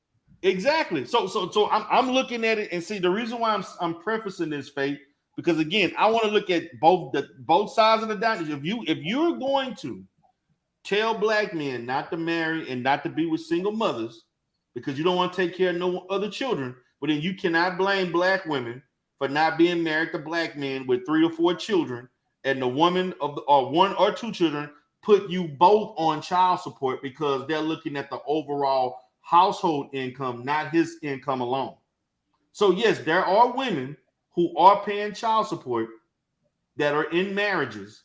Exactly. So I'm looking at it and see the reason why I'm prefacing this, Faith, because again, I want to look at both sides of the dynamic. If you're going to tell black men not to marry and not to be with single mothers because you don't want to take care of no other children, but then you cannot blame black women for not being married to black men with 3 or 4 children, and the woman or 1 or 2 children put you both on child support because they're looking at the overall household income, not his income alone. So yes, there are women who are paying child support that are in marriages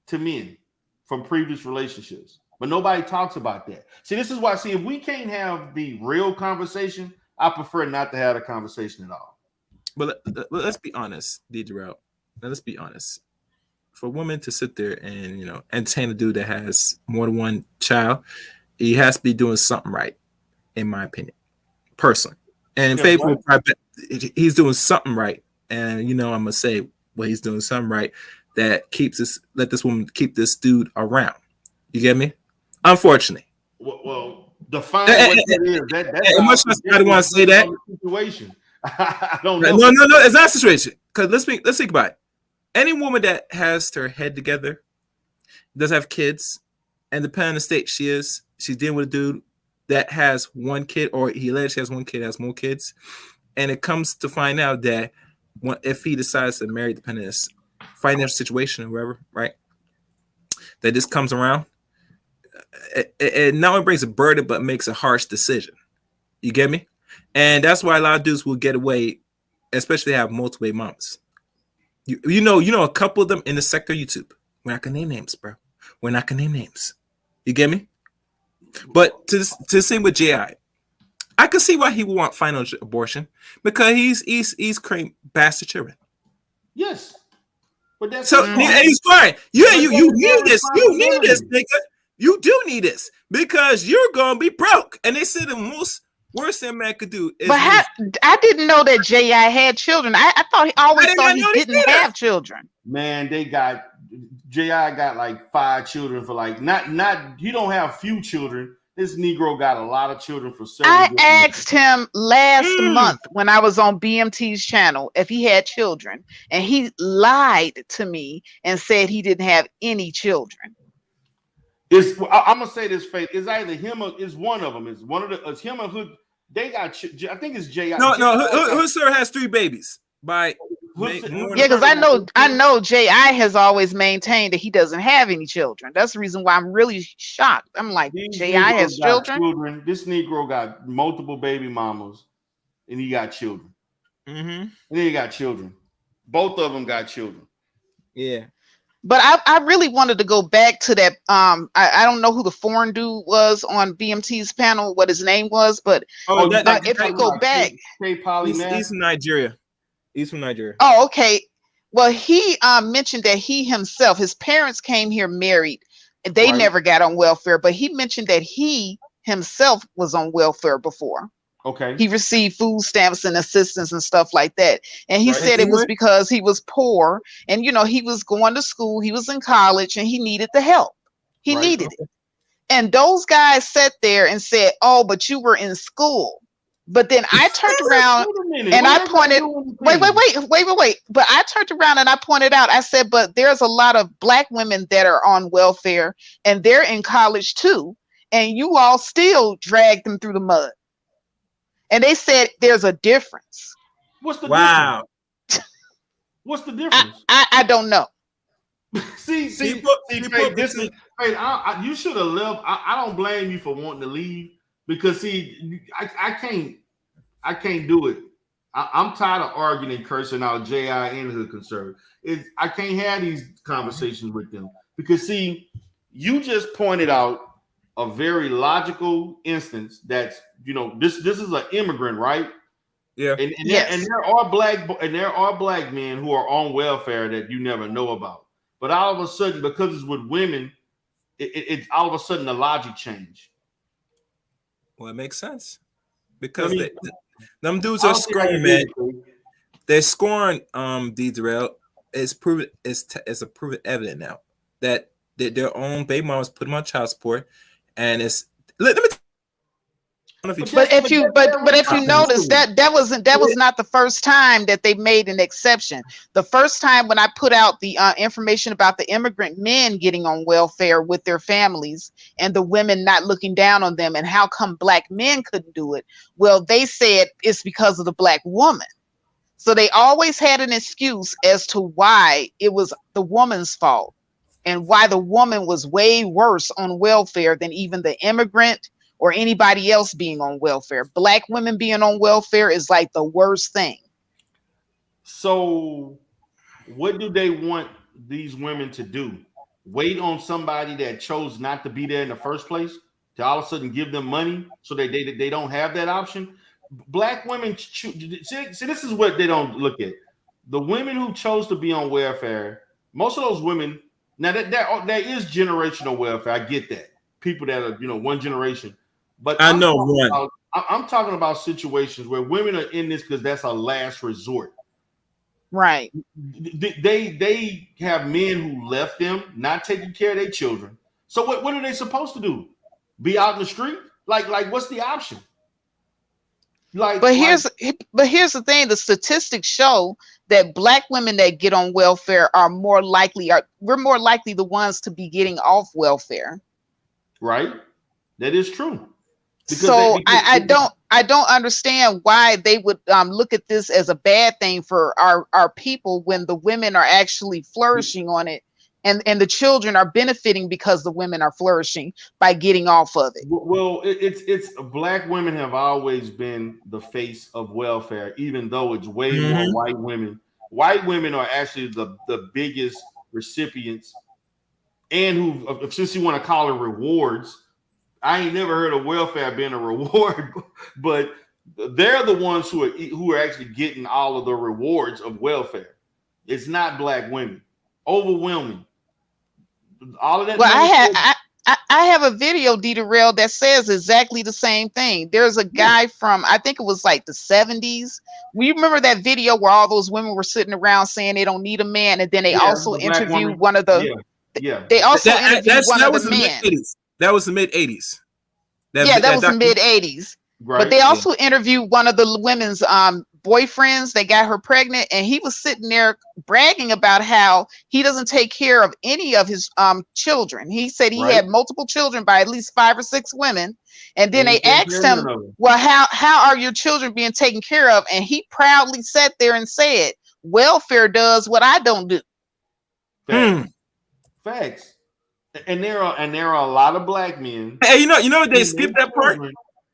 to men from previous relationships, but nobody talks about that. See, this is why, if we can't have the real conversation, I prefer not to have a conversation at all. But let's be honest, Deidre. Let's be honest. For a woman to sit there and entertain a dude that has more than 1 child, he has to be doing something right, in my opinion, personally. And Faithful, he's doing something right, and I'm gonna say, well, he's doing something right that let this woman keep this dude around. You get me? Unfortunately. Well, define what that is. That's much as I want to say that situation. I don't know. No, it's not a situation. Because let's think about it. Any woman that has her head together, does have kids, and depending on the state she's dealing with a dude that has 1 kid, or he allegedly has 1 kid, has more kids, and it comes to find out that if he decides to marry, depending on his financial situation or whatever, right? That this comes around, it not only brings a burden, but makes a harsh decision. You get me? And that's why a lot of dudes will get away, especially have multiple mamas. You know a couple of them in the sector YouTube. We're not gonna name names, bro. We're not gonna name names. You get me? But to the same with J.I., I can see why he would want final abortion, because he's creating bastard children. Yes. But that's so he's fine. You need this. You need this, nigga. You do need this because you're gonna be broke. And they said the most worst thing man could do is. But I didn't know that J.I. had children. I thought he didn't have children. Man, J.I. got like 5 children for like not you don't have few children. This Negro got a lot of children for several. I asked him last month when I was on BMT's channel if he had children, and he lied to me and said he didn't have any children. I'm gonna say this, Faith. It's either him or it's one of them. It's one of the. It's him or who. They got. I think it's J.I. No. Hood has 3 babies. By because I know J.I. has always maintained that he doesn't have any children. That's the reason why I'm really shocked. I'm like, J.I. has children. This Negro got multiple baby mamas, and he got children. And then he got children. Both of them got children. Yeah. But I really wanted to go back to that. I don't know who the foreign dude was on BMT's panel, what his name was, but if you go back, he's from Nigeria. He's from Nigeria. Oh, okay. Well, he mentioned that his parents came here married. They never got on welfare, but he mentioned that he himself was on welfare before. Okay. He received food stamps and assistance and stuff like that. And he said it was because he was poor and, he was going to school, he was in college and he needed the help. He needed it. And those guys sat there and said, oh, but you were in school. But then I turned around and I pointed, wait. But I turned around and I pointed out, I said, but there's a lot of Black women that are on welfare and they're in college too. And you all still drag them through the mud. And they said there's a difference. What's the difference? What's the difference? I don't know. See, you should have left. I don't blame you for wanting to leave because I can't do it. I'm tired of arguing and cursing out J.I. and Hood Conservative. I can't have these conversations with them because you just pointed out a very logical instance that's this is an immigrant, right? Yeah. And there are black men who are on welfare that you never know about. But all of a sudden, because it's with women, it's all of a sudden the logic change. Well, it makes sense because them dudes are scoring, man. They're scoring. D-Darrell is proven. It's a proven evident now that their own baby mamas put them on child support. And it's let me. But if you notice that was not the first time that they made an exception. The first time when I put out the information about the immigrant men getting on welfare with their families and the women not looking down on them and how come Black men couldn't do it. Well, they said it's because of the Black woman. So they always had an excuse as to why it was the woman's fault. And why the woman was way worse on welfare than even the immigrant or anybody else being on welfare. Black women being on welfare is like the worst thing. So what do they want these women to do? Wait on somebody that chose not to be there in the first place to all of a sudden give them money so that they don't have that option? Black women, see, this is what they don't look at. The women who chose to be on welfare, most of those women, now that is generational welfare. I get that. People that are, one generation. But I'm talking about situations where women are in this because that's a last resort. Right. They have men who left them, not taking care of their children. So what are they supposed to do? Be out in the street? Like what's the option? But here's the thing: the statistics show that Black women that get on welfare we're more likely the ones to be getting off welfare. Right, that is true. I don't understand why they would look at this as a bad thing for our people when the women are actually flourishing on it. And the children are benefiting because the women are flourishing by getting off of it. Well, it's Black women have always been the face of welfare, even though it's way more white women. White women are actually the biggest recipients, and since you want to call it rewards, I ain't never heard of welfare being a reward, but they're the ones who are actually getting all of the rewards of welfare. It's not Black women. overwhelming. All of that. Well, I have a video, Dita Rail, that says exactly the same thing. There's a guy from, I think it was like the 70s. We remember that video where all those women were sitting around saying they don't need a man, and then they also interviewed one of the. Yeah. They also interviewed one of the men. That was the mid 80s. That was the mid 80s. Right, but they also interviewed one of the women's boyfriends. They got her pregnant, and he was sitting there bragging about how he doesn't take care of any of his children. He said he had multiple children by at least 5 or 6 women. And then they asked him, well, how are your children being taken care of? And he proudly sat there and said, welfare does what I don't do. Facts. And there are a lot of black men. Hey, you know they skipped that part.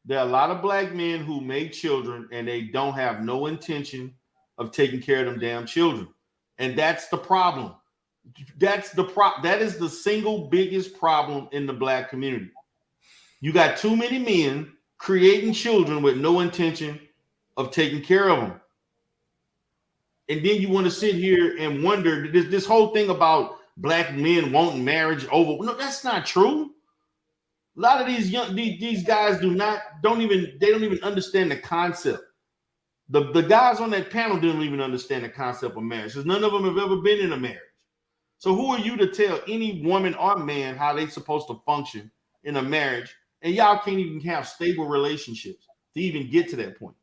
There are a lot of black men who make children and they don't have no intention of taking care of them damn children. And that's the problem. That is the single biggest problem in the black community. You got too many men creating children with no intention of taking care of them. And then you want to sit here and wonder this whole thing about black men wanting marriage over. No, that's not true. A lot of these guys don't even understand the concept. The guys on that panel didn't even understand the concept of marriage because none of them have ever been in a marriage. So who are you to tell any woman or man how they're supposed to function in a marriage? And y'all can't even have stable relationships to even get to that point.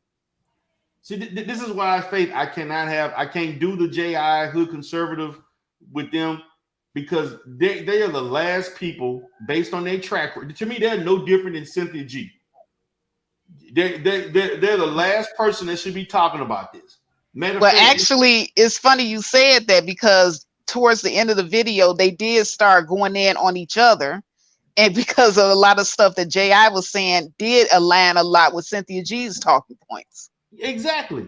See, this is why I can't do the JI hood conservative with them. Because they are the last people, based on their track record. To me, they're no different than Cynthia G. They're the last person that should be talking about this. Well, actually, it's funny you said that because towards the end of the video, they did start going in on each other. And because of a lot of stuff that J.I. was saying did align a lot with Cynthia G's talking points. Exactly.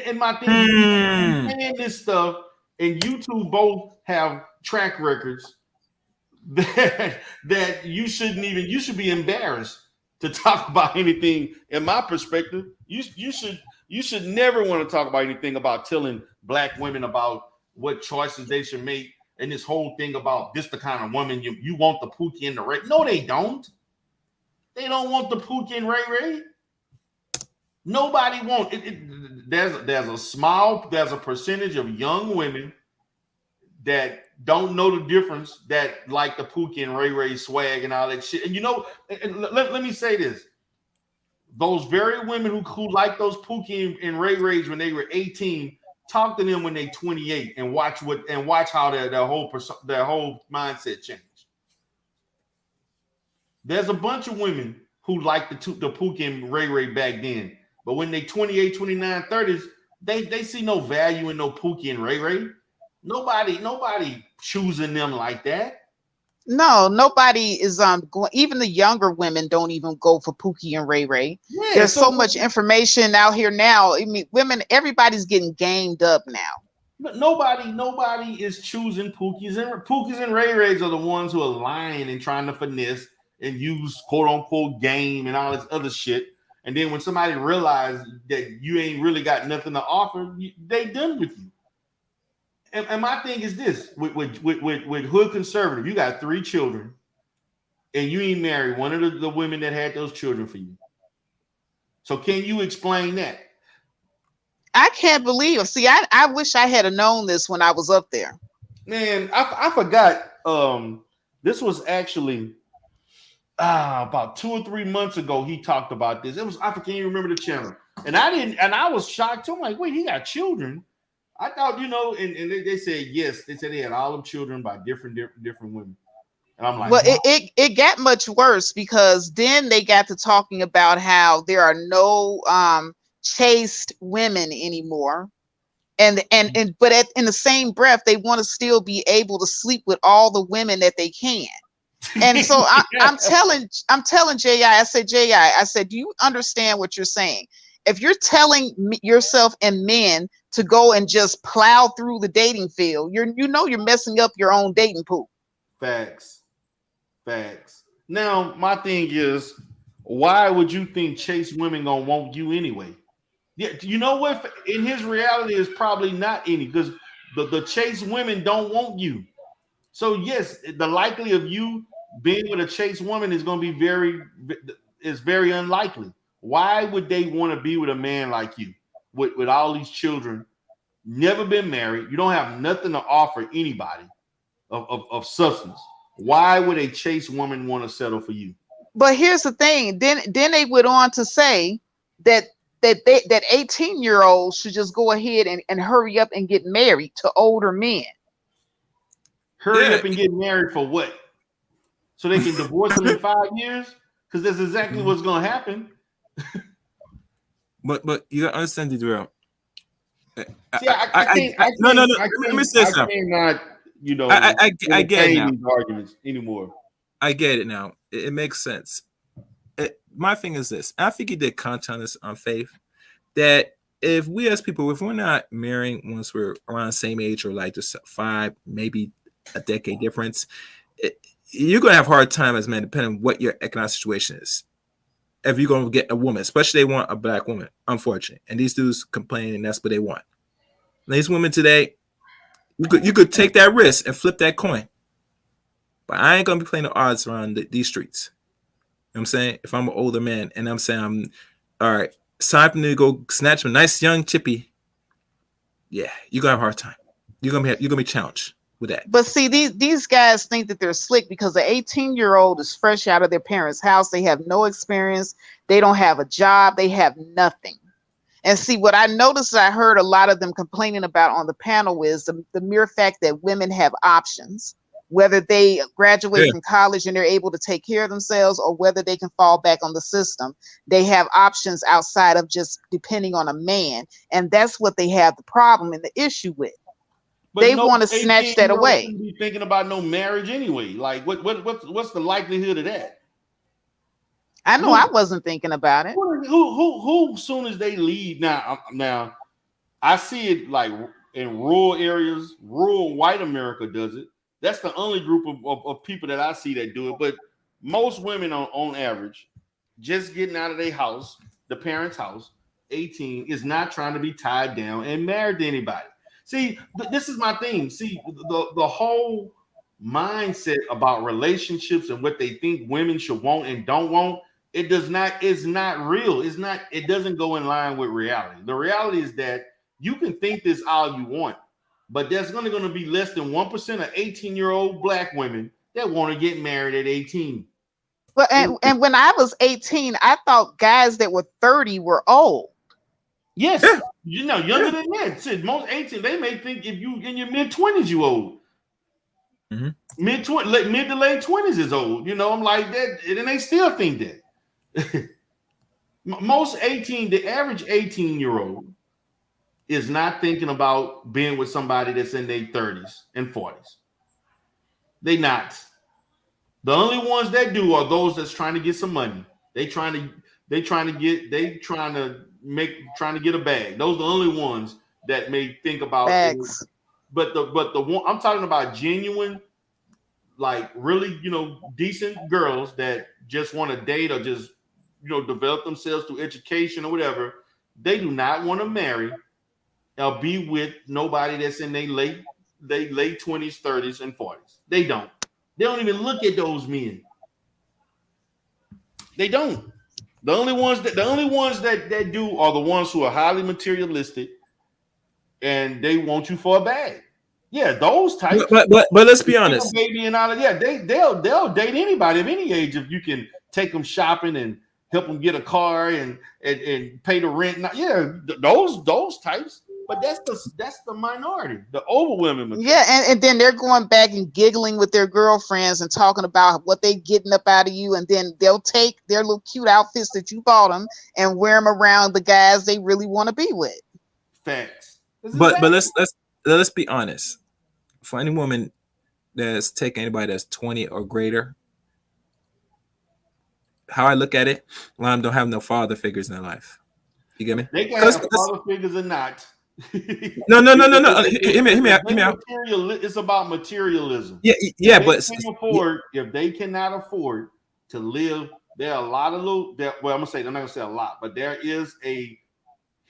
And my thing is saying this stuff, and you two both have track records that you should be embarrassed to talk about anything. In my perspective, you should never want to talk about anything about telling black women about what choices they should make, and this whole thing about this the kind of woman you want, the Pookie and the Ray. No, they don't. They don't want the Pookie and Ray Ray. Nobody wants it. There's a percentage of young women that don't know the difference, that like the Pookie and Ray Ray swag and all that shit. And let me say this. Those very women who like those Pookie and Ray Rays when they were 18, talk to them when they 28 and watch how their whole mindset changed. There's a bunch of women who like the Pookie and Ray Ray back then, but when they 28, 29, 30s, they see no value in no Pookie and Ray Ray. Nobody choosing them like that. No, nobody is going. Even the younger women don't even go for Pookie and Ray Ray. Yeah, there's so much information out here now. I mean, everybody's getting gamed up now. But nobody is choosing Pookies and Ray Rays are the ones who are lying and trying to finesse and use quote unquote game and all this other shit. And then when somebody realizes that you ain't really got nothing to offer, they done with you. And my thing is this: with hood conservative, you got 3 children, and you ain't married one of the women that had those children for you. So can you explain that? I can't believe it. See, I wish I had known this when I was up there. Man, I forgot. This was actually about 2 or 3 months ago. He talked about this. I can't even remember the channel, and I was shocked too. I'm like, wait, he got children? I thought, and they said yes. They said they had all them children by different women. And I'm like, well, it got much worse because then they got to talking about how there are no chaste women anymore. But in the same breath, they want to still be able to sleep with all the women that they can. And so I'm telling J.I., I said, do you understand what you're saying? If you're telling yourself and men to go and just plow through the dating field, you're messing up your own dating pool. Facts. Now, my thing is, why would you think chaste women gonna want you anyway? Yeah, you know what? In his reality, is probably not any, because The chase women don't want you. So yes, the likely of you being with a chase woman is going to be very unlikely. Why would they want to be with a man like you with all these children, never been married, you don't have nothing to offer anybody of substance? Why would a chase woman want to settle for you? But here's the thing. Then they went on to say that 18-year-olds should just go ahead and hurry up and get married to older men. Hurry up and get married for what? So they can divorce them in 5 years? Because that's exactly what's going to happen. But you got to understand, Darrell. See, I can't. No. Let me say something. I cannot, I get it now. These arguments anymore. I get it now. It makes sense. My thing is this. I think you did content on this on Faith, that if we as people, if we're not marrying once we're around the same age or like just 5, maybe a decade difference, you're going to have a hard time as men, depending on what your economic situation is. If you're going to get a woman, especially they want a black woman, unfortunately. And these dudes complain, and that's what they want. And these women today, you could take that risk and flip that coin. But I ain't going to be playing the odds around these streets. You know what I'm saying? If I'm an older man and I'm saying, all right, it's time for me to go snatch a nice young chippy. Yeah, you're going to have a hard time. You're going to be challenged with that. But see, these guys think that they're slick because the 18-year-old is fresh out of their parents' house. They have no experience. They don't have a job. They have nothing. And see, what I noticed that I heard a lot of them complaining about on the panel is the mere fact that women have options, whether they graduate from college and they're able to take care of themselves or whether they can fall back on the system. They have options outside of just depending on a man. And that's what they have the problem and the issue with. But they want to snatch that away. Be thinking about no marriage anyway. Like what's the likelihood of that? I know I wasn't thinking about it. Who soon as they leave now I see it like in rural areas, rural white America does it. That's the only group of people that I see that do it. But most women on average, just getting out of their house, the parents' house, 18, is not trying to be tied down and married to anybody. See, this is my thing. See, the whole mindset about relationships and what they think women should want and don't want, is not real. It doesn't go in line with reality. The reality is that you can think this all you want, but there's going to be less than 1% of 18-year-old black women that want to get married at 18. But and when I was 18, I thought guys that were 30 were old. Yes, younger than that. See, most 18, they may think if you in your mid-20s, you old. Mm-hmm. Mid to late 20s is old. I'm like that, and they still think that. Most 18, the average 18-year-old is not thinking about being with somebody that's in their 30s and 40s. They not. The only ones that do are those that's trying to get some money. They trying to get a bag. Those are the only ones that may think about bags. But the one I'm talking about, genuine, like really, decent girls that just want to date or just develop themselves through education or whatever. They do not want to marry or be with nobody that's in their late 20s, 30s, and 40s. They don't even look at those men. They don't. The only ones that do are the ones who are highly materialistic and they want you for a bag. Yeah, those types. But let's be honest. Baby and all of, yeah, they'll date anybody of any age if you can take them shopping and help them get a car and pay the rent. Yeah, those types. But that's the minority, the overwhelming majority. Yeah, and then they're going back and giggling with their girlfriends and talking about what they getting up out of you, and then they'll take their little cute outfits that you bought them and wear them around the guys they really want to be with. Facts. But let's be honest. For any woman that's taking anybody that's 20 or greater, how I look at it, a lot of them don't have no father figures in their life. You get me? They can have father figures or not. No. Hear me out. It's about materialism. Yeah, but if they cannot afford to live, there are a lot of I'm not gonna say a lot, but there is a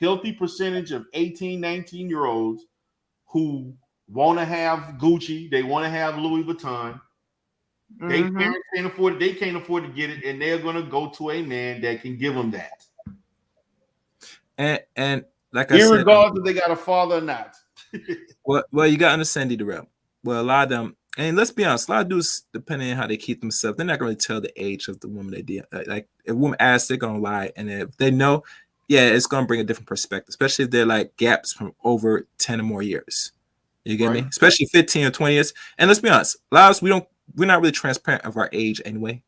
healthy percentage of 18, 19-year-olds who want to have Gucci, they want to have Louis Vuitton. They parents can't afford it. They can't afford to get it, and they're gonna go to a man that can give them that. And like I said, irregardless if they got a father or not. well, you gotta understand the realm. Well, a lot of them, and let's be honest, a lot of dudes, depending on how they keep themselves, they're not gonna tell the age of the woman they deal. Like if a woman asks, they're gonna lie, and if they know, yeah, it's gonna bring a different perspective, especially if they're like gaps from over 10 or more years. You get me? Especially 15 or 20 years. And let's be honest, a lot of us, we're not really transparent of our age anyway.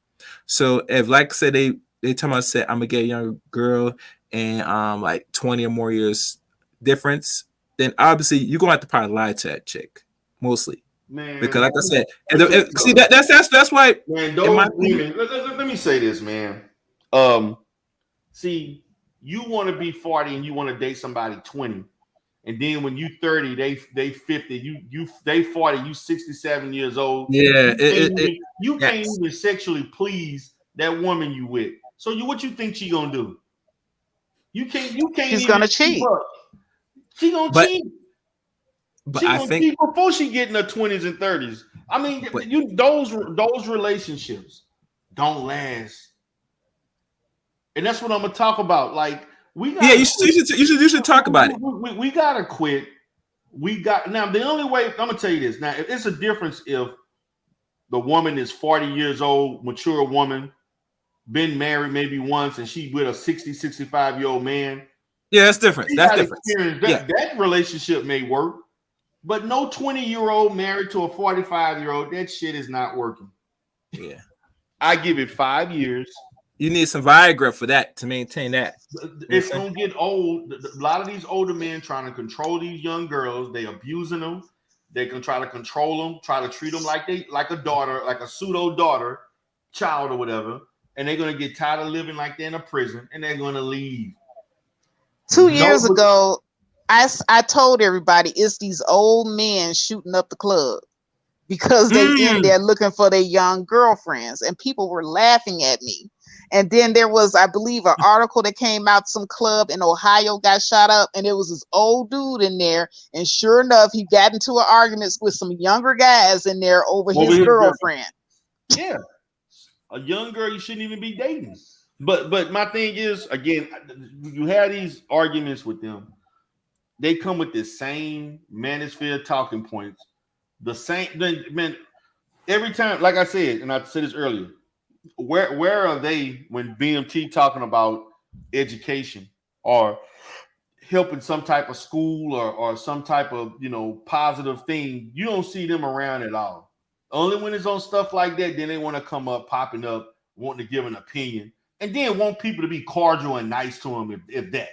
So if, like I said, they tell me, said I'm gonna get a younger girl and like 20 or more years difference, then obviously you're gonna have to probably lie to that chick mostly. Man, because like I said, see that's why. Man, those women. Let me say this, man. See, you want to be 40 and you want to date somebody 20. And then when you 30, they 50, they 40, you 67 years old. Yeah, you can't even sexually please that woman you with. So what you think she gonna do? You can't. She's gonna cheat. She gonna cheat. But I think cheat before she get in her 20s and 30s. I mean, those relationships don't last, and that's what I'm gonna talk about. Like. You should talk about it. We gotta quit. Now the only way I'm gonna tell you this. Now, it's a difference if the woman is 40 years old, mature woman, been married maybe once, and she with a 60, 65-year-old man. Yeah, that's different. That's different. That relationship may work, but no 20-year-old married to a 45-year-old, that shit is not working. Yeah. I give it 5 years. You need some Viagra for that to maintain that. It's gonna get old. A lot of these older men trying to control these young girls. They abusing them. They can try to control them, try to treat them like a daughter, like a pseudo daughter, child or whatever. And they're gonna get tired of living like they're in a prison, and they're gonna leave. 2 years ago, I told everybody it's these old men shooting up the club because they in there looking for their young girlfriends, and people were laughing at me. And then there was, I believe, an article that came out, some club in Ohio got shot up, and it was this old dude in there. And sure enough, he got into an argument with some younger guys in there over his girlfriend. Yeah. A young girl you shouldn't even be dating. But my thing is, again, you have these arguments with them. They come with the same manosphere talking points. The same, man, every time, like I said, and I said this earlier, where are they when BMT talking about education or helping some type of school or some type of positive thing? You don't see them around at all. Only when it's on stuff like that, then they want to come up, popping up, wanting to give an opinion, and then want people to be cordial and nice to them if that,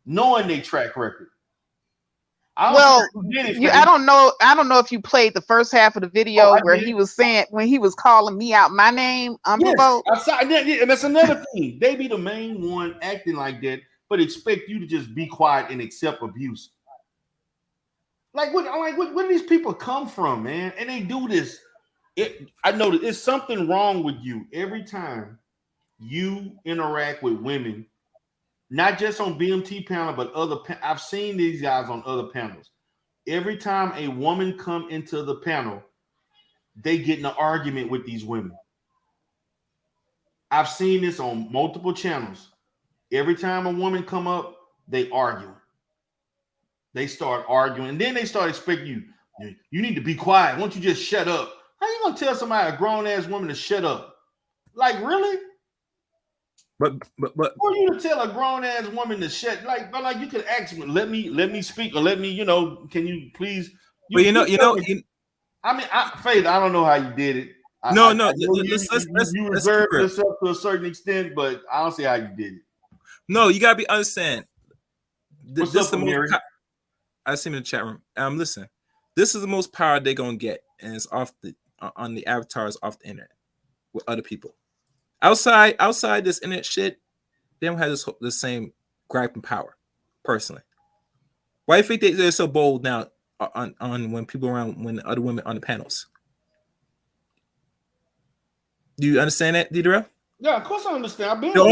knowing their track record. I don't know if you played the first half of the video where he was saying, when he was calling me out my name, unprovoked. Yes, and that's another thing. They be the main one acting like that, but expect you to just be quiet and accept abuse. Like where do these people come from, man? And they do this. I know that it's something wrong with you every time you interact with women. Not just on BMT panel, but I've seen these guys on other panels. Every time a woman come into the panel, they get in an argument with these women. I've seen this on multiple channels. Every time a woman come up, they argue. They start arguing, and then they start expecting you need to be quiet. Why don't you just shut up? How you gonna tell somebody, a grown-ass woman, to shut up? Like, really? But for you to tell a grown ass woman to shut, like you could ask me, let me speak, or let me, can you please? I mean, Faith, I don't know how you did it. You reserved yourself to a certain extent, but I don't see how you did it. No, you gotta understand. What's up, Mary? I see him in the chat room. Listen, this is the most power they're gonna get, and it's on the avatars off the internet with other people. Outside this internet shit, they don't have the same griping power. Personally, why do you think they're so bold now on when people around, when other women on the panels? Do you understand that, Deidre? Yeah, of course I understand. The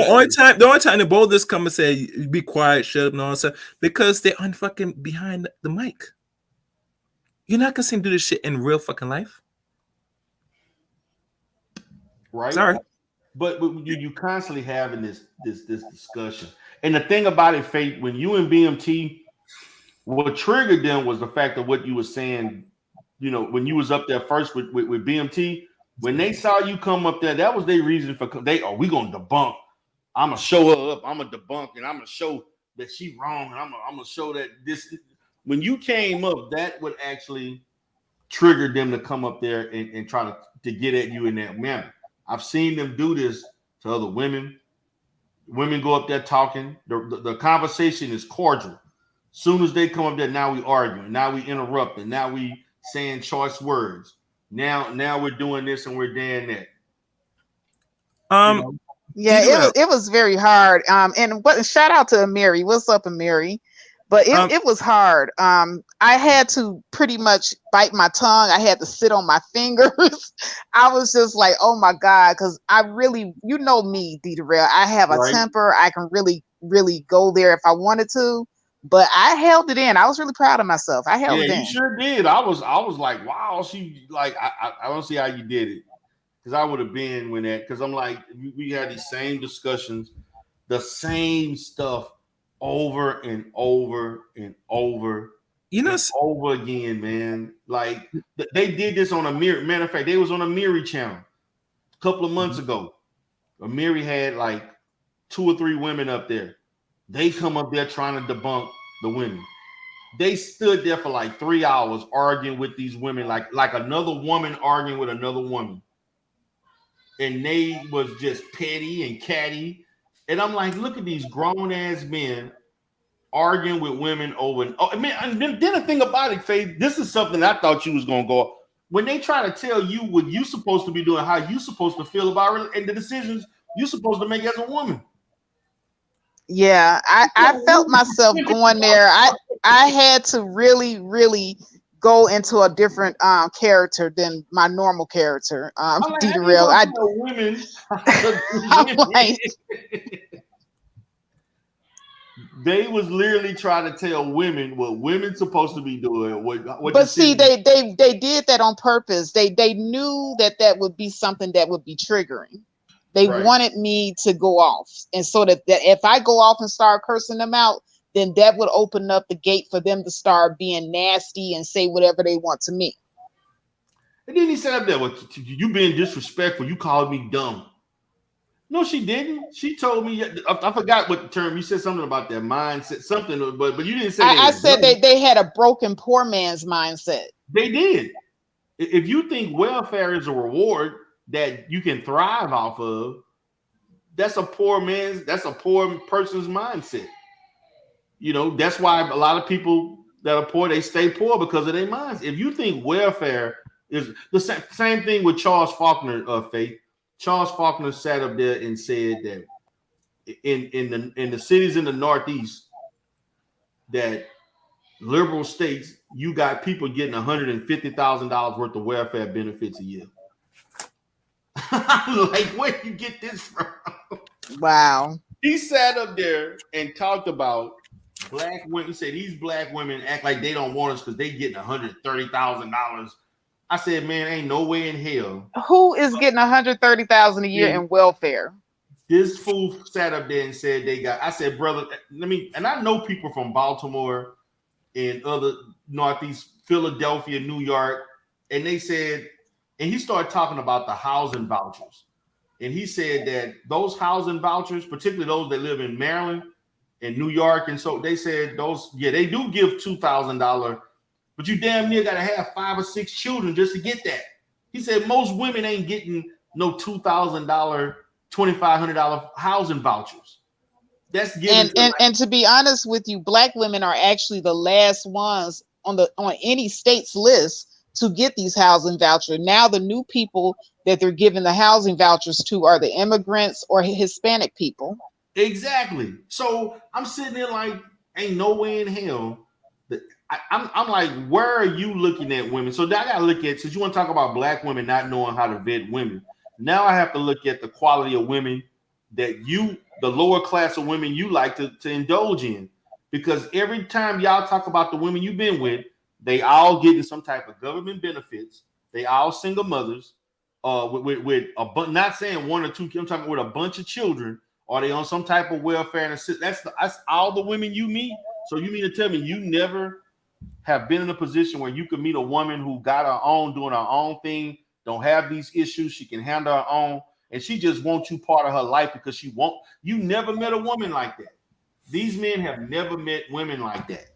only time the boldest come and say, "Be quiet, shut up," and all that stuff, because they're behind the mic. You're not gonna do this shit in real fucking life, right? Sorry. But you constantly having this discussion. And the thing about it, Faith, when you and BMT, what triggered them was the fact of what you were saying, you know, when you was up there first with BMT, when they saw you come up there, that was their reason for we gonna debunk. I'm gonna show her up, I'm gonna debunk, and I'm gonna show that she wrong, and I'm gonna show that this. When you came up, that would actually trigger them to come up there and try to get at you in that manner. I've seen them do this to other women. Women go up there talking. The conversation is cordial. Soon as they come up there, now we arguing. Now we interrupting. Now we saying choice words. Now we're doing this and we're doing that. Yeah, it was very hard. And shout out to Amiri. What's up, Amiri? But it was hard. I had to pretty much bite my tongue. I had to sit on my fingers. I was just like, oh my God, because I really, you know me, D-Darrell. I have a temper. I can really, really go there if I wanted to. But I held it in. I was really proud of myself. I held it in. Yeah, you sure did. I was like, wow, she like I don't see how you did it. Because I would have been when that, because I'm like, we had these same discussions, the same stuff over and over and over, over again, man. Like they did this on Amiri. Matter of fact, they was on Amiri channel a couple of months ago. Amiri had like 2 or 3 women up there. They come up there trying to debunk the women. They stood there for like 3 hours arguing with these women, like another woman arguing with another woman. And they was just petty and catty. And I'm like, look at these grown ass men arguing with women over. And then the thing about it, Faith, this is something I thought you was gonna go. When they try to tell you what you supposed to be doing, how you supposed to feel about it, and the decisions you supposed to make as a woman. Yeah, I felt myself going there. I had to really, really go into a different character than my normal character. D-Darrell. Women. They was literally trying to tell women what women supposed to be doing. But see, they did that on purpose. They knew that would be something that would be triggering. They wanted me to go off, and so that if I go off and start cursing them out, then that would open up the gate for them to start being nasty and say whatever they want to me. And then he said up there, well, you being disrespectful, you called me dumb. No, she didn't. She told me, I forgot what the term, you said something about their mindset, something, but you didn't say I said they had a broken poor man's mindset. They did. If you think welfare is a reward that you can thrive off of, that's a poor person's mindset. You know, that's why a lot of people that are poor, they stay poor because of their minds. If you think welfare is the same thing with Charles Faulkner, Faith. Charles Faulkner sat up there and said that in the cities in the Northeast, that liberal states, you got people getting $150,000 worth of welfare benefits a year. Like, where do you get this from? Wow. He sat up there and talked about black women. He said these black women act like they don't want us because they getting $130,000. I said, man, ain't no way in hell. Who is getting $130,000 a year in welfare? This fool sat up there and said they got. I said, brother, and I know people from Baltimore and other Northeast, Philadelphia, New York, and they said, and he started talking about the housing vouchers. And he said that those housing vouchers, particularly those that live in Maryland and New York, and so they said they do give $2,000, but you damn near got to have 5 or 6 children just to get that. He said most women ain't getting no $2,000, $2,500 housing vouchers. That's given. And to be honest with you, black women are actually the last ones on any state's list to get these housing vouchers. Now the new people that they're giving the housing vouchers to are the immigrants or Hispanic people. Exactly. So I'm sitting there like, ain't no way in hell. I'm like, where are you looking at women? So now I got to look at, since you want to talk about black women not knowing how to vet women, now I have to look at the quality of women that the lower class of women you like to indulge in. Because every time y'all talk about the women you've been with, They all getting some type of government benefits. They all single mothers, with a not saying one or two. I'm talking with a bunch of children. Are they on some type of welfare and assist? That's all the women you meet. So you mean to tell me you never have been in a position where you could meet a woman who got her own, doing her own thing, don't have these issues, she can handle her own, and she just wants you part of her life because you never met a woman like that. These men have never met women like that.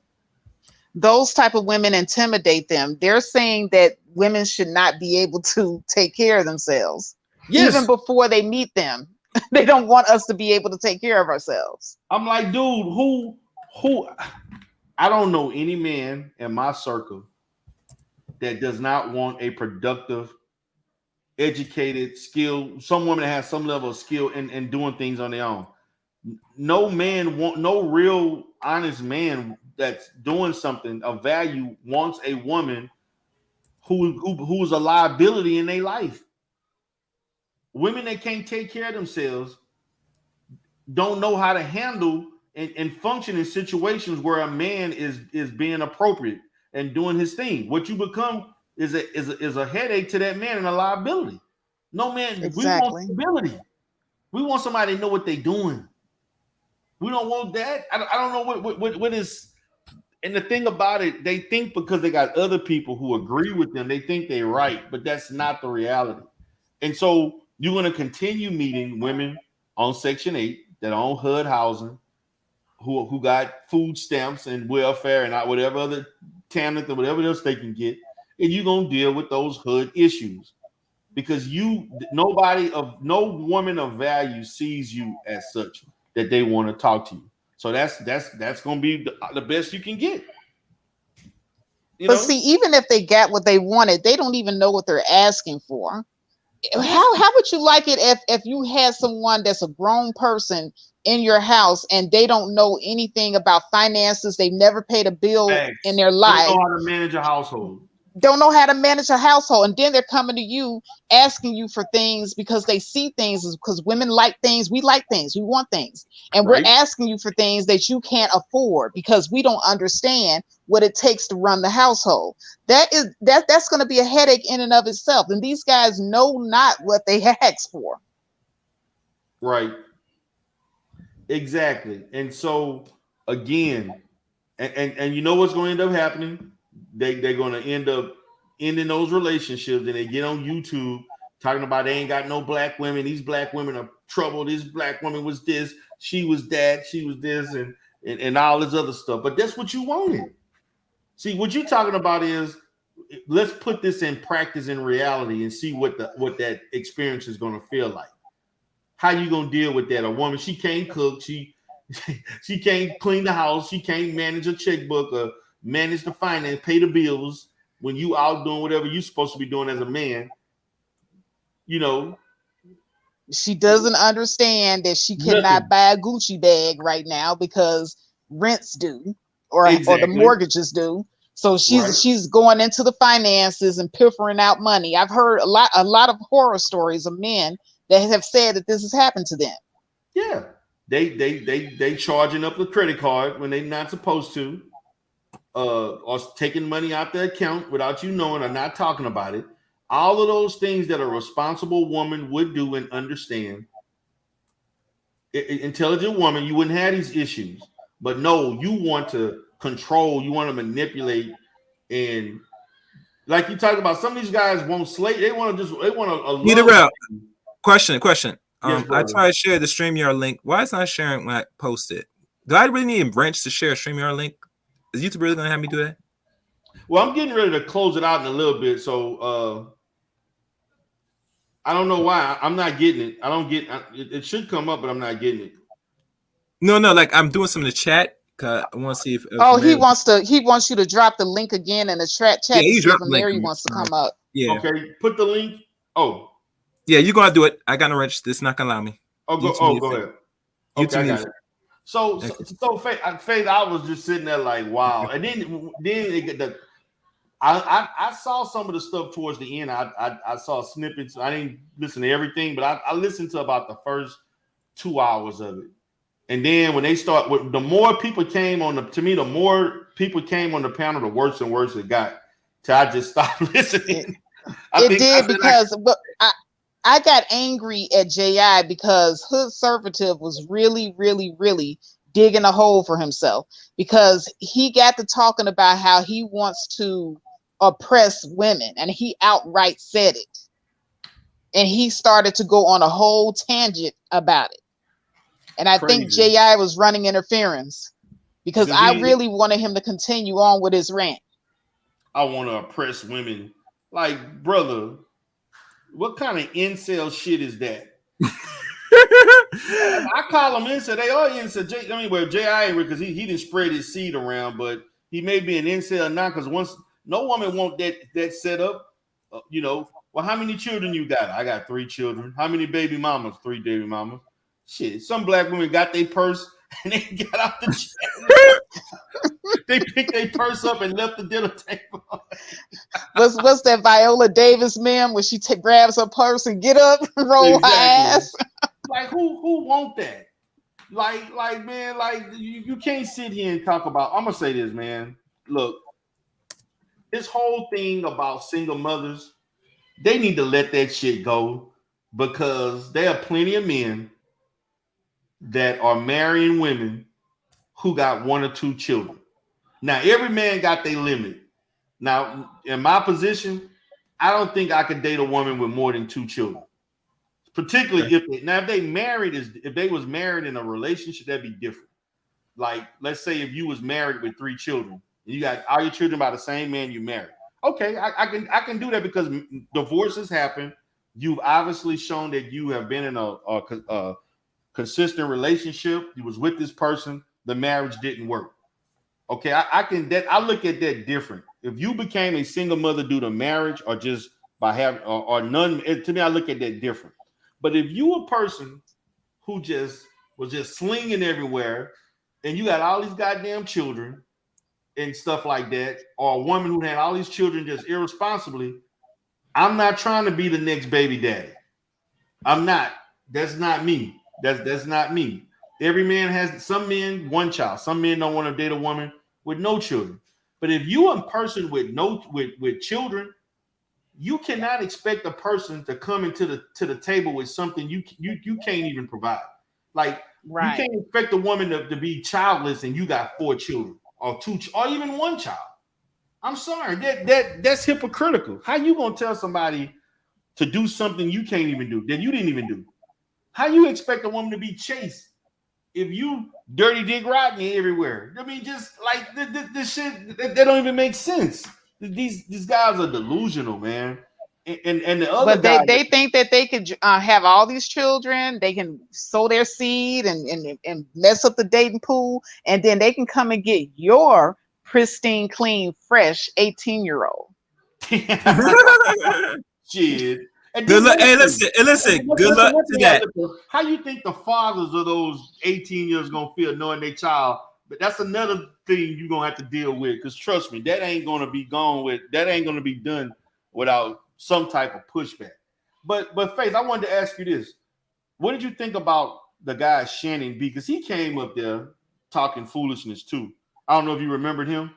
Those type of women intimidate them. They're saying that women should not be able to take care of themselves. Yes. Even before they meet them. They don't want us to be able to take care of ourselves. I'm like, dude, who I don't know any man in my circle that does not want a productive, educated, skilled, some woman that has some level of skill in doing things on their own. No real honest man that's doing something of value wants a woman who's a liability in their life. Women that can't take care of themselves don't know how to handle and function in situations where a man is being appropriate and doing his thing. What you become is a headache to that man and a liability. No man, exactly. We want stability. We want somebody to know what they're doing. We don't want that. I don't know what is. And the thing about it, they think because they got other people who agree with them, they think they're right, but that's not the reality. And so you're going to continue meeting women on Section 8 that own HUD housing, who got food stamps and welfare and whatever other talent and whatever else they can get, and you're going to deal with those HUD issues because no woman of value sees you as such that they want to talk to you. So that's going to be the best you can get. But see, even if they got what they wanted, they don't even know what they're asking for. How would you like it if you had someone that's a grown person in your house and they don't know anything about finances? They've never paid a bill in their life. Don't know how to manage a household. Don't know how to manage a household, and then they're coming to you asking you for things because they see things, because women like things, we like things, we want things, and we're asking you for things that you can't afford because we don't understand what it takes to run the household. That's going to be a headache in and of itself, and these guys know not what they ask for. Right. Exactly. And so again, and you know what's going to end up happening? They're going to end up ending those relationships, and they get on YouTube talking about they ain't got no black women. These black women are trouble. This black woman was this, she was that, she was this, and all this other stuff. But that's what you wanted. See, what you're talking about is let's put this in practice in reality and see what that experience is going to feel like. How you going to deal with that? A woman, she can't cook, she can't clean the house, she can't manage a checkbook or manage the finance, pay the bills when you out doing whatever you're supposed to be doing as a man. You know, she doesn't understand that she cannot buy a Gucci bag right now because rents due or the mortgages due. So she's going into the finances and piffering out money. I've heard a lot of horror stories of men that have said that this has happened to them. Yeah, they charging up the credit card when they're not supposed to. Or taking money out their account without you knowing or not talking about it. All of those things that a responsible woman would do and understand. Intelligent woman, you wouldn't have these issues. But no, you want to control, you want to manipulate, and like you talked about, some of these guys want slave. They want a Need a route. Question. Yes, I tried to share the StreamYard link. Why is it not sharing when I post it? Do I really need a branch to share a StreamYard link? Is YouTube really gonna have me do that? Well, I'm getting ready to close it out in a little bit, so I don't know why I'm not getting it. I don't get it should come up, but I'm not getting it. No, like I'm doing some in the chat because I want to see if he wants you to drop the link again in the chat to see if Mary wants to come up. Yeah. Okay, put the link. Oh. Yeah, you're gonna do it. I got no wrench. This is not gonna allow me. Go ahead. Okay, I got it. So Faith, I was just sitting there like, wow. And then I saw some of the stuff towards the end. I saw snippets. I didn't listen to everything, but I listened to about the first 2 hours of it. And then when they start, the more people came on the more people came on the panel, the worse and worse it got. Till I just stopped listening. But I got angry at JI because Hood Servative was really, really, really digging a hole for himself, because he got to talking about how he wants to oppress women, and he outright said it. And he started to go on a whole tangent about it. And I think JI was running interference, because I really wanted him to continue on with his rant. I want to oppress women. Like, brother, what kind of incel shit is that? I call them incel. They are incel. I mean, well, J.I. because he didn't spread his seed around, but he may be an incel now, because once no woman want that set up. You know, well, how many children you got? I got 3 children. How many baby mamas? 3 baby mamas. Shit, some black women got their purse and they got out the chair. They picked their purse up and left the dinner table. What's that Viola Davis meme where she grabs her purse and get up and roll her ass? Like, who want that? Like man, like you can't sit here and talk about. I'm gonna say this, man. Look, this whole thing about single mothers, they need to let that shit go, because there are plenty of men that are marrying women who got 1 or 2 children. Now, every man got their limit. Now, in my position, I don't think I could date a woman with more than 2 children. Particularly if they was married in a relationship, that'd be different. Like, let's say if you was married with 3 children, and you got all your children by the same man you married. Okay, I can do that, because divorces happen. You've obviously shown that you have been in a consistent relationship. You was with this person. The marriage didn't work. Okay, I look at that different. If you became a single mother due to marriage, or just by having or none, to me, I look at that different. But if you a person who was just slinging everywhere, and you got all these goddamn children and stuff like that, or a woman who had all these children just irresponsibly, I'm not trying to be the next baby daddy. I'm not. That's not me. That's not me. Every man has, some men 1 child. Some men don't want to date a woman with no children. But if you a person with children, you cannot expect a person to come into the table with something you can't even provide. Like, right. You can't expect a woman to be childless and you got 4 children or 2 or even 1 child. I'm sorry, that's hypocritical. How you gonna tell somebody to do something you can't even do, that you didn't even do? How you expect a woman to be chaste if you dirty Dick Rodney everywhere? I mean, just like this shit that don't even make sense. These guys are delusional, man. And the other guys, they think that they could have all these children, they can sow their seed and mess up the dating pool, and then they can come and get your pristine, clean, fresh 18-year-old. Shit. Good luck. Hey, listen. Good luck to that. How you think the fathers of those 18 years gonna feel knowing their child? But that's another thing you're gonna have to deal with. Because trust me, that ain't gonna be done without some type of pushback. But Faith, I wanted to ask you this: what did you think about the guy Shannon B? Because he came up there talking foolishness too. I don't know if you remembered him.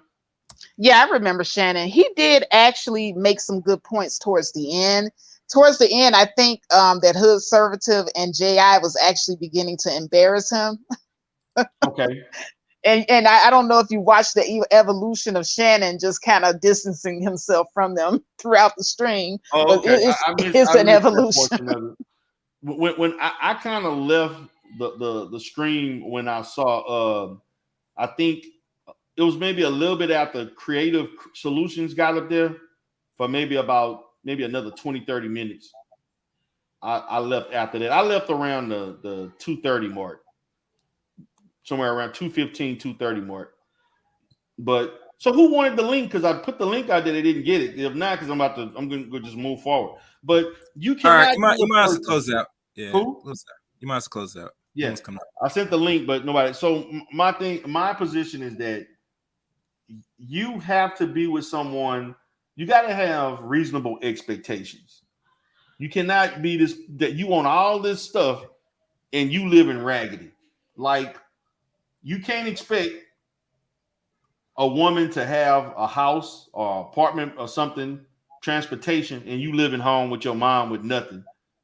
Yeah, I remember Shannon. He did actually make some good points towards the end. Towards the end, I think that Hood Servative and J.I. was actually beginning to embarrass him. Okay. And I don't know if you watched the evolution of Shannon just kind of distancing himself from them throughout the stream. Oh, okay. It's an evolution. When I kind of left the stream when I saw, I think it was maybe a little bit after Creative Solutions got up there for maybe another 20-30 minutes. I left after that. I left around the 2:30 mark. Somewhere around 2:15, 2:30 mark. But so who wanted the link? Because I put the link out there, they didn't get it. If not, because I'm going to just move forward. But you cannot. All right, you might have to close out. Yeah. Who? You might have to close out. Yeah. I sent the link, but nobody. So my position is that you have to be with someone. You got to have reasonable expectations. You cannot be that you want all this stuff and you live in raggedy. Like, you can't expect a woman to have a house or apartment or something, transportation, and you living home with your mom with nothing,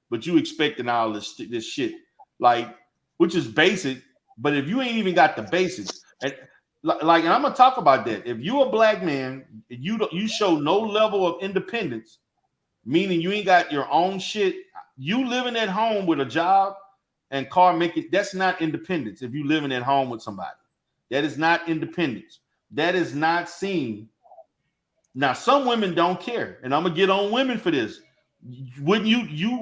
but you expecting all this shit, like, which is basic. But if you ain't even got the basics, and like, and I'm gonna talk about that. If you a black man, you show no level of independence, meaning you ain't got your own shit. You living at home with a job and car, that's not independence. If you living at home with somebody, that is not independence. That is not seen. Now, some women don't care, and I'm gonna get on women for this. Wouldn't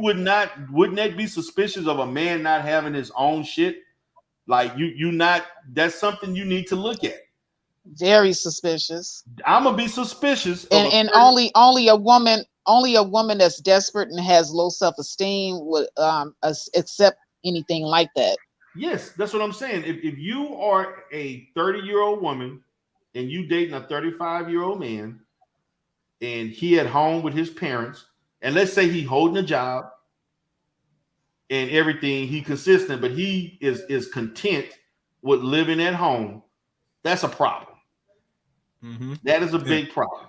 wouldn't that be suspicious of a man not having his own shit? Like you not, that's something you need to look at. Very suspicious. I'm gonna be suspicious of and only a woman that's desperate and has low self-esteem would accept anything like that. Yes, that's what I'm saying. If you are a 30-year-old woman and you dating a 35-year-old man, and he at home with his parents, and let's say he holding a job and everything, he consistent, but he is content with living at home, that's a problem. Mm-hmm. That is a big problem.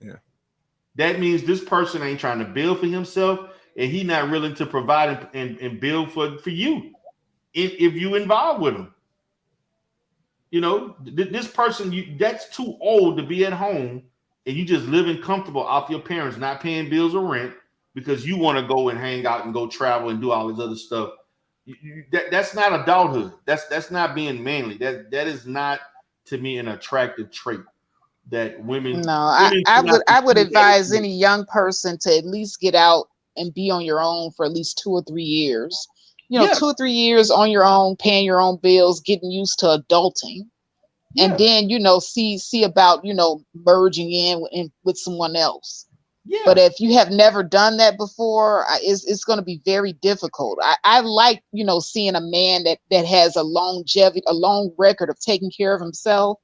Yeah. That means this person ain't trying to build for himself, and he not willing to provide and build for you if you involved with him. You know, this person, that's too old to be at home, and you just living comfortable off your parents, not paying bills or rent because you want to go and hang out and go travel and do all this other stuff. That's not adulthood. That's not being manly. That is not, to me, an attractive trait that women. No, I would advise any young person to at least get out and be on your own for at least 2 or 3 years. You know, 2 or 3 years on your own, paying your own bills, getting used to adulting. And then, you know, see about, you know, merging in with someone else. Yeah. But if you have never done that before, it's going to be very difficult. I like, you know, seeing a man that has a long record of taking care of himself.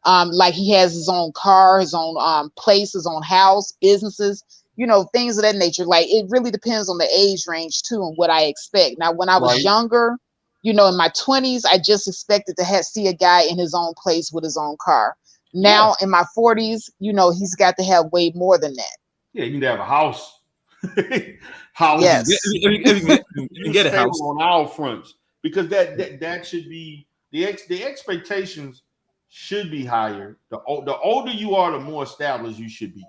Like he has his own car, his own place, his own house, businesses, you know, things of that nature. Like, it really depends on the age range too and what I expect. Now, when I was younger, you know, in my 20s, I just expected to see a guy in his own place with his own car. Now, in my 40s, you know, he's got to have way more than that. Yeah, you need to have a house. House. Yes. You get a house on all fronts, because that should be the expectations should be higher. The older you are, the more established you should be.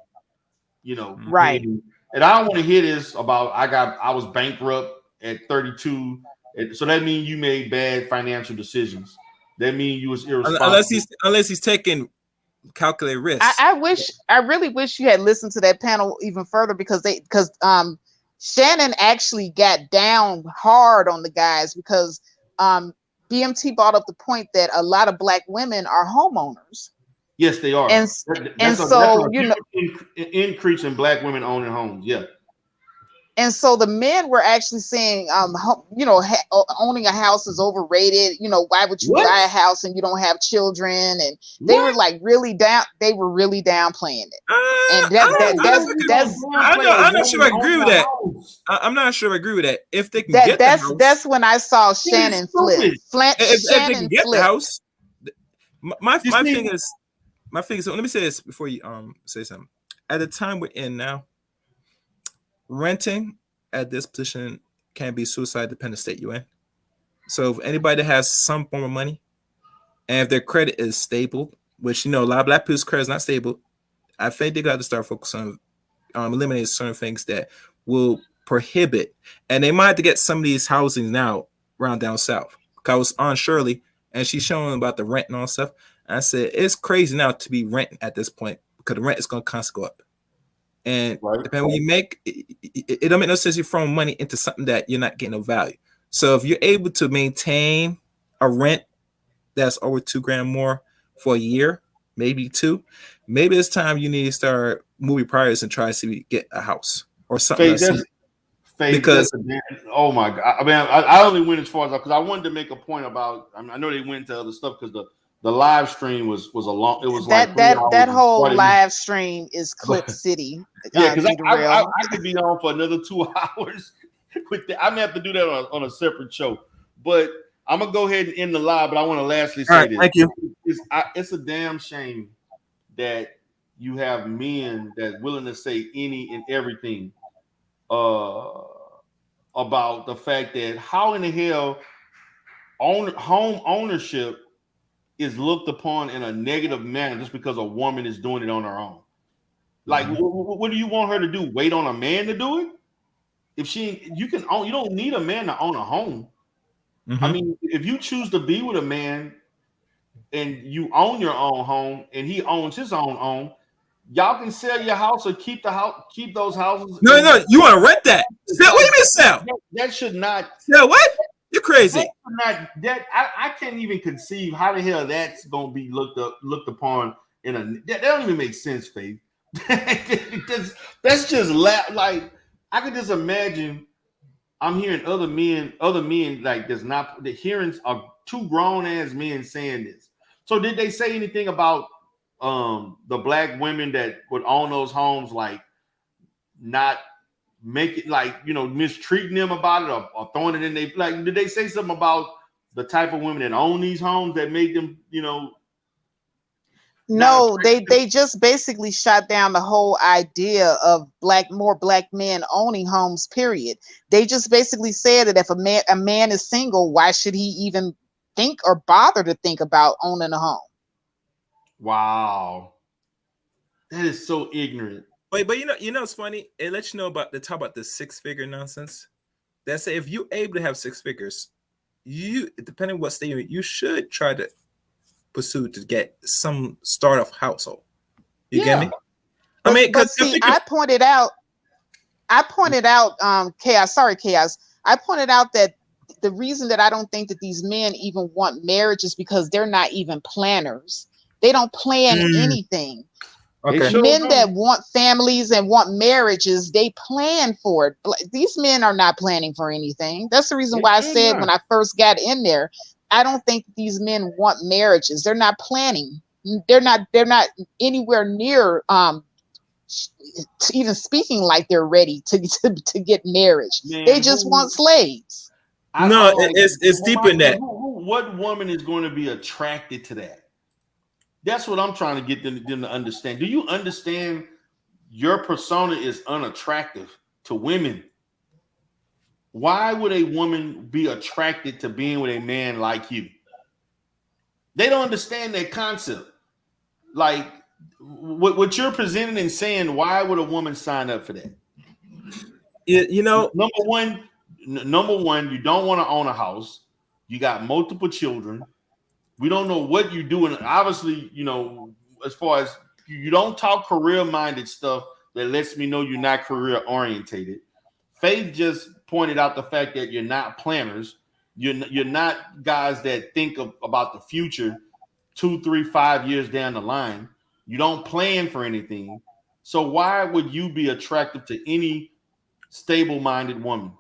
You know, right? And I don't want to hear this about I was bankrupt at 32. So that means you made bad financial decisions. That means you was irresponsible. Unless he's taking calculated risks. I really wish you had listened to that panel even further, because Shannon actually got down hard on the guys, because BMT brought up the point that a lot of black women are homeowners. Yes, they are. That's so you know, increase in black women owning homes. Yeah. And so the men were actually saying, you know, owning a house is overrated. You know, why would you buy a house and you don't have children? And they were like really down. They were really downplaying it. And I'm not sure I agree with that. I'm not sure I agree with that. If they can get the house, that's when I saw Shannon flip. If they can get the house, my thing is. So let me say this before you say something. At the time we're in now, renting at this position can be suicide dependent state you're in. So if anybody that has some form of money, and if their credit is stable, which, you know, a lot of black people's credit is not stable, I think they got to start focusing on eliminating certain things that will prohibit. And they might have to get some of these housings now around down south. Because I was on Shirley and she's showing about the rent and all stuff. And I said, it's crazy now to be renting at this point, because the rent is going to constantly go up. And depending when you make it don't make no sense you're throwing money into something that you're not getting no value. So if you're able to maintain a rent that's over $2,000 more for a year, maybe 2, maybe it's time you need to start moving priors and try to get a house or something. Because oh my God, I mean, I only went as far as because I wanted to make a point about. I know they went into other stuff because the live stream was a long. It was that whole live stream is Clip City. Yeah, because I could be on for another 2 hours. I'm gonna have to do that on a separate show. But I'm gonna go ahead and end the live. But I want to lastly say this. Thank you. it's a damn shame that you have men that's willing to say any and everything about the fact that how in the hell home ownership is looked upon in a negative manner just because a woman is doing it on her own. Like, what do you want her to do? Wait on a man to do it? If you don't need a man to own a home. I mean, if you choose to be with a man and you own your own home and he owns his own home, y'all can sell your house or keep those houses. No, you want to rent that? What do you mean sell? That should not. Sell what? You're crazy. I can't even conceive how the hell that's gonna be looked upon that don't even make sense, Faith. That's just like I could just imagine. I'm hearing other men like there's not the hearings of two grown ass men saying this. So did they say anything about the black women that would own those homes, like not make it, like, you know, mistreating them about it or throwing it in they, like, did they say something about the type of women that own these homes that make them, you know? No, they just basically shot down the whole idea of more black men owning homes, period. They just basically said that if a man is single, why should he even think or bother to think about owning a home? Wow. That is so ignorant. But you know it's funny. It lets you know about talk about the 6-figure nonsense. That say if you're able to have 6 figures, you, depending on what state you should try to pursue to get some start of household. You get me? I mean, but see, I pointed out, Chaos. Sorry, Chaos. I pointed out that the reason that I don't think that these men even want marriage is because they're not even planners. They don't plan anything. Okay. Men that want families and want marriages, they plan for it. These men are not planning for anything. That's the reason why I said when I first got in there, I don't think these men want marriages. They're not planning. They're not anywhere near even speaking like they're ready to get marriage. Man, they just want slaves. It's deeper than that. What woman is going to be attracted to that? That's what I'm trying to get them to understand. Do you understand your persona is unattractive to women? Why would a woman be attracted to being with a man like you? They don't understand that concept. Like what you're presenting and saying, why would a woman sign up for that? You know, number one, you don't want to own a house. You got multiple children. We don't know what you're doing. Obviously, you know, as far as you don't talk career-minded stuff that lets me know you're not career-orientated. Faith just pointed out the fact that you're not planners. You're not guys that think about the future 2, 3, 5 years down the line. You don't plan for anything. So why would you be attractive to any stable-minded woman?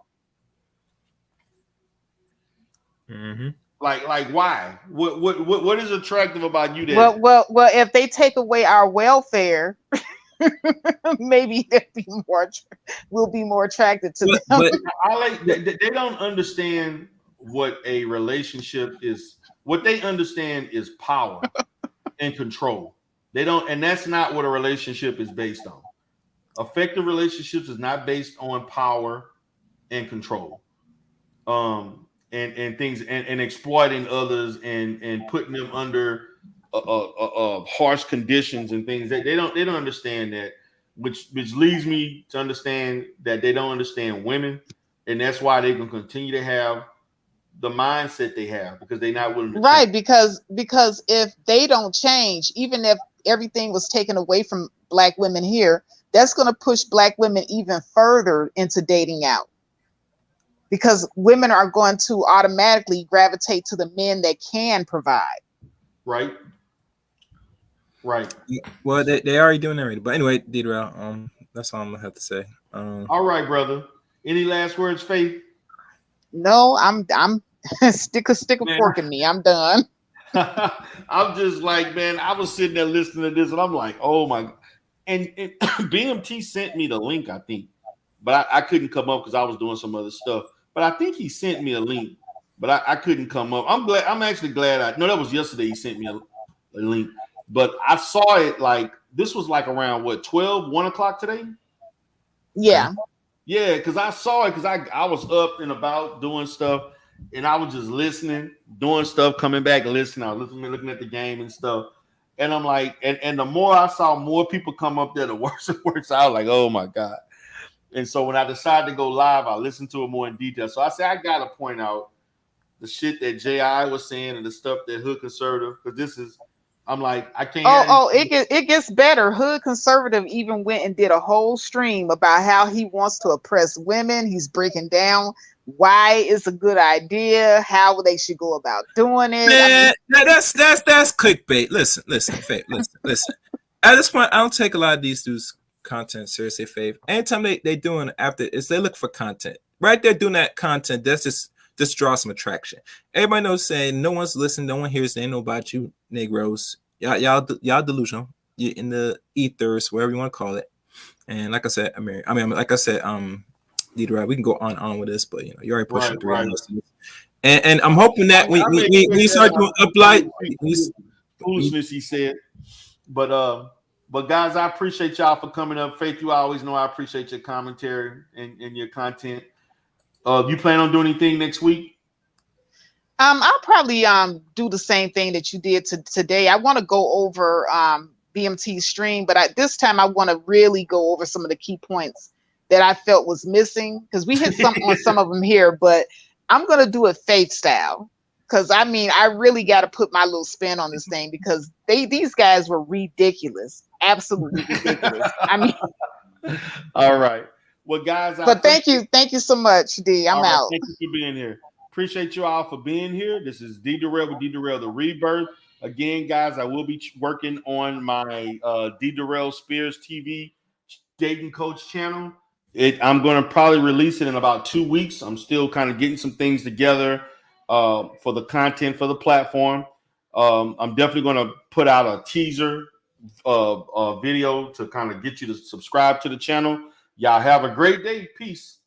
Mm-hmm. Like why? What is attractive about you? That well, if they take away our welfare, maybe we'll be more attracted to them. But they don't understand what a relationship is. What they understand is power and control. They don't, and that's not what a relationship is based on. Effective relationships is not based on power and control. And things and exploiting others and putting them under harsh conditions and things. They don't understand that, which leads me to understand that they don't understand women, and that's why they can continue to have the mindset they have, because they're not willing to change. because if they don't change, even if everything was taken away from black women here, that's going to push black women even further into dating out. Because women are going to automatically gravitate to the men that can provide. Right. Well, they already doing that already. But anyway, Deidre, that's all I'm gonna have to say. All right, brother. Any last words, Faith? No, I'm stick a fork in me. I'm done. I'm just like, man, I was sitting there listening to this and I'm like, oh my. And BMT sent me the link, I think. But I couldn't come up because I was doing some other stuff. But I think he sent me a link, but I couldn't come up. I'm actually glad. No, that was yesterday. He sent me link. But I saw it like this was like around what 1 o'clock today. Yeah. Yeah, because I saw it because I was up and about doing stuff, and I was just listening, doing stuff, coming back, listening. I was looking at the game and stuff. And I'm like, and the more I saw more people come up there, the worse it works. I was like, oh my God. And so when I decided to go live, I listened to it more in detail. So I said, I got to point out the shit that J.I. was saying and the stuff that Hood Conservative, because this is, I'm like, I can't. It gets better. Hood Conservative even went and did a whole stream about how he wants to oppress women. He's breaking down why it's a good idea, how they should go about doing it. Man, that's clickbait. Listen, Faith, listen. At this point, I don't take a lot of these dudes' content seriously, Faith. Anytime they doing after is they look for content. Right there doing that content, that's just draw some attraction. Everybody knows saying no one's listening, no one hears, they ain't know about you, Negroes. Y'all delusional. You're in the ethers, whatever you want to call it. And like I said, Leader, we can go on with this, but you're already pushing through. Right. And I'm hoping that we start to apply foolishness he said. But guys, I appreciate y'all for coming up. Faith, you always know I appreciate your commentary and your content. You plan on doing anything next week? I'll probably do the same thing that you did today. I want to go over BMT's stream, but this time I want to really go over some of the key points that I felt was missing, because we hit on some of them here, but I'm going to do it Faith style, because I really got to put my little spin on this thing, because these guys were ridiculous, absolutely ridiculous. All right. Well, guys, thank you so much, D. I'm out. Thank you for being here. Appreciate you all for being here. This is D Durrell with D Durrell the Rebirth. Again, guys, I will be working on my D Durrell Spears TV dating coach channel. I'm going to probably release it in about 2 weeks. I'm still kind of getting some things together for the content for the platform. I'm definitely going to put out a teaser video to kind of get you to subscribe to the channel. Y'all have a great day. Peace.